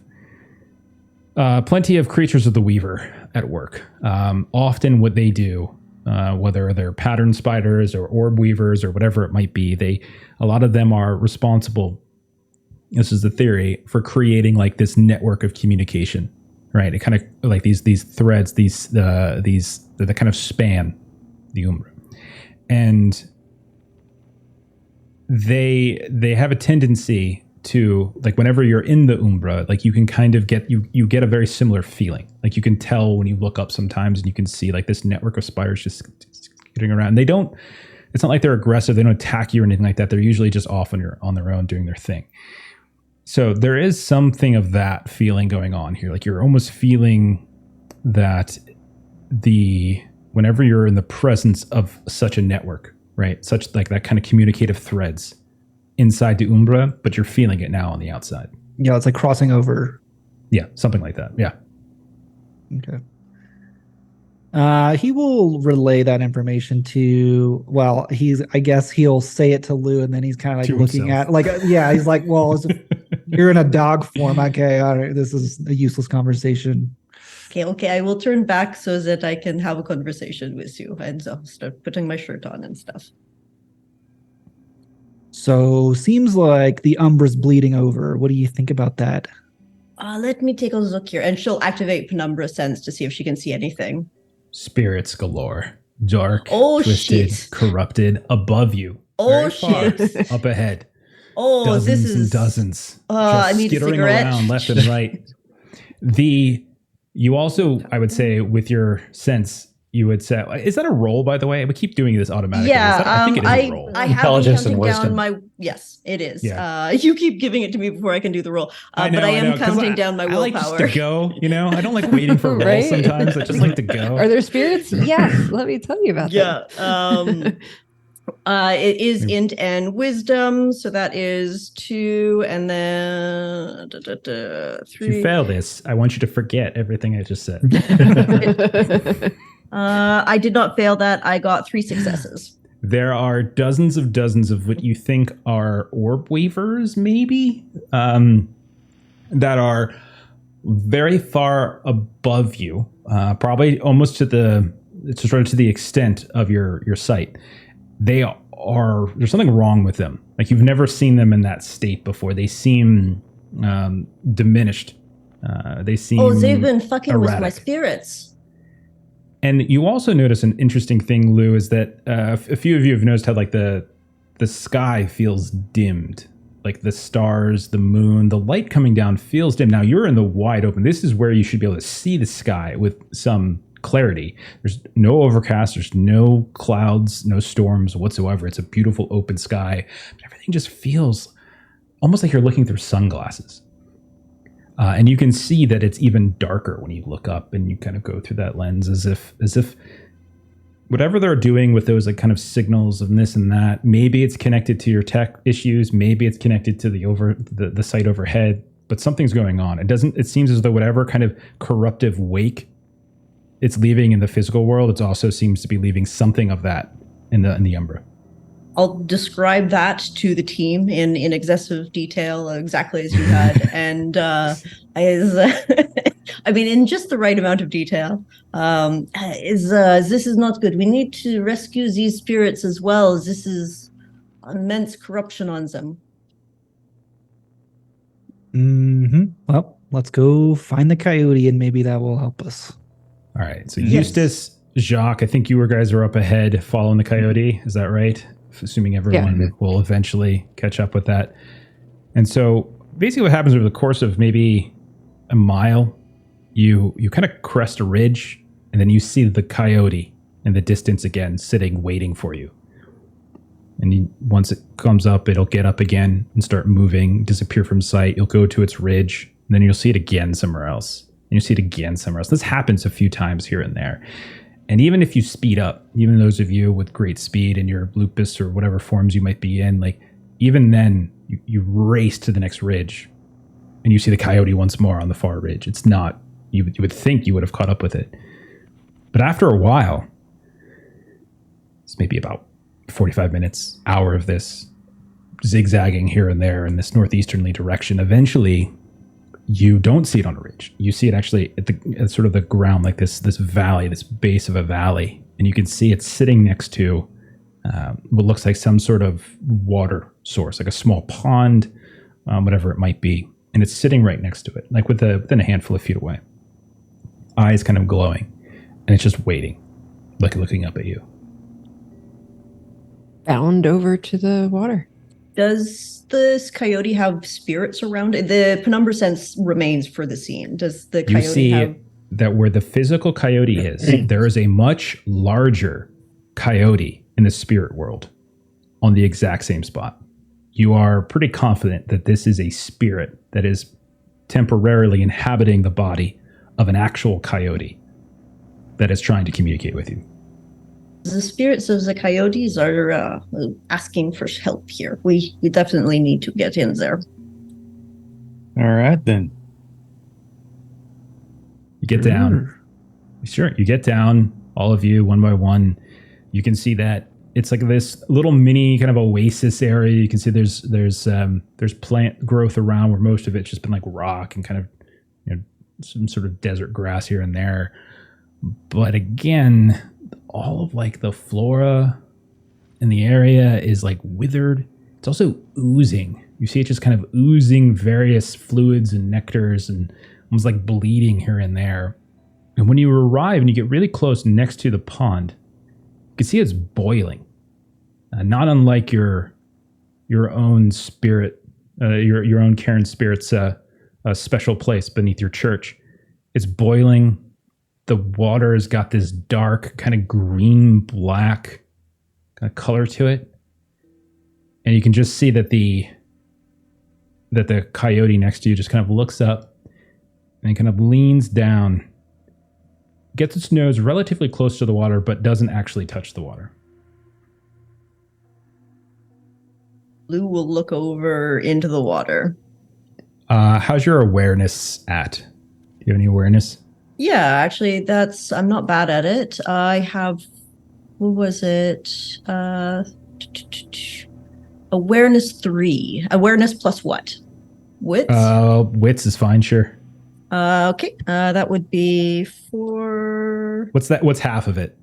creatures of the Weaver at work. Often what they do, whether they're pattern spiders or orb weavers or whatever it might be, a lot of them are responsible, this is the theory, for creating like this network of communication, right? It kind of like these threads, these that kind of span the Umbra. And they have a tendency to, like, whenever you're in the Umbra, like you can kind of get you get a very similar feeling. Like you can tell when you look up sometimes and you can see like this network of spiders just getting around. It's not like they're aggressive, they don't attack you or anything like that. They're usually just off on their own doing their thing. So there is something of that feeling going on here. Like you're almost feeling that whenever you're in the presence of such a network, right? Such like that kind of communicative threads inside the Umbra, but you're feeling it now on the outside. Yeah, it's like crossing over. Yeah, something like that. Yeah. Okay. He will relay that information to, I guess he'll say it to Lou, and then he's kind of like looking himself. He's like, well, you're in a dog form. Okay, all right, this is a useless conversation. Okay, I will turn back so that I can have a conversation with you, and I'll start putting my shirt on and stuff. So seems like the Umbra's bleeding over. What do you think about that? Let me take a look here, and she'll activate Penumbra Sense to see if she can see anything. spirits galore. Dark, Oh, twisted, shit. corrupted above you. Oh, Very far shit. up ahead. Oh, Dozens this is and dozens. I just need a skittering cigarette. around left and right. You also, I would say, with your sense, you would say, is that a roll, by the way? We keep doing this automatically. Yeah, I think it is a roll. I have Intelligence been and counting down wisdom. my. Yes, it is. Yeah. You keep giving it to me before I can do the roll. But I am 'cause counting down my I like just willpower. to go, I don't like waiting for rolls Right? sometimes. I just like to go. Are there spirits? Yes. Let me tell you about Yeah. them. It is int and wisdom, so that is 2, and then 3. If you fail this, I want you to forget everything I just said. I did not fail that. I got 3 successes. There are dozens of what you think are orb weavers, maybe, that are very far above you, probably almost to the extent of your sight. There's something wrong with them. Like, you've never seen them in that state before. They seem diminished. They seem They've been fucking with my erratic. spirits. And you also notice an interesting thing, Lou, is that a few of you have noticed how like the sky feels dimmed. Like the stars, the moon, the light coming down feels dim. Now you're in the wide open. This is where you should be able to see the sky with some clarity. There's no overcast. There's no clouds, no storms whatsoever. It's a beautiful open sky. But everything just feels almost like you're looking through sunglasses. And you can see that it's even darker when you look up and you kind of go through that lens as if whatever they're doing with those like kind of signals of this and that, maybe it's connected to your tech issues, maybe it's connected to the site overhead, but something's going on. It seems as though whatever kind of corruptive wake it's leaving in the physical world, it also seems to be leaving something of that in the Umbra. I'll describe that to the team in excessive detail, exactly as you had, and in just the right amount of detail. This is not good. We need to rescue these spirits as well. This is immense corruption on them. Well, let's go find the coyote, and maybe that will help us. All right. So Yes. Eustace, Jacques, I think you guys are up ahead following the coyote. Is that right? Assuming everyone will eventually catch up with that. And so basically what happens over the course of maybe a mile, you kind of crest a ridge, and then you see the coyote in the distance again, sitting, waiting for you. And once it comes up, it'll get up again and start moving, disappear from sight. You'll go to its ridge, and then you'll see it again somewhere else. And you'll see it again somewhere else. This happens a few times here and there. And even if you speed up, even those of you with great speed in your lupus or whatever forms you might be in, like even then you race to the next ridge and you see the coyote once more on the far ridge. It's not, you would think you would have caught up with it. But after a while, it's maybe about 45 minutes, hour of this zigzagging here and there in this northeasterly direction. Eventually, you don't see it on a ridge. You see it actually at sort of the ground, like this valley, this base of a valley. And you can see it sitting next to what looks like some sort of water source, like a small pond, whatever it might be. And it's sitting right next to it, like within a handful of feet away. Eyes kind of glowing. And it's just waiting, like looking up at you. Bound over to the water. Does this coyote have spirits around it? The penumbra sense remains for the scene. Does the coyote You see have... that where the physical coyote is, there is a much larger coyote in the spirit world on the exact same spot. You are pretty confident that this is a spirit that is temporarily inhabiting the body of an actual coyote that is trying to communicate with you. The spirits of the coyotes are asking for help here. We definitely need to get in there. All right, then. You get down. Sure, you get down, all of you, one by one. You can see that it's like this little mini kind of oasis area. You can see there's plant growth around where most of it's just been like rock and kind of some sort of desert grass here and there. But again, all of like the flora in the area is like withered. It's also oozing. You see it just kind of oozing various fluids and nectars and almost like bleeding here and there. And when you arrive and you get really close next to the pond, you can see it's boiling. Not unlike your own spirit, your own Cairn spirit's a special place beneath your church. It's boiling. The water has got this dark, kind of green-black kind of color to it. And you can just see that the coyote next to you just kind of looks up and kind of leans down, gets its nose relatively close to the water, but doesn't actually touch the water. Lou will look over into the water. How's your awareness at? Do you have any awareness? Yeah, actually, I'm not bad at it. I have, what was it? Awareness 3. Awareness plus what? Wits? Wits is fine, sure. Okay, that would be 4. What's that? What's half of it?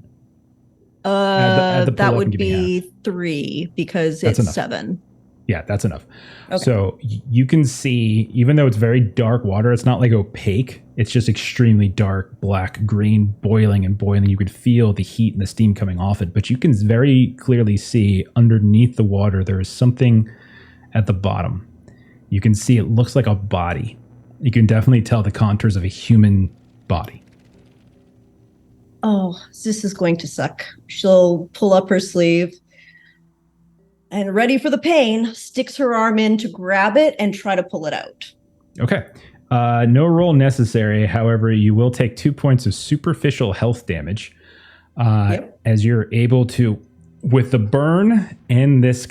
That pull up would and give me be 3 because That's it's enough. 7. Yeah, that's enough. Okay. So you can see, even though it's very dark water, it's not like opaque. It's just extremely dark, black, green, boiling and boiling. You could feel the heat and the steam coming off it, but you can very clearly see underneath the water, there is something at the bottom. You can see it looks like a body. You can definitely tell the contours of a human body. Oh, this is going to suck. She'll pull up her sleeve and, ready for the pain, sticks her arm in to grab it and try to pull it out. Okay. No roll necessary. However, you will take 2 points of superficial health damage as you're able to, with the burn and this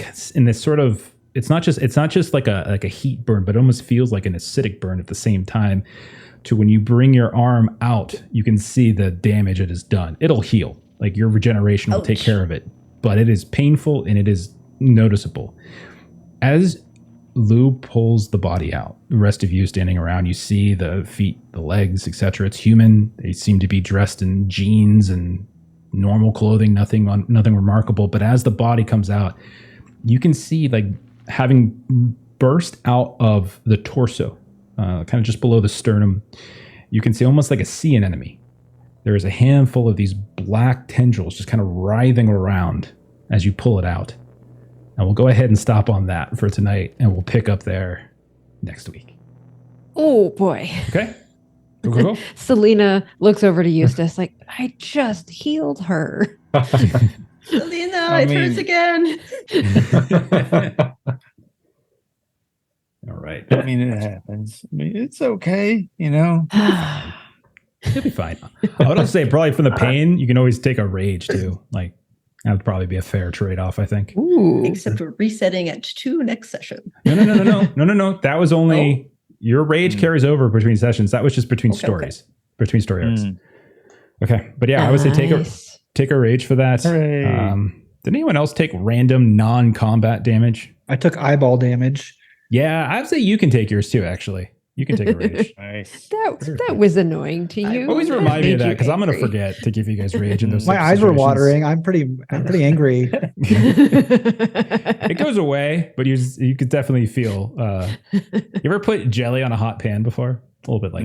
sort of, it's not just like a heat burn, but it almost feels like an acidic burn at the same time. To when you bring your arm out, you can see the damage it has done. It'll heal. Like your regeneration will take care of it, but it is painful and it is noticeable. As Lou pulls the body out, the rest of you standing around, you see the feet, the legs, etc. It's human. They seem to be dressed in jeans and normal clothing, nothing remarkable. But as the body comes out, you can see like having burst out of the torso, kind of just below the sternum, you can see almost like a sea anemone. There is a handful of these black tendrils just kind of writhing around as you pull it out. And we'll go ahead and stop on that for tonight, and we'll pick up there next week. Oh, boy. Okay? Go. Selena looks over to Eustace like, I just healed her. Selena, it hurts again. All right. I mean, it happens. I mean, it's okay, you know. You'll be fine. I would also say probably from the pain, you can always take a rage too. Like, that would probably be a fair trade-off, I think. Ooh. Except we're resetting at 2 next session. No. That was only your rage carries over between sessions. That was just between stories, between story arcs. Okay, but yeah, I would say take a rage for that. Did anyone else take random non-combat damage? I took eyeball damage. Yeah, I'd say you can take yours too. Actually, you can take a rage. Nice. That was annoing to you. Always remind me of that because I'm going to forget to give you guys rage in those. My eyes were watering. I'm pretty angry. It goes away, but you could definitely feel. You ever put jelly on a hot pan before? A little bit like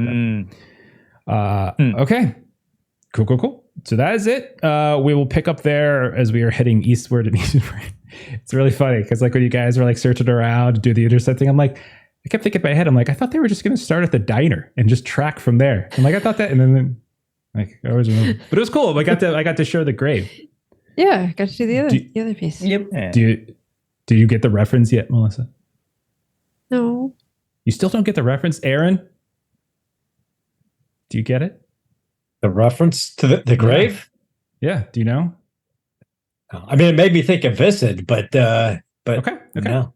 that. Okay. Cool. So that is it. We will pick up there as we are heading eastward and eastward. It's really funny because like when you guys were like searching around to do the intercept thing, I'm like, I kept thinking in my head, I'm like, I thought they were just going to start at the diner and just track from there. I'm like, I thought that, and then like I always remember, but it was cool. I got to show the grave. Yeah, got to do the other piece. Yep. Do you get the reference yet, Melissa? No. You still don't get the reference, Aaron? Do you get it? The reference to the grave? Yeah. Do you know? I mean, it made me think of Viscid, but okay. No.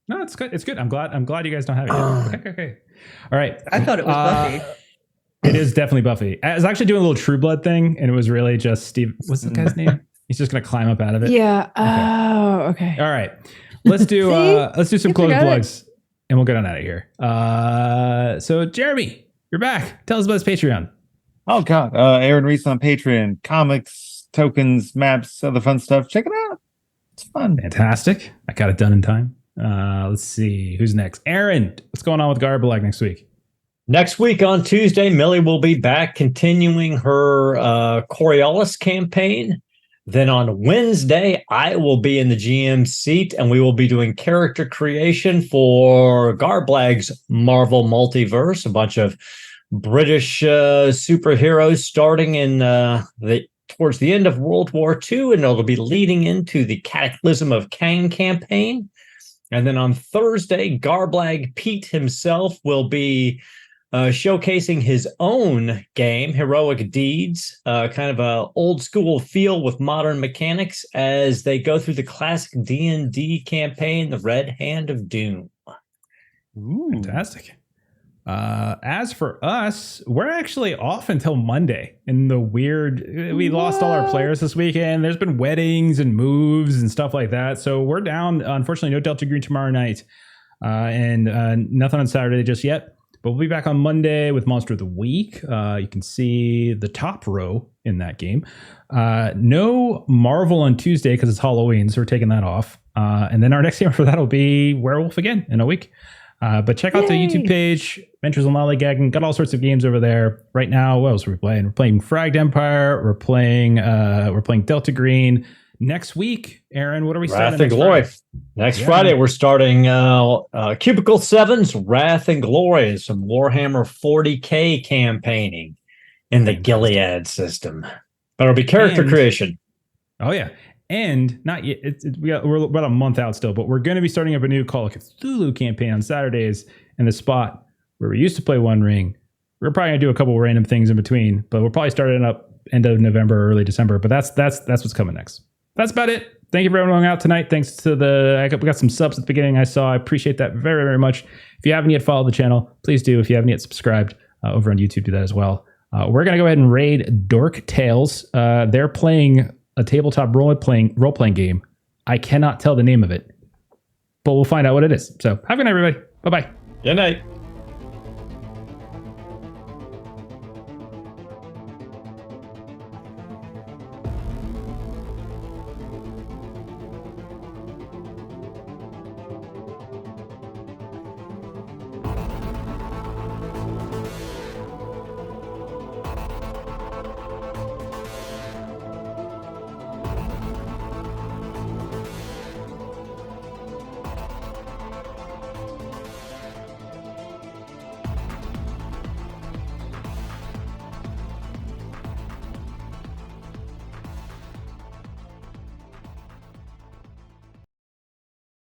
No, it's good. It's good. I'm glad you guys don't have it yet. Okay. All right. I thought it was Buffy. It is definitely Buffy. I was actually doing a little True Blood thing, and it was really just Steve. What's the guy's name? He's just gonna climb up out of it. Yeah. Oh, okay. All right. Let's do some close plugs, and we'll get on out of here. So Jeremy, you're back. Tell us about his Patreon. Oh God, Aaron Reese on Patreon. Comics, tokens, maps, other fun stuff. Check it out. It's fun. Fantastic. I got it done in time. Let's see who's next. Aaron, what's going on with Garbalag next week? Next week on Tuesday, Millie will be back continuing her Coriolis campaign. Then on Wednesday, I will be in the GM seat and we will be doing character creation for Garblag's Marvel Multiverse, a bunch of British superheroes starting in towards the end of World War II, and it'll be leading into the Cataclysm of Kang campaign. And then on Thursday, Garblag Pete himself will be showcasing his own game, Heroic Deeds, kind of a old school feel with modern mechanics as they go through the classic D&D campaign, The Red Hand of Doom. Ooh. Fantastic. As for us, we're actually off until Monday. In the weird, we lost all our players this weekend. There's been weddings and moves and stuff like that. So we're down. Unfortunately, no Delta Green tomorrow night, and nothing on Saturday just yet. But we'll be back on Monday with Monster of the Week. You can see the top row in that game. No Marvel on Tuesday because it's Halloween, so we're taking that off. And then our next game for that will be Werewolf again in a week. But check out the YouTube page, Adventures in Lollygagging. Got all sorts of games over there. Right now, what else are we playing? We're playing Fragged Empire. We're playing Delta Green. Next week, Aaron, what are we starting? Wrath and Glory. Next Friday, we're starting Cubicle 7's Wrath and Glory, some Warhammer 40K campaigning in the Gilead system. But it'll be character creation. Oh, yeah. And not yet. We're about a month out still, but we're going to be starting up a new Call of Cthulhu campaign on Saturdays in the spot where we used to play One Ring. We're probably going to do a couple of random things in between, but we'll probably start it up end of November, early December. But that's what's coming next. That's about it. Thank you for everyone out tonight. Thanks to we got some subs at the beginning. I appreciate that very, very much. If you haven't yet followed the channel, please do. If you haven't yet subscribed over on YouTube, do that as well. We're going to go ahead and raid Dork Tales. They're playing a tabletop role-playing game. I cannot tell the name of it, but we'll find out what it is. So have a good night, everybody. Bye-bye. Good night.